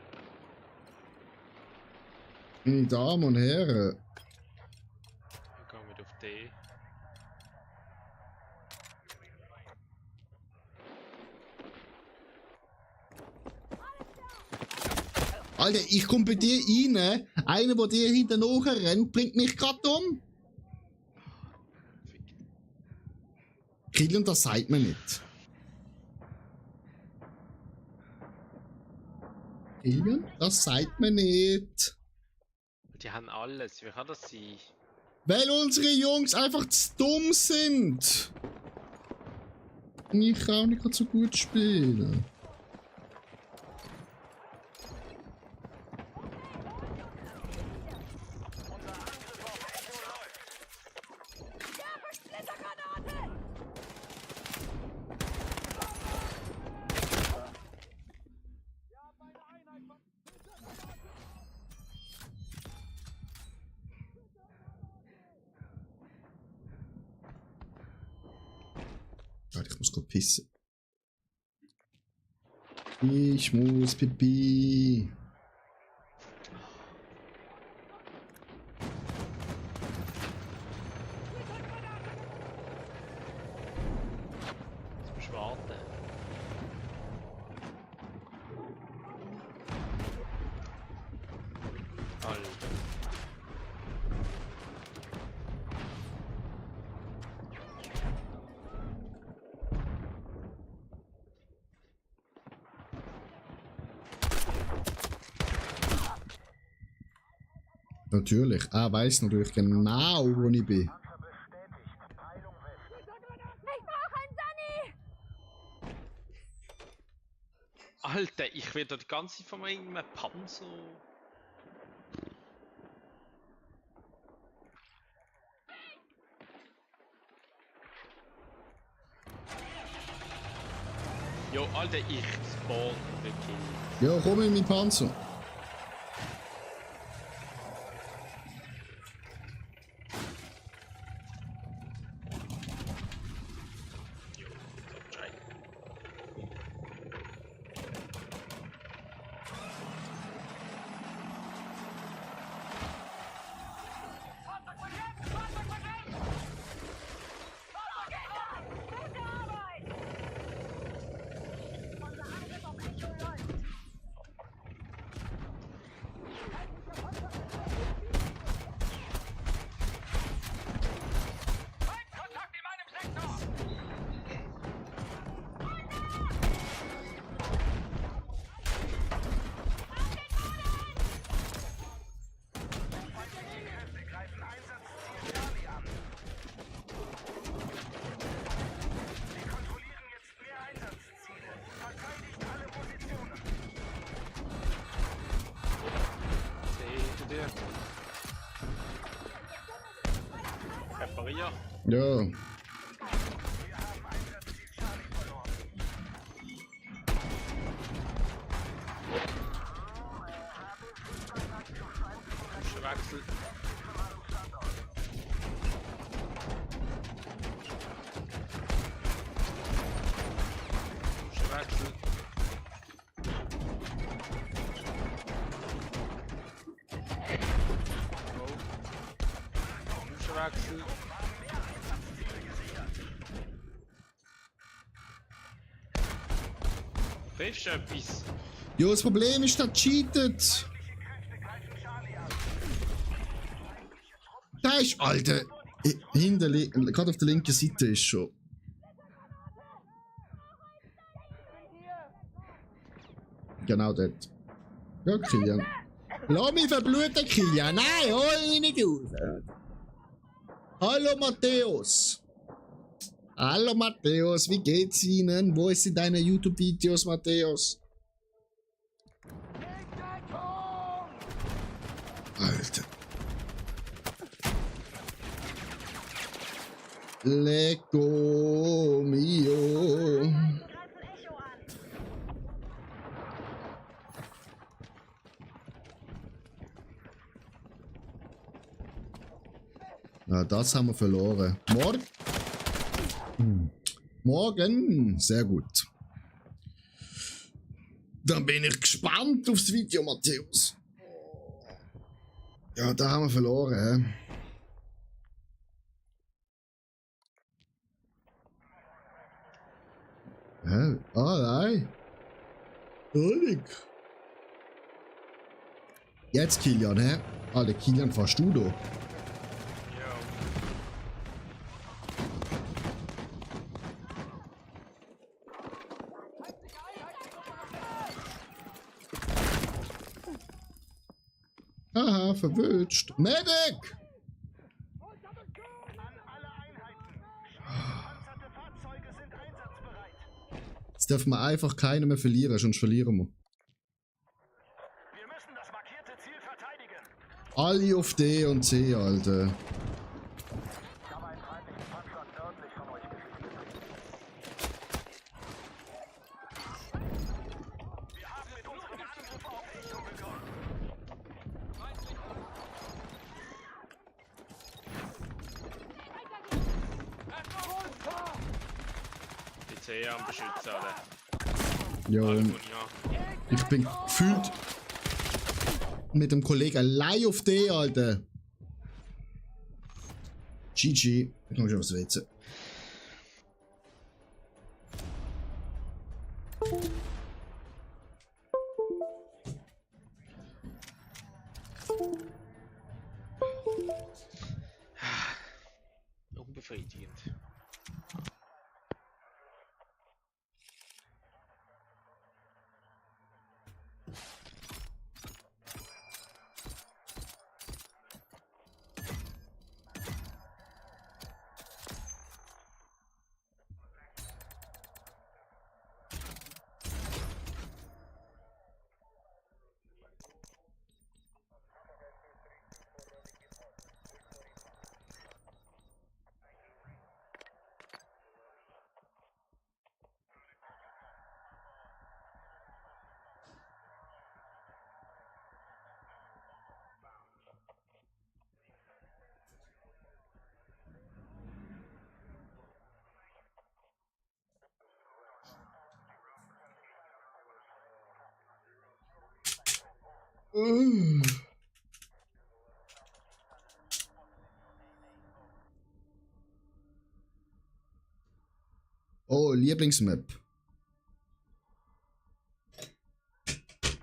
Meine Damen und Herren. Wir kommen mit auf D. Alter, ich komme bei dir rein. Einer, der dir hinterher rennt, bringt mich gerade um. Killen, das sagt man nicht. Killen, das sagt man nicht. Die haben alles. Wie kann das sein? Weil unsere Jungs einfach zu dumm sind. Und ich kann auch nicht so gut spielen. Warte, ich muss kurz pissen. Ich muss pipi. Alter. Natürlich. Er weiß natürlich genau, wo ich bin. Alter, ich werde die ganze Zeit von irgendeinem Panzer. Jo, Alter, ich spawn den Kill. Ja, komm in meinen Panzer. Kontakt in meinem Sektor! Feindliche greifen Einsatzziel Charlie an. Sie kontrollieren jetzt mehr Einsatzziele. Verteidigt alle Positionen. Seht ihr? Reparier. Ja. Wir haben Einsatzziel Charlie verloren. Wechsel. Wechsel. Wechsel. Triffst du etwas? Ja, das Problem ist, der cheatet. Da ist, Alter. Hinter, gerade auf der linken Seite ist schon. Genau dort. Ja, Kilian. Lass mich verbluten, Kilian. Nein, hol mich nicht raus. Hallo, Matthäus. Hallo, Matthäus. Wie geht's Ihnen? Wo sind deine YouTube-Videos, Matthäus? Alter. Lecco mio. Ja, das haben wir verloren. Morgen? Morgen? Sehr gut. Dann bin ich gespannt aufs Video, Matthäus. Ja, da haben wir verloren. Hä? Ah, nein. Ehrlich. Jetzt Kilian, hä? Ah, der Kilian fährst du da. Aha, verwünscht. Medic! An alle Einheiten. Gepanzerte Fahrzeuge sind einsatzbereit. Jetzt dürfen wir einfach keinen mehr verlieren, sonst verlieren wir. Wir müssen das markierte Ziel verteidigen. Alle auf D und C, Alter. Ich habe einen feindlichen Panzer nördlich von euch gesichtet. Wir haben mit unseren Angriffen auf Echo begonnen. Die C am Beschützen, alle. Ja, Alle und von ja. ich bin gefühlt mit dem Kollegen allein auf D, Alter. GG. Ich muss schon was WC. Unbefriedigend. Oh, Lieblingsmap. Ich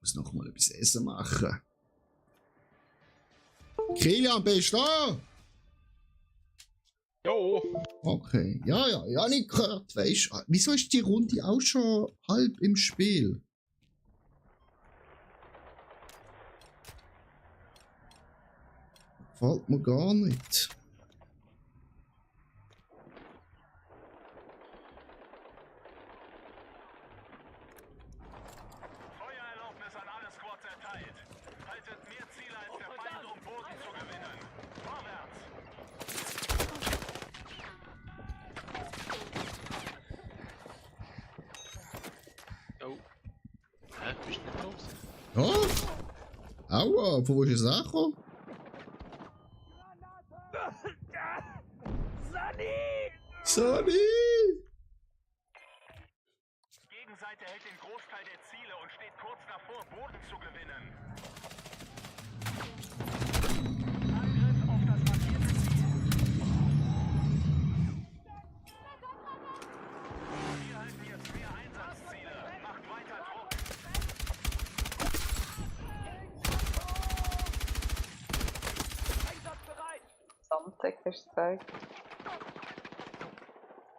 muss noch mal etwas Essen machen. Kilian, bist du da? Jo! Okay. Ja, nicht gehört, weißt du. Wieso ist die Runde auch schon halb im Spiel? Gefällt mir gar nicht. Feuererlaubnis an alle Squads erteilt. Haltet mehr Ziele als der Feind, um Boden zu gewinnen. Vorwärts! Oh. Hä? Bist du nicht los? Ja? Aua, von wo ist es angekommen? Sonny! Gegenseite hält den Großteil der Ziele und steht kurz davor, Boden zu gewinnen. Angriff auf das markierte Ziel. Wir halten jetzt mehr Einsatzziele. Macht weiter Druck. Einsatzbereit! Sandsäcke ist gezeigt.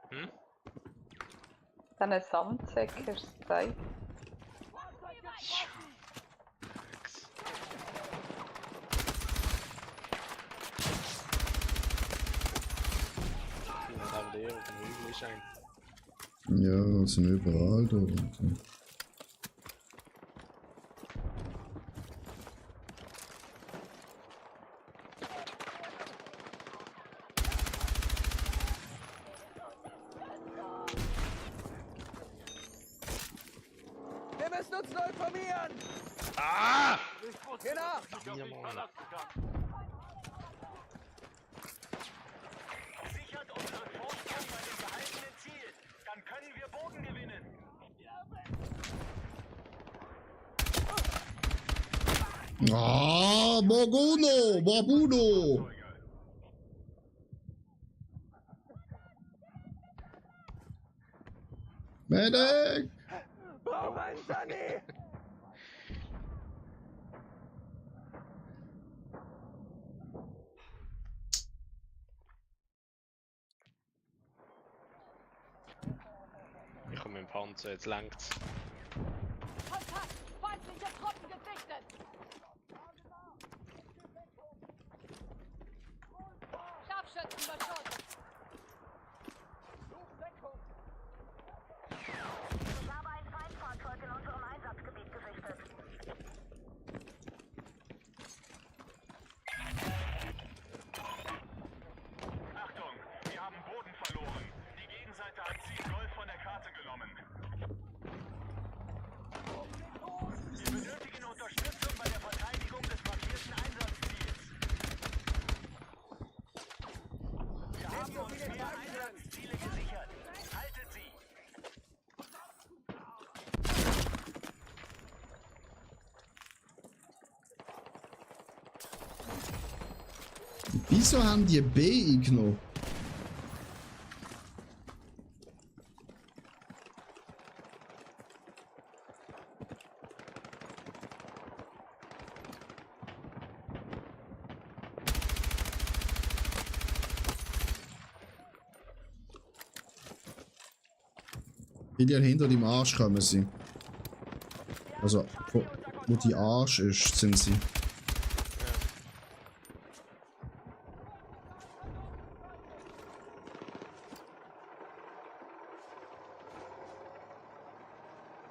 Hm? Dann Sandsäcke ist gezeigt. Ja, da der auf dem Hügel ist ein. Ja, sind überall da. Und, Wir müssen uns neu formieren! Ah! Genau! Hier mal. Sichert unseren Vorsprung bei dem gehaltenen Ziel. Dann können wir Boden gewinnen. Ah, Morguno! Babuno! Medic! Brauch einen Sunny! Ich komme mit dem Panzer, jetzt längt's. Kontakt! Feindliche Truppen gesichtet! Scharfschützen beschossen! Ich habe ein Feindfahrzeug in unserem Einsatzgebiet gesichtet. Achtung, wir haben Boden verloren. Die Gegenseite hat Ziel Golf von der Karte genommen. Wir benötigen Unterstützung bei der Verteidigung des markierten Einsatzziels. Wir haben uns mehr Einsatzziele gesichert. Haltet sie! Wieso haben die B genommen? Hinter dem Arsch kommen sie. Also, wo die Arsch ist, sind sie.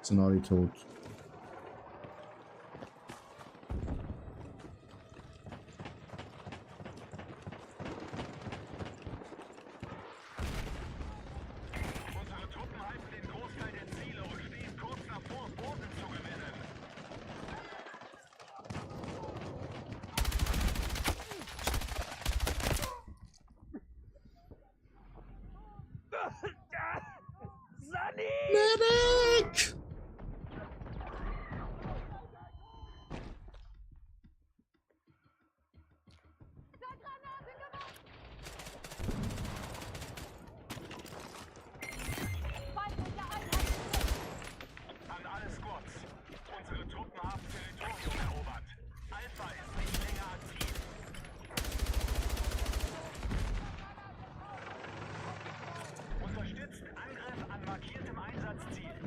Sind alle tot. Unsere Truppen halten den Großteil der Ziele und stehen kurz davor, Boden zu gewinnen. Medic! An alle Squads. Unsere Truppen haben Territorium erobert. Alpha ist nicht länger aktiv. Unterstützt Angriff an markiertem Einsatzziel.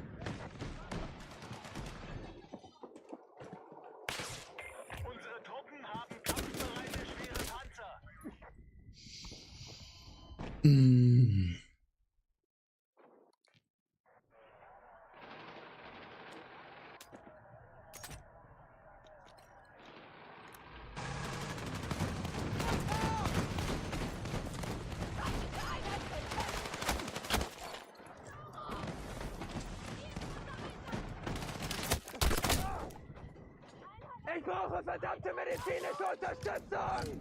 Unsere Truppen haben kampfbereite schwere Panzer. Mm. Ich brauche verdammte medizinische Unterstützung!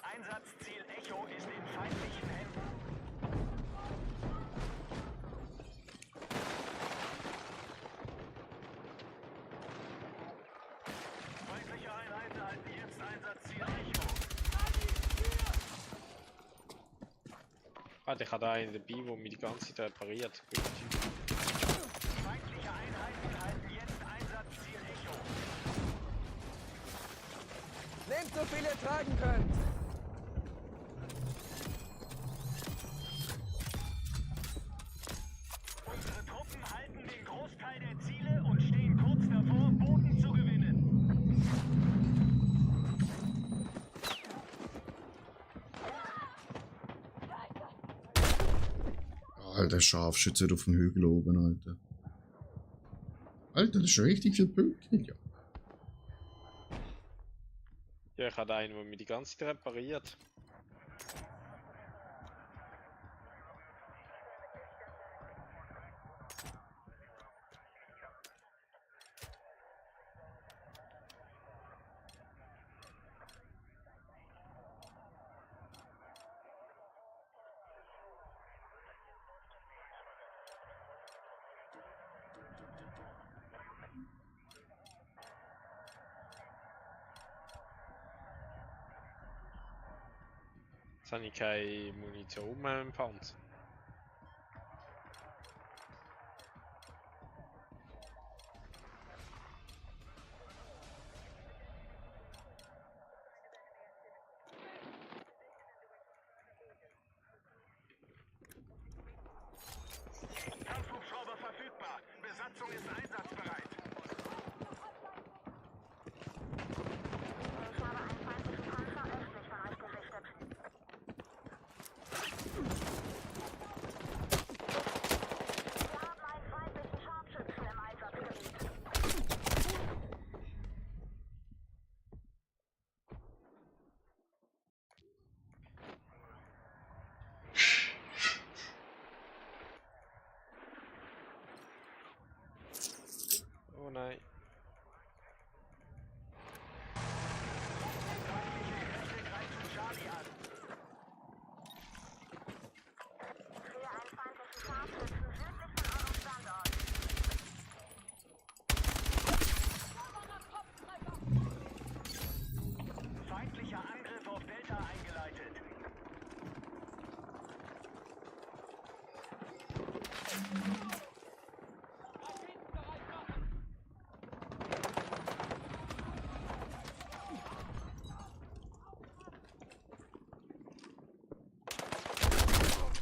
Einsatzziel Echo ist in feindlichen Händen. Feindliche Einheiten halten jetzt Einsatzziel Echo. Ah, ich habe da einen dabei, der mich die ganze Zeit repariert. Feindliche Einheiten halten jetzt Einsatzziel Echo. Nehmt so viel ihr tragen könnt! Unsere Truppen halten den Großteil der Ziele und stehen kurz davor, Boden zu gewinnen. Alter, Scharfschütze auf dem Hügel oben, Alter. Alter, das ist schon richtig viel Punkte. Ja. Ja, ich habe einen, der mich die ganze Zeit repariert. Jetzt habe ich keine Munition mehr im Panzer. Kampfhubschrauber verfügbar. Besatzung ist einsatzbereit. Ich habe einen feindlichen Panzer östlich von euch gesichtet.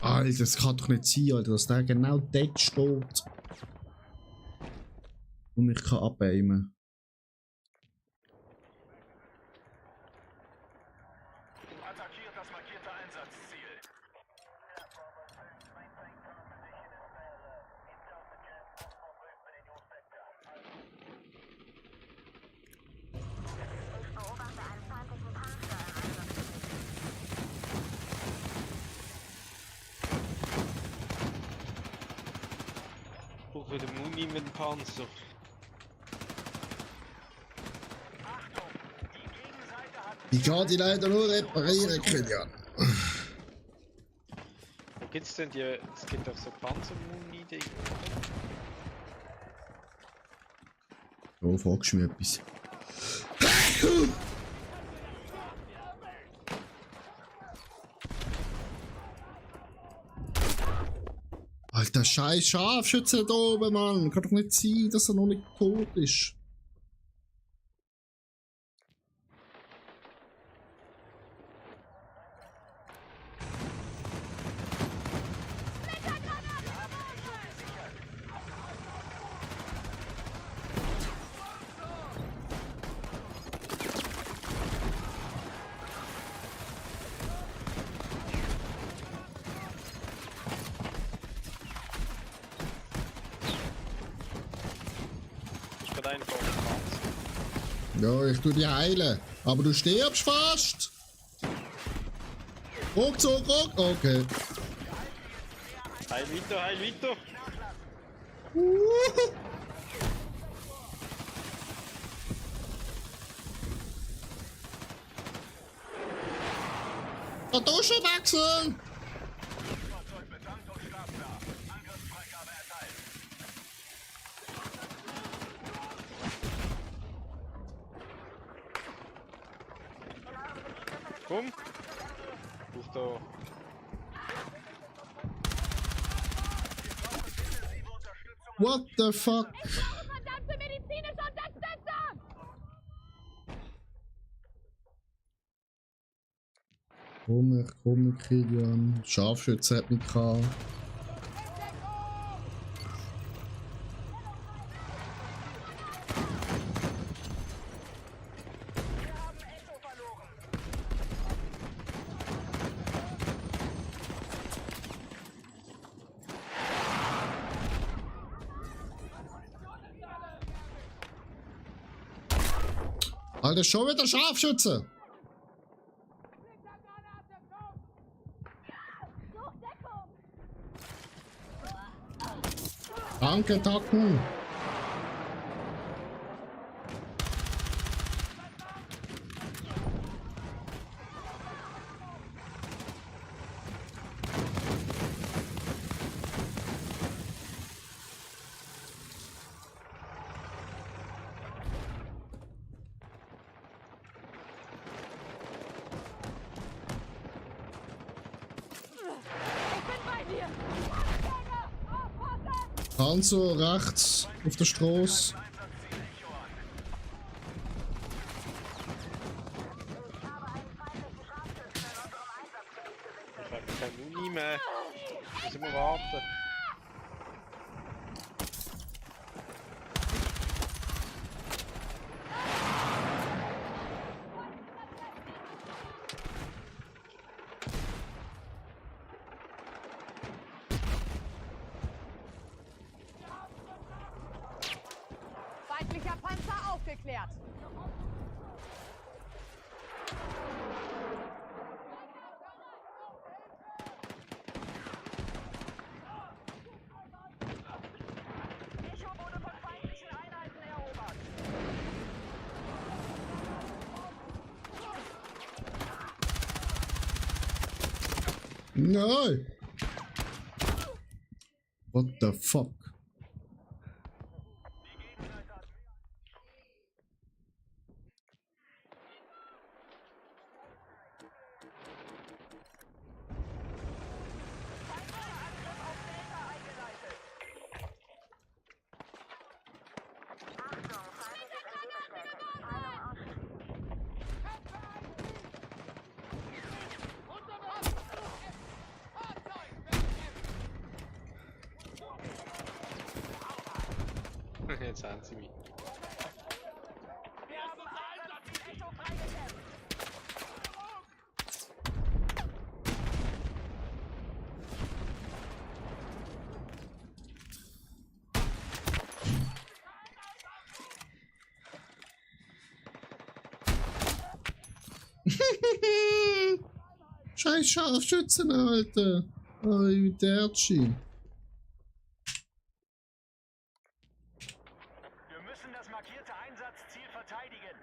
Alter, das kann doch nicht sein, Alter, dass der genau dort steht. Und mich kann abaimen. Attackiert das markierte Einsatzziel. Ich beobachte einen feindlichen Panzer im Einsatzgebiet. Ich brauche wieder Muni mit dem Panzer. Ich kann die leider nur reparieren, Kilian. Wo gibt's denn die. Es gibt doch so Panzermuni-Dinger. Oh, fragst du mich etwas? Alter, scheiß Scharfschütze da oben, Mann. Kann doch nicht sein, dass er noch nicht tot ist. Ich bin einer von den Panzer. Ja, ich tu dich heilen. Aber du stirbst fast. Ruckzuck, ruck. Okay. Heil weiter, heil weiter! Der Dusche wechseln. Fahrzeug betankt und startklar. Angriffsfreigabe erteilt. Komm! Braucht da. What the fuck? Verdammte medizinische Unterstützung! Komm, Kilian. Scharfschütze hat mich gehabt. Alter, schon wieder Scharfschütze! Danke, Tacken! Ich bin bei dir! Aufpassen! Panzer rechts auf der Straße. Ich habe keine Muni mehr. Müssen wir warten. Feindlicher Panzer aufgeklärt! Echo wurde von feindlichen Einheiten erobert. Nein! What the fuck? Jetzt haben sie mich. Wir haben Einsatzzielrichtung freigekämpft. Scheiß Scharfschützen, Alter. Oi, Dertschi. Wir müssen das markierte Einsatzziel verteidigen.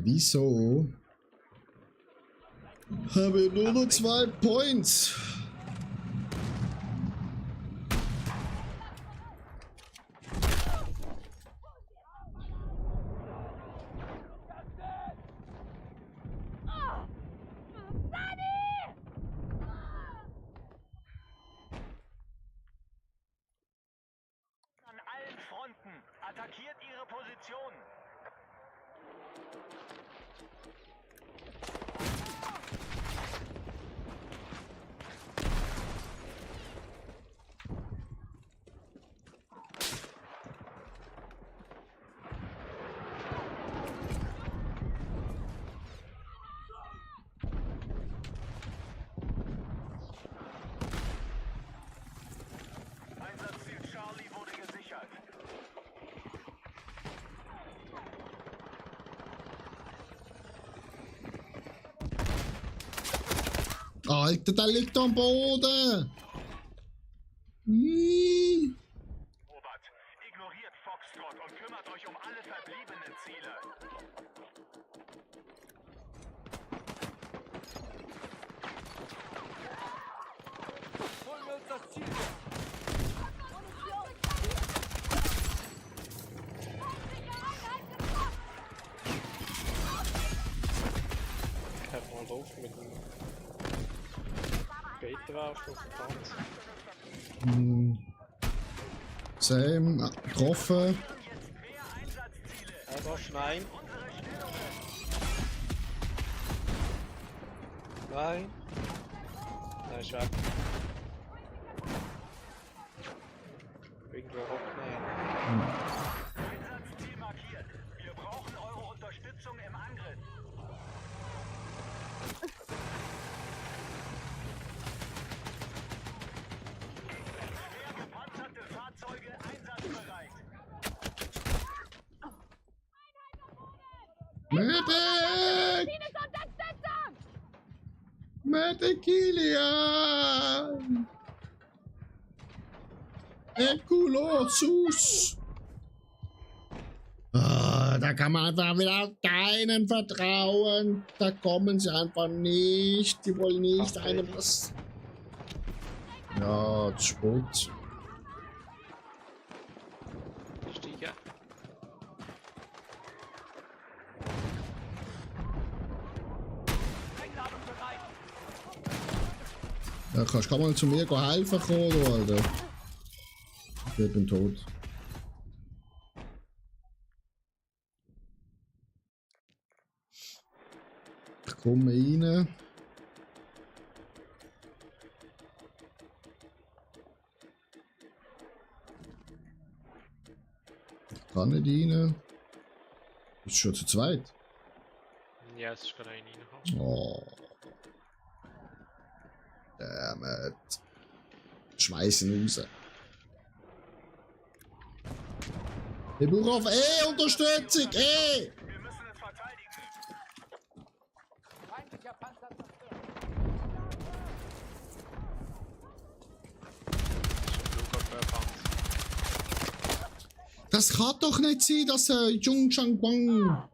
Wieso? Habe nur noch 2 Points. An allen Fronten. Attackiert ihre Position. Einsatzziel Charlie wurde gesichert. Alter, der liegt am Boden. Ih. Robert, ignoriert Foxtrot und kümmert euch um alle verbliebenen Ziele. Holen wir uns das Ziel. Ich hab mal drauf mit dem Peter-Anschluss getanzt. Sam, getroffen. Da nein. Nein. Nein, ist weg. Irgendwo hochnehmen. Einsatzziel markiert. Wir brauchen eure Unterstützung im Angriff. Schwer gepanzerte Fahrzeuge einsatzbereit. Medic! Medic Kilian! Ekulosus! Ah, da kann man einfach wieder auf keinen vertrauen. Da kommen sie einfach nicht. Die wollen nicht einem was. Ja, das ist Sport. Steigen. Ja, kannst du mal zu mir helfen kommen, du Alter. Ich bin tot. Ich komme rein. Ich kann nicht rein. Ist schon zu zweit. Ja, es ist gerade ein reingekommen. Oh. Damn it. Schmeißen raus. Ich brauche auf Unterstützung! Wir müssen es verteidigen. Feindlicher Panzer zerstört. Das kann doch nicht sein, dass Jung Changwang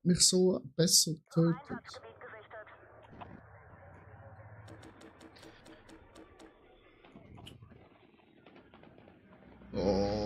mich so besser tötet. Einsatzgebiet gesichtet. Oh.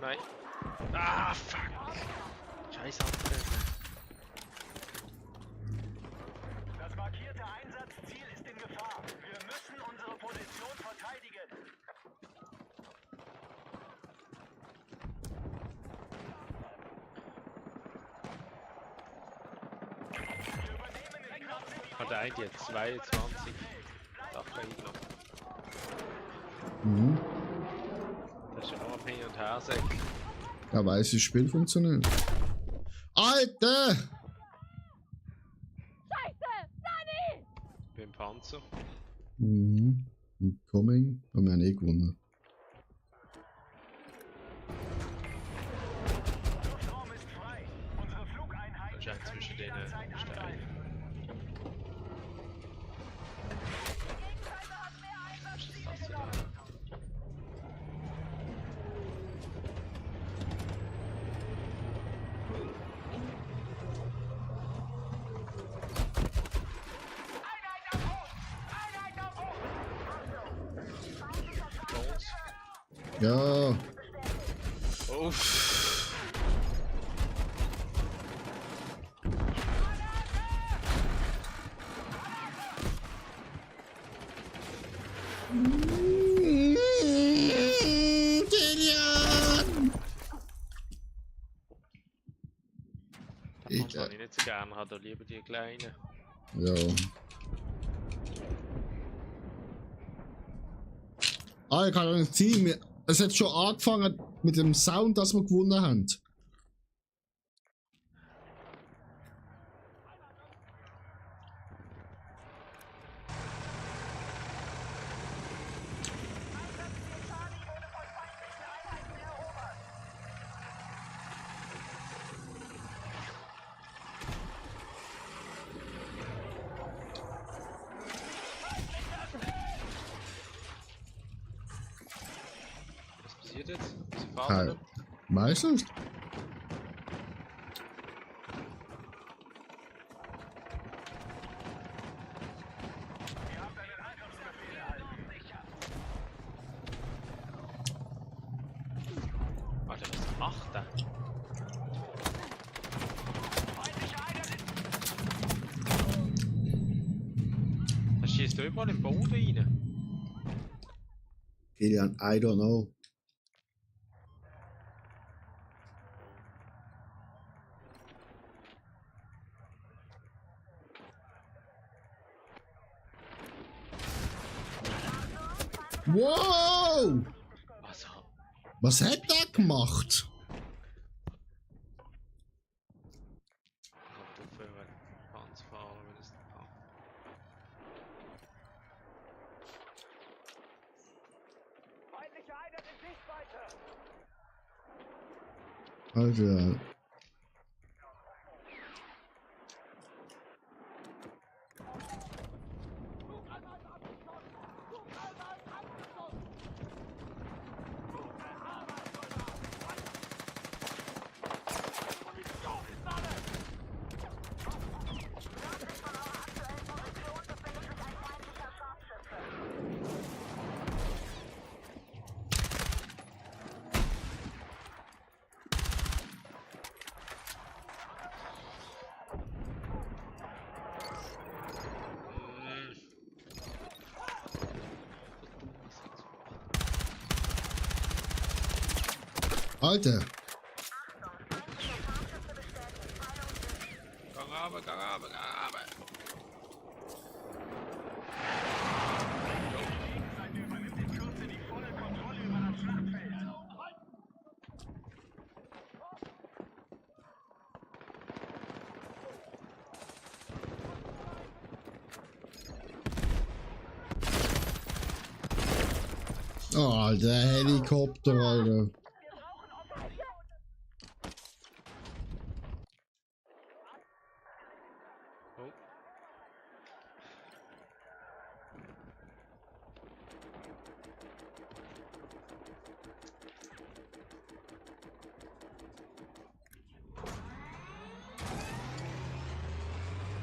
Nein. Ah, fuck. Scheiß Antenne. Das markierte Einsatzziel ist in Gefahr. Wir müssen unsere Position verteidigen. Wir übernehmen in Kürze die Hat der eine jetzt 22 Sachen eingenommen. Mhm. Das ist ja nur ein Hin- und Hersäck. Da weiß ich, das Spiel funktioniert. Alter! Beim Panzer. Mhm. Incoming. Haben wir ja eh gewonnen. Luftraum ist frei. Unsere Flugeinheiten Anscheinend können zwischen denen jederzeit steil. angreifen. Das ist das Ja. Uff. Kilian! Das kann ich nicht so gerne, hat er lieber die kleinen. Ja. Ah, ich kann doch nicht ziehen. Es hat schon angefangen mit dem Sound, dass wir gewonnen haben. Was passiert jetzt? Sie fahren Kein- oder? Meistens? Warte, was macht er? Er schießt überall im Boden rein. Kilian, I don't know. Wow! Also, Was hat der gemacht? kommt aufhören, Panzer fahren, wenn es nicht kann. Feindliche Einheit in Sichtweite. Alter. Alter. Gang runter, gang runter, gang runter. Gegenseite übernimmt in Kürze die volle Kontrolle über das Schlachtfeld. Oh, Alter, Helikopter, Alter. Oh.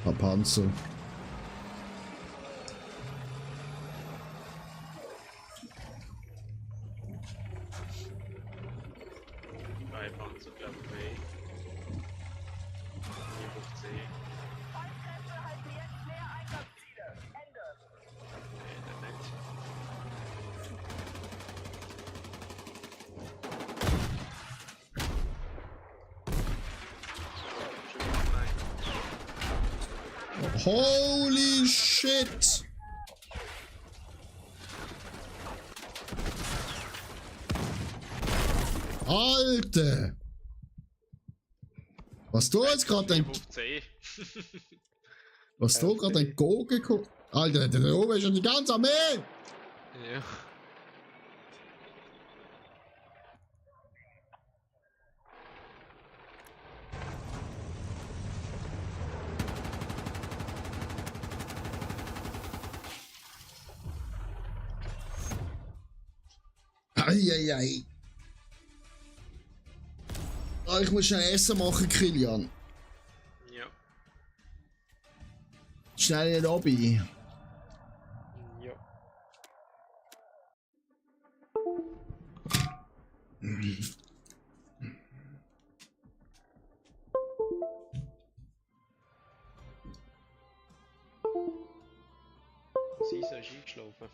Ein Panzer. Beim macht so glaube ich weh. Hier auf C. Feindkräfte halten jetzt näher Einsatzziele. Ende. Nee, dann nicht. Nein. Holy shit! Alter! Was du jetzt gerade Hier ein. auf C. Was du gerade ein Go geguckt. Alter, da oben ist schon die ganze Armee! Ja. Eieiei. Ah, ich muss schnell Essen machen, Kilian. Ja. Schnell in die Lobby. Ja. Sie ist eingeschlafen.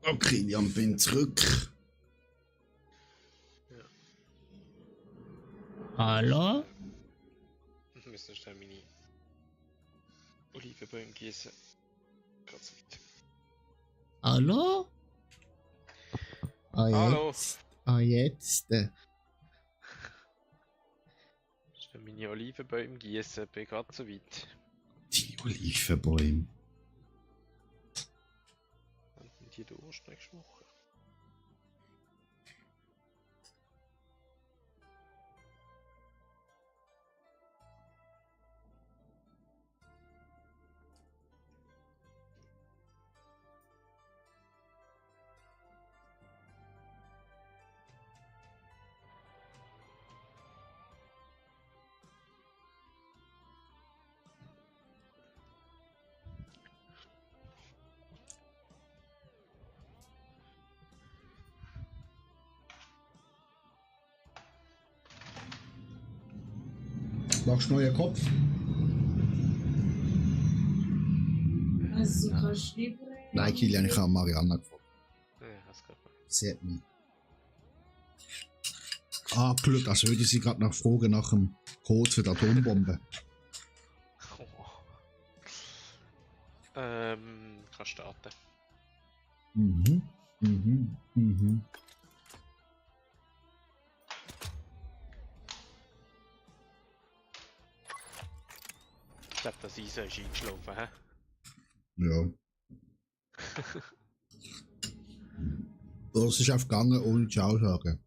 Oh, Kilian, bin zurück. Ja. Hallo? Wir müssen schnell meine Olivenbäume gießen. Ganz weit. Hallo? Ah, Hallo. jetzt. Ah, jetzt. Schnell meine Olivenbäume gießen, bin gerade so weit. Die Olivenbäume. Und die Durst nächste Woche. Machst du neuen Kopf? Also, du kannst lieber. Nein, Kilian, ich habe Marianna gefragt. Ja, hast gerade mal. Sie hat mich angeschaut, als würde sie gerade fragen nach dem Code für die Atombombe. Kann starten. Mhm. Mhm. Mhm. Ich glaube, das Eisen ist eingeschlafen, hä? Ja. Oder es ist einfach gegangen, ohne Ciao sagen.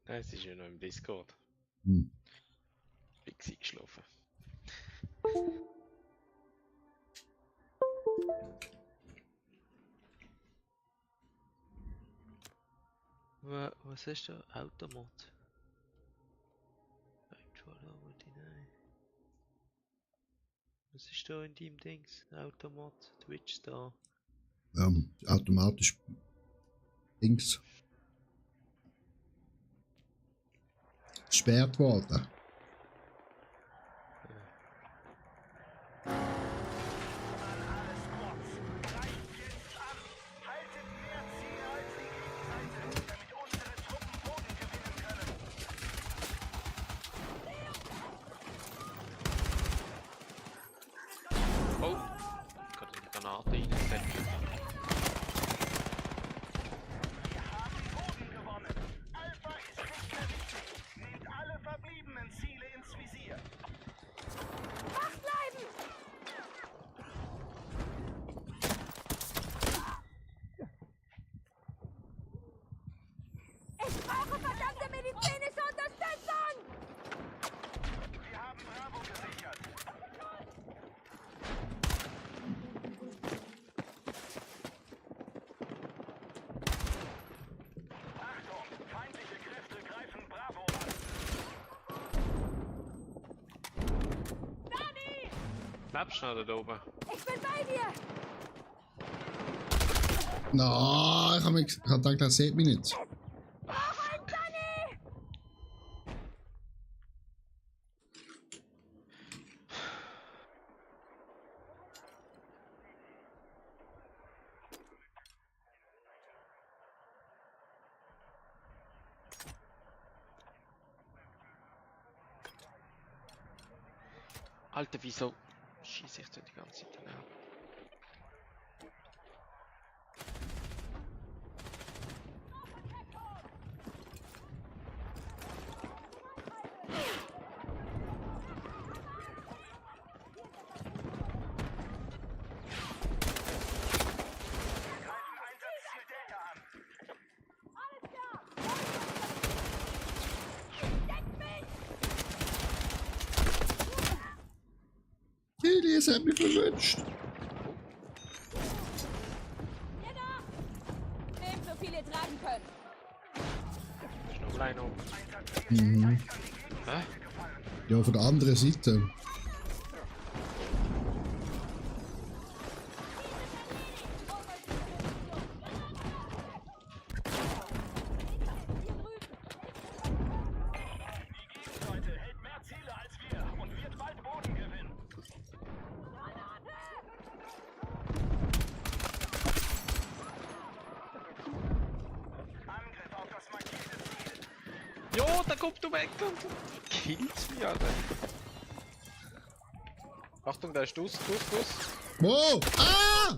Nein, es ist ja noch im Discord. Hm. Fix eingeschlafen. Was ist da? Automat. Was ist da in deinem Dings? Automat, Twitch da. Automatisch Dings. Gesperrt worden. Oh! Ich kann die Granate reinstecken. Ich brauche verdammte medizinische Unterstützung! Wir haben Bravo gesichert. Achtung, feindliche Kräfte greifen Bravo an. Dani! Bleib schnell da oben. Ich bin bei dir! Na, ich habe gedacht, das sieht mich nicht. Alter, wieso schieße ich da die ganze Zeit daneben? Greifen Einsatzziel Delta an. Kili, es hat mich verwünscht. Nehmt so viel ihr tragen könnt! Ist noch allein oben. Mhm. Hä? Ja, von der anderen Seite. Leute, hält mehr Ziele als wir und wird bald Boden gewinnen. Angriff auf das markierte Ziel. Jo, da kommt du weg und killt mich, Alter. Achtung, da ist Duss. Wo? Ah!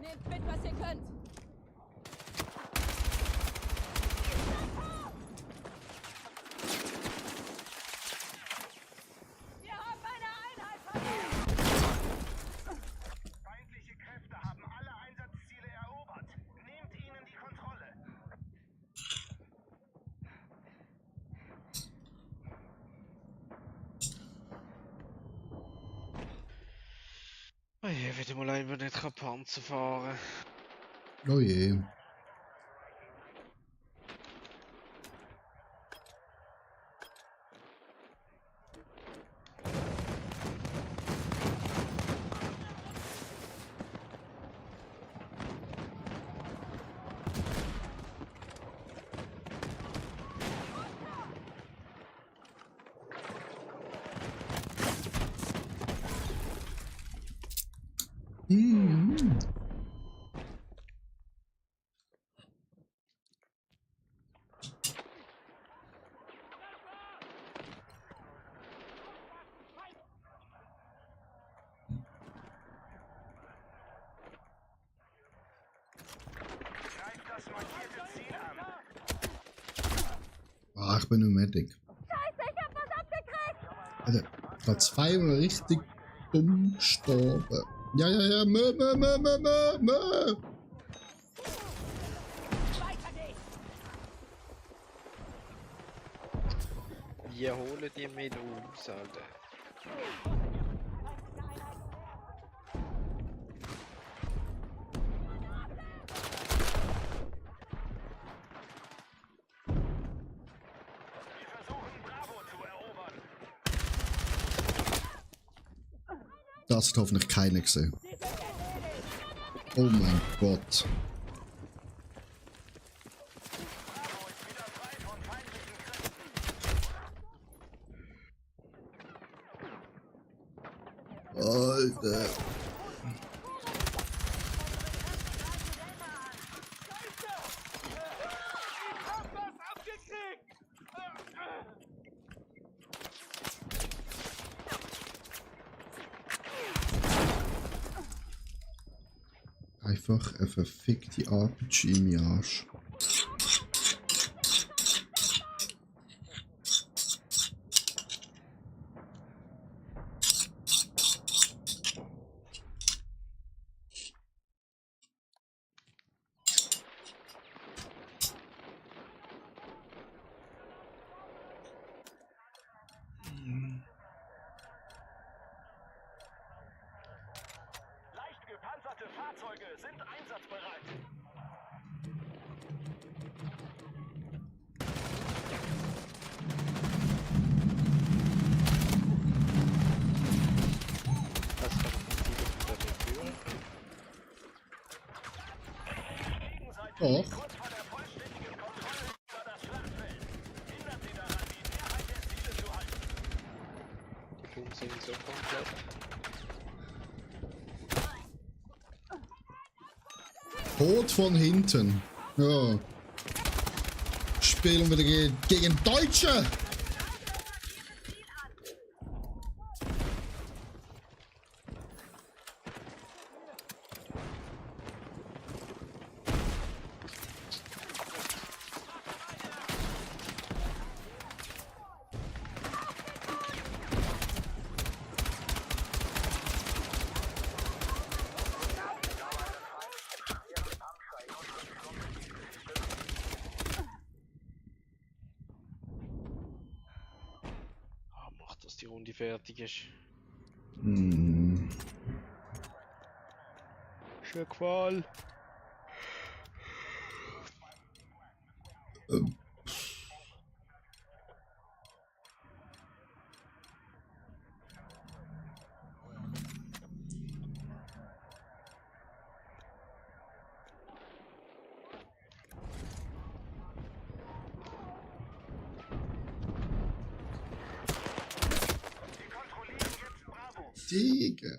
Nehmt mit, was ihr könnt! Wir haben eine Einheit verloren! Feindliche Kräfte haben alle Einsatzziele erobert. Nehmt ihnen die Kontrolle. wieder mal einfach nicht Panzer fahren. Oh je. Mhm. Greift das markierte Ziel an. Ah, ich bin nur Medic. Scheiße, ich hab was abgekriegt! Alter, Platz 2 war richtig dumm gestorben. Ja, ja, ja, mö. Weiter geht's! Wie holen die mich aus, Alter? Wir versuchen Bravo zu erobern. Das hat hoffentlich keiner gesehen. Oh mein Gott. Bravo ist wieder frei von feindlichen Kräften. Alter. Einfach eine verfickte RPG im Arsch. Leicht gepanzerte Fahrzeuge sind einsatzbereit. Was kann man wieder führen? Gegenseite Doch. kurz vor der vollständigen Kontrolle über das Schlachtfeld. Hindern Sie daran, die Mehrheit der Ziele zu halten. Warum sind so komplett? Tod von hinten. Ja. Spielen wir gegen Deutsche. Ah, macht, dass die Runde fertig ist. Hm. Schön gefallen. Wir kontrollieren jetzt Bravo. Digga.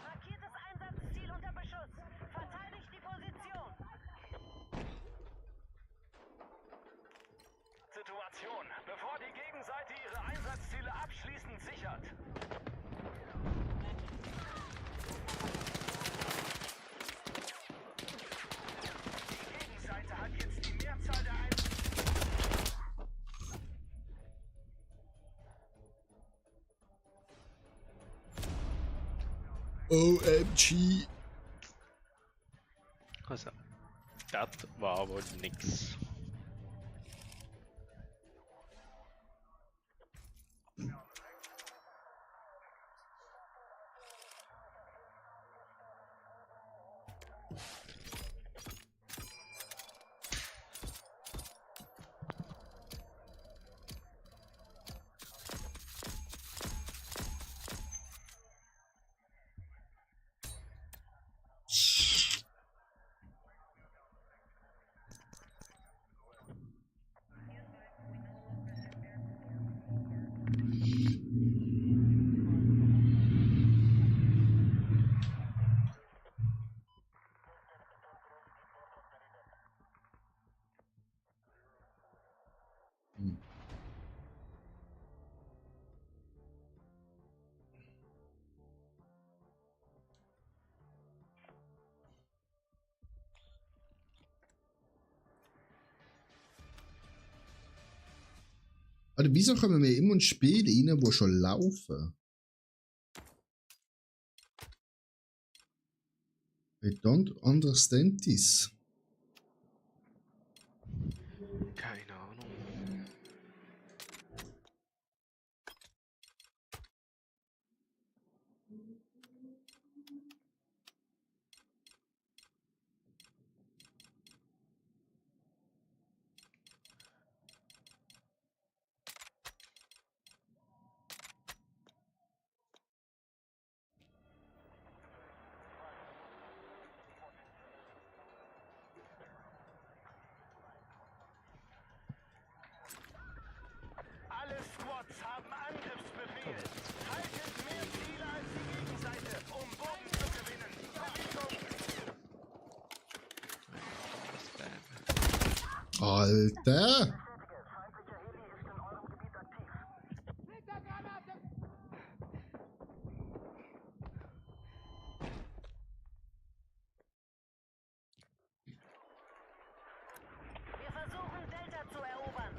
Markiertes Einsatzziel unter Beschuss. Verteidigt die Position. Situation. Bevor die Gegenseite ihre Einsatzziele abschließend sichert. Die Gegenseite hat jetzt die Mehrzahl der OMG. Also, das war wohl nix. Alter, wieso kommen wir immer in Spiele rein, wo schon laufen? I don't understand this. Keine Ahnung. Alle Squads haben Angriffsbefehl. Haltet mehr Ziele als die Gegenseite, um Bogen zu gewinnen. Bewegung! Alter! Wir versuchen, Delta zu erobern.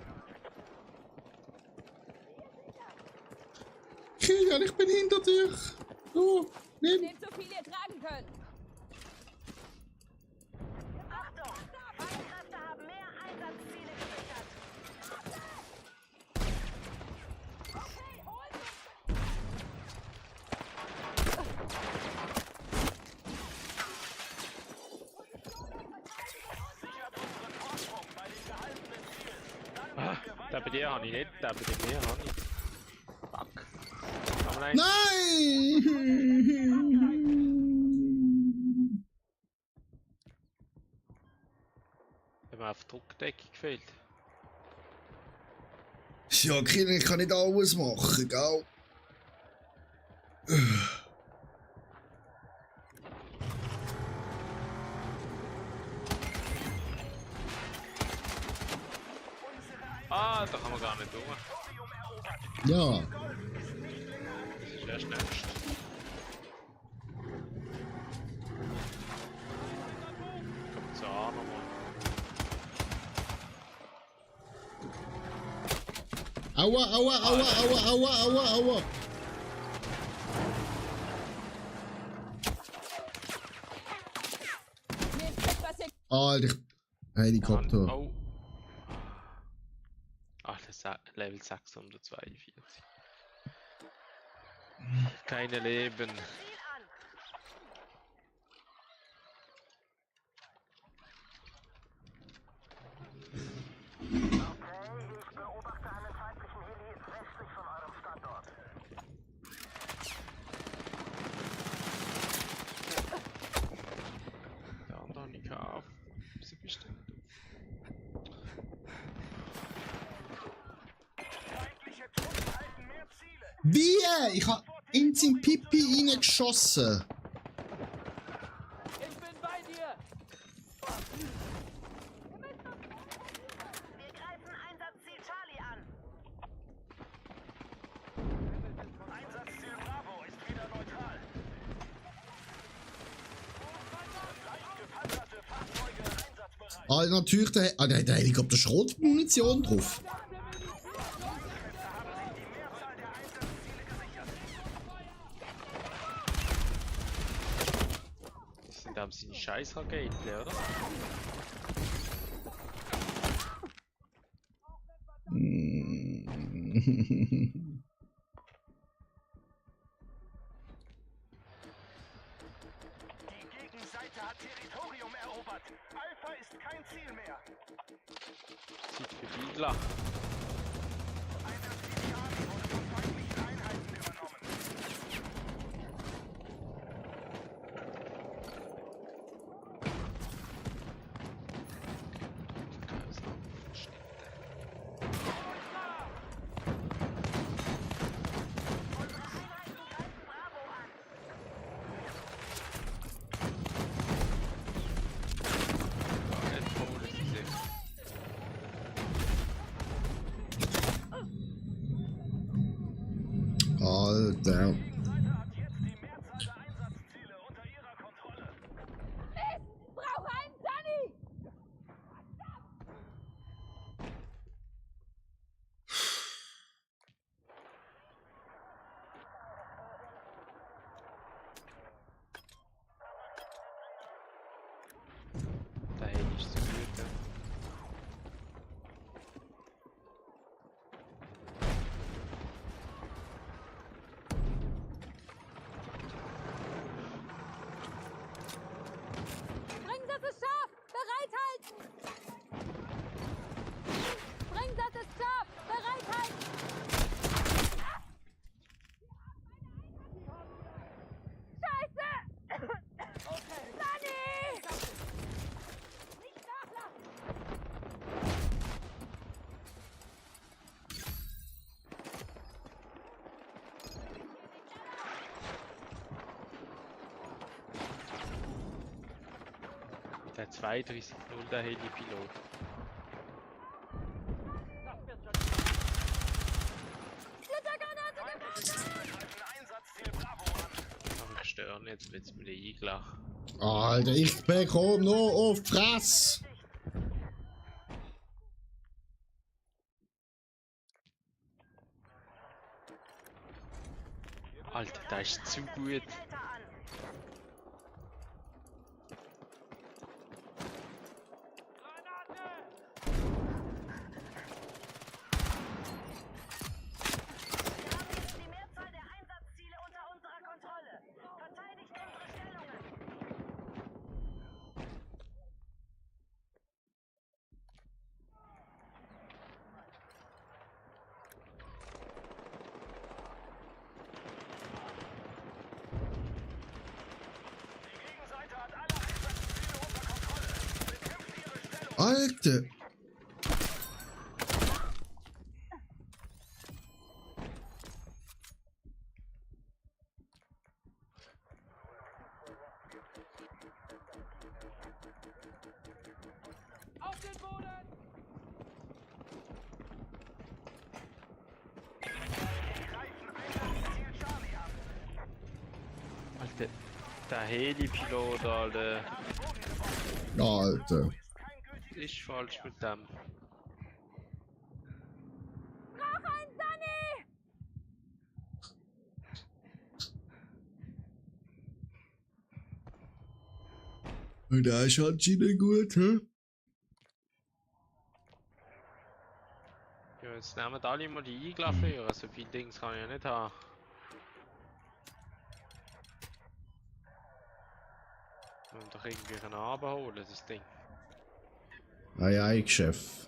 Kilian, ich bin hinter dir! So, nimm! Nehmt so viel ihr tragen könnt. Achtung! Feindkräfte haben mehr Einsatzziele gesichert. Okay, holt Sichert unseren Vorsprung bei den gehaltenen Zielen. Dann Ah, können wir den weiter bei dir habe ich nicht, den bei dir habe ich. Fuck. Aber nein. Nein! Wenn man auf Druckdeckung gefehlt. Ja, Kilian, ich kann nicht alles machen, gell? Ah, da kann man gar nicht durch. Ja. Das ist erst nächst. Kommt so an nochmal. Aua, aua, aua, aua, aua, aua, aua. Nehmt mit, was ihr Alter, Helikopter. Oh. Ach, das ist Level 642. Keine Leben. Ziel an. Ich beobachte einen feindlichen Heli westlich von eurem Standort. Der andere nicht auf. Sie bestimmt. Feindliche Truppen halten mehr Ziele. Wie? Ich hab in sein Pipi reingeschossen. Ich bin bei dir! Wir greifen Einsatzziel Charlie an. Einsatzziel Bravo ist wieder neutral. Leicht gepanzerte Fahrzeuge einsatzbereit. Alter, natürlich, der Helikopter Schrotmunition drauf. Das sind dann seine Scheiß-Raketen, oder? Die Gegenseite hat Territorium ist kein Ziel mehr. Zeit für die Igla. Ein Amphibian wurde von feindlichen Einheiten übernommen. Alter. Die Seite hat jetzt die Mehrzahl der Einsatzziele unter ihrer Kontrolle. Brauche einen Sunny! Da hätte ich so gut. Springsatz ist scharf! Bereithalten! Springsatz ist scharf! Bereithalten! Scheiße! Sunny! Nicht nachlassen! Der 32 der Heli-Pilot. Splittergranate geworfen! Greifen Einsatzziel Bravo an. Aber ich stören jetzt mit dem Igla. Alter, ich bekomme nur auf die Fresse. Alter, der ist zu gut. Wir haben jetzt die Mehrzahl der Einsatzziele unter unserer Kontrolle. Verteidigt unsere Stellungen. Die Gegenseite hat alle Einsatzziele unter Kontrolle. Bekämpft ihre Stellung. Alter. Auf den Boden! Greifen Einsatzziel Charlie an. Alter, der Heli-Pilot, Alter. Alter. Ist kein gültiges Ist falsch mit dem. Brauche einen Sunny! Und da ist anscheinend gut, hä? Ja, jetzt nehmen alle mal die Igla für. So viele Dings kann ich ja nicht haben. Wir müssen doch irgendwie einen abholen, das Ding. Ei, ei, Chef.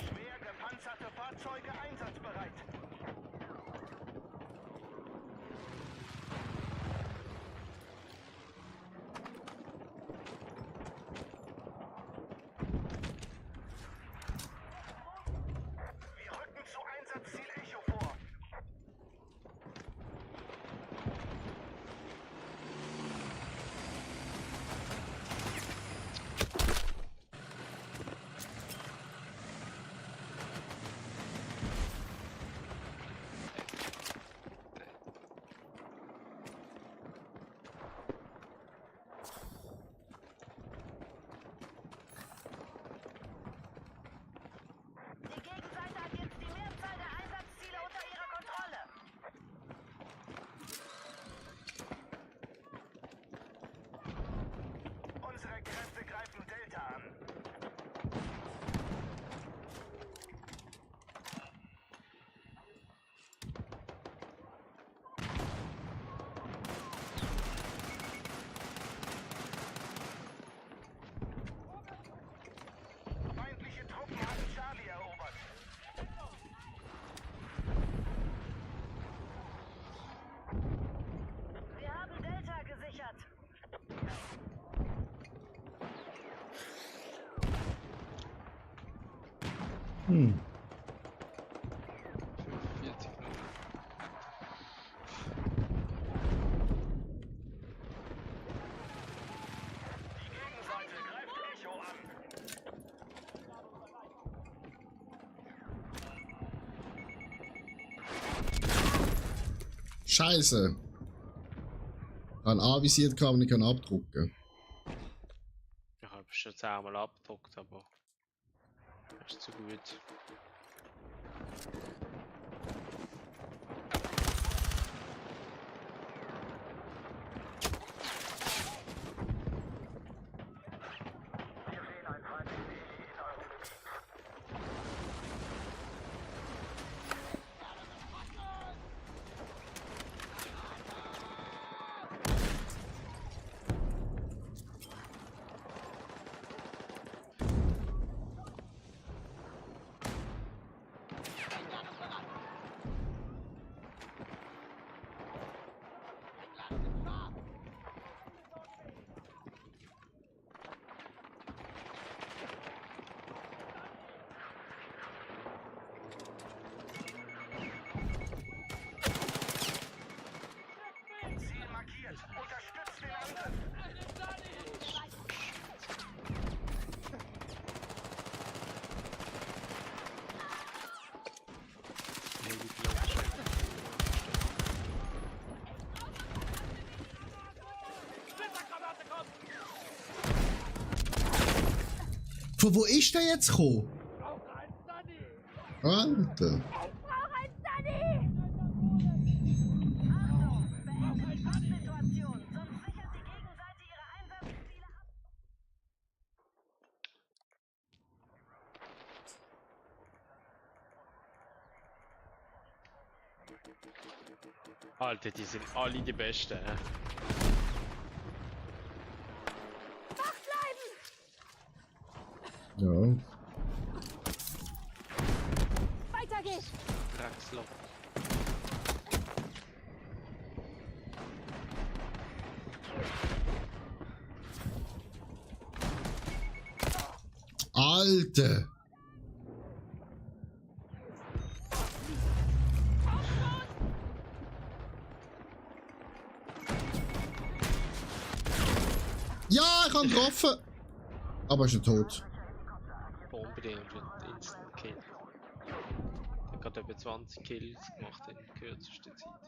schwer gepanzerte Fahrzeuge einsatzbereit. Wir rücken zu Einsatzziel Echo vor. Hm. 45 Minuten. Die Gegenseite greift Echo an. Scheiße. An anvisiert kann man nicht abdrucken. Ich habe schon 10-mal abgedruckt, aber das ist zu gut. Wir sehen ein feindliches Heli in eurem Gebiet. Ziel markiert. Unterstützt den Angriff. Von wo ist der jetzt gekommen? Alter. Achtung, beendet die Pattsituation, sonst sichert die Gegenseite ihre Einsatzziele ab. Alter, die sind alle die Besten, ne? Ja. Weiter geht's! Drecksloch. Alter. Ja, ich habe ihn getroffen. Aber ist er tot. Bombe drin und Instant Kill. Ich habe gerade etwa 20 Kills gemacht in kürzester Zeit.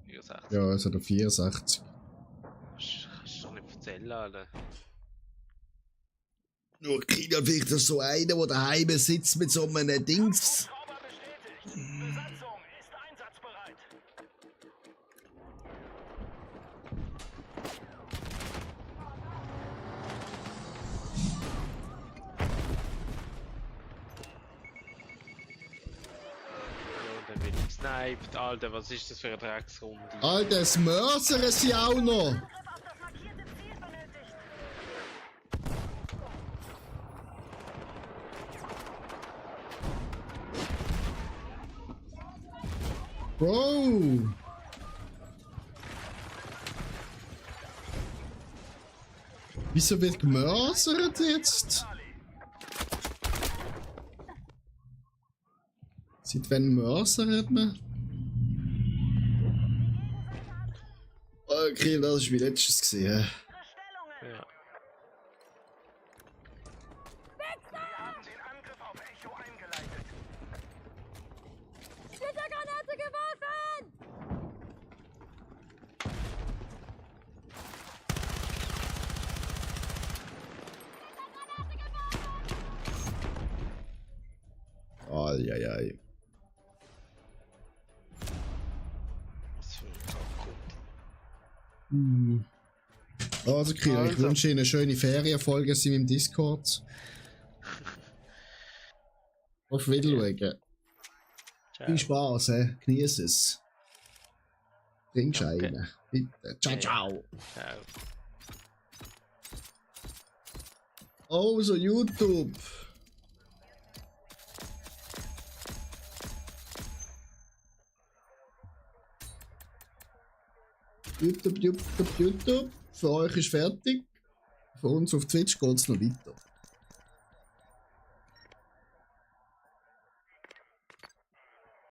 64. Ja, es hat er 64. Kannst du doch nicht erzählen, Alter. Nur China vielleicht so einer, der daheim sitzt mit so einem Dings. Hubschrauber bestätigt. Besatzung ist einsatzbereit. Ja, dann bin ich gesniped. Alter, was ist das für eine Drecksrunde? Alter, das Mörser sie auch noch. Angriff auf das markierte Ziel benötigt. Bro. Wieso wird gemörsert jetzt? Seit wann mörsert man? Okay, das ist mein letztes gesehen. Ihre Stellungen. Ja. Wir haben den Angriff auf Echo eingeleitet. Splittergranate geworfen! Eieiei. Was für ein Kacko. Also, Kira, ich Also. wünsche Ihnen eine schöne Ferienfolge in meinem Discord. Auf Wiedersehen. Ciao. Viel Spaß, genieß es. Trinkst Danke. einen. Bitte. Ciao, ciao. Ciao. Oh, so YouTube. YouTube. Für euch ist fertig. Für uns auf Twitch geht es noch weiter.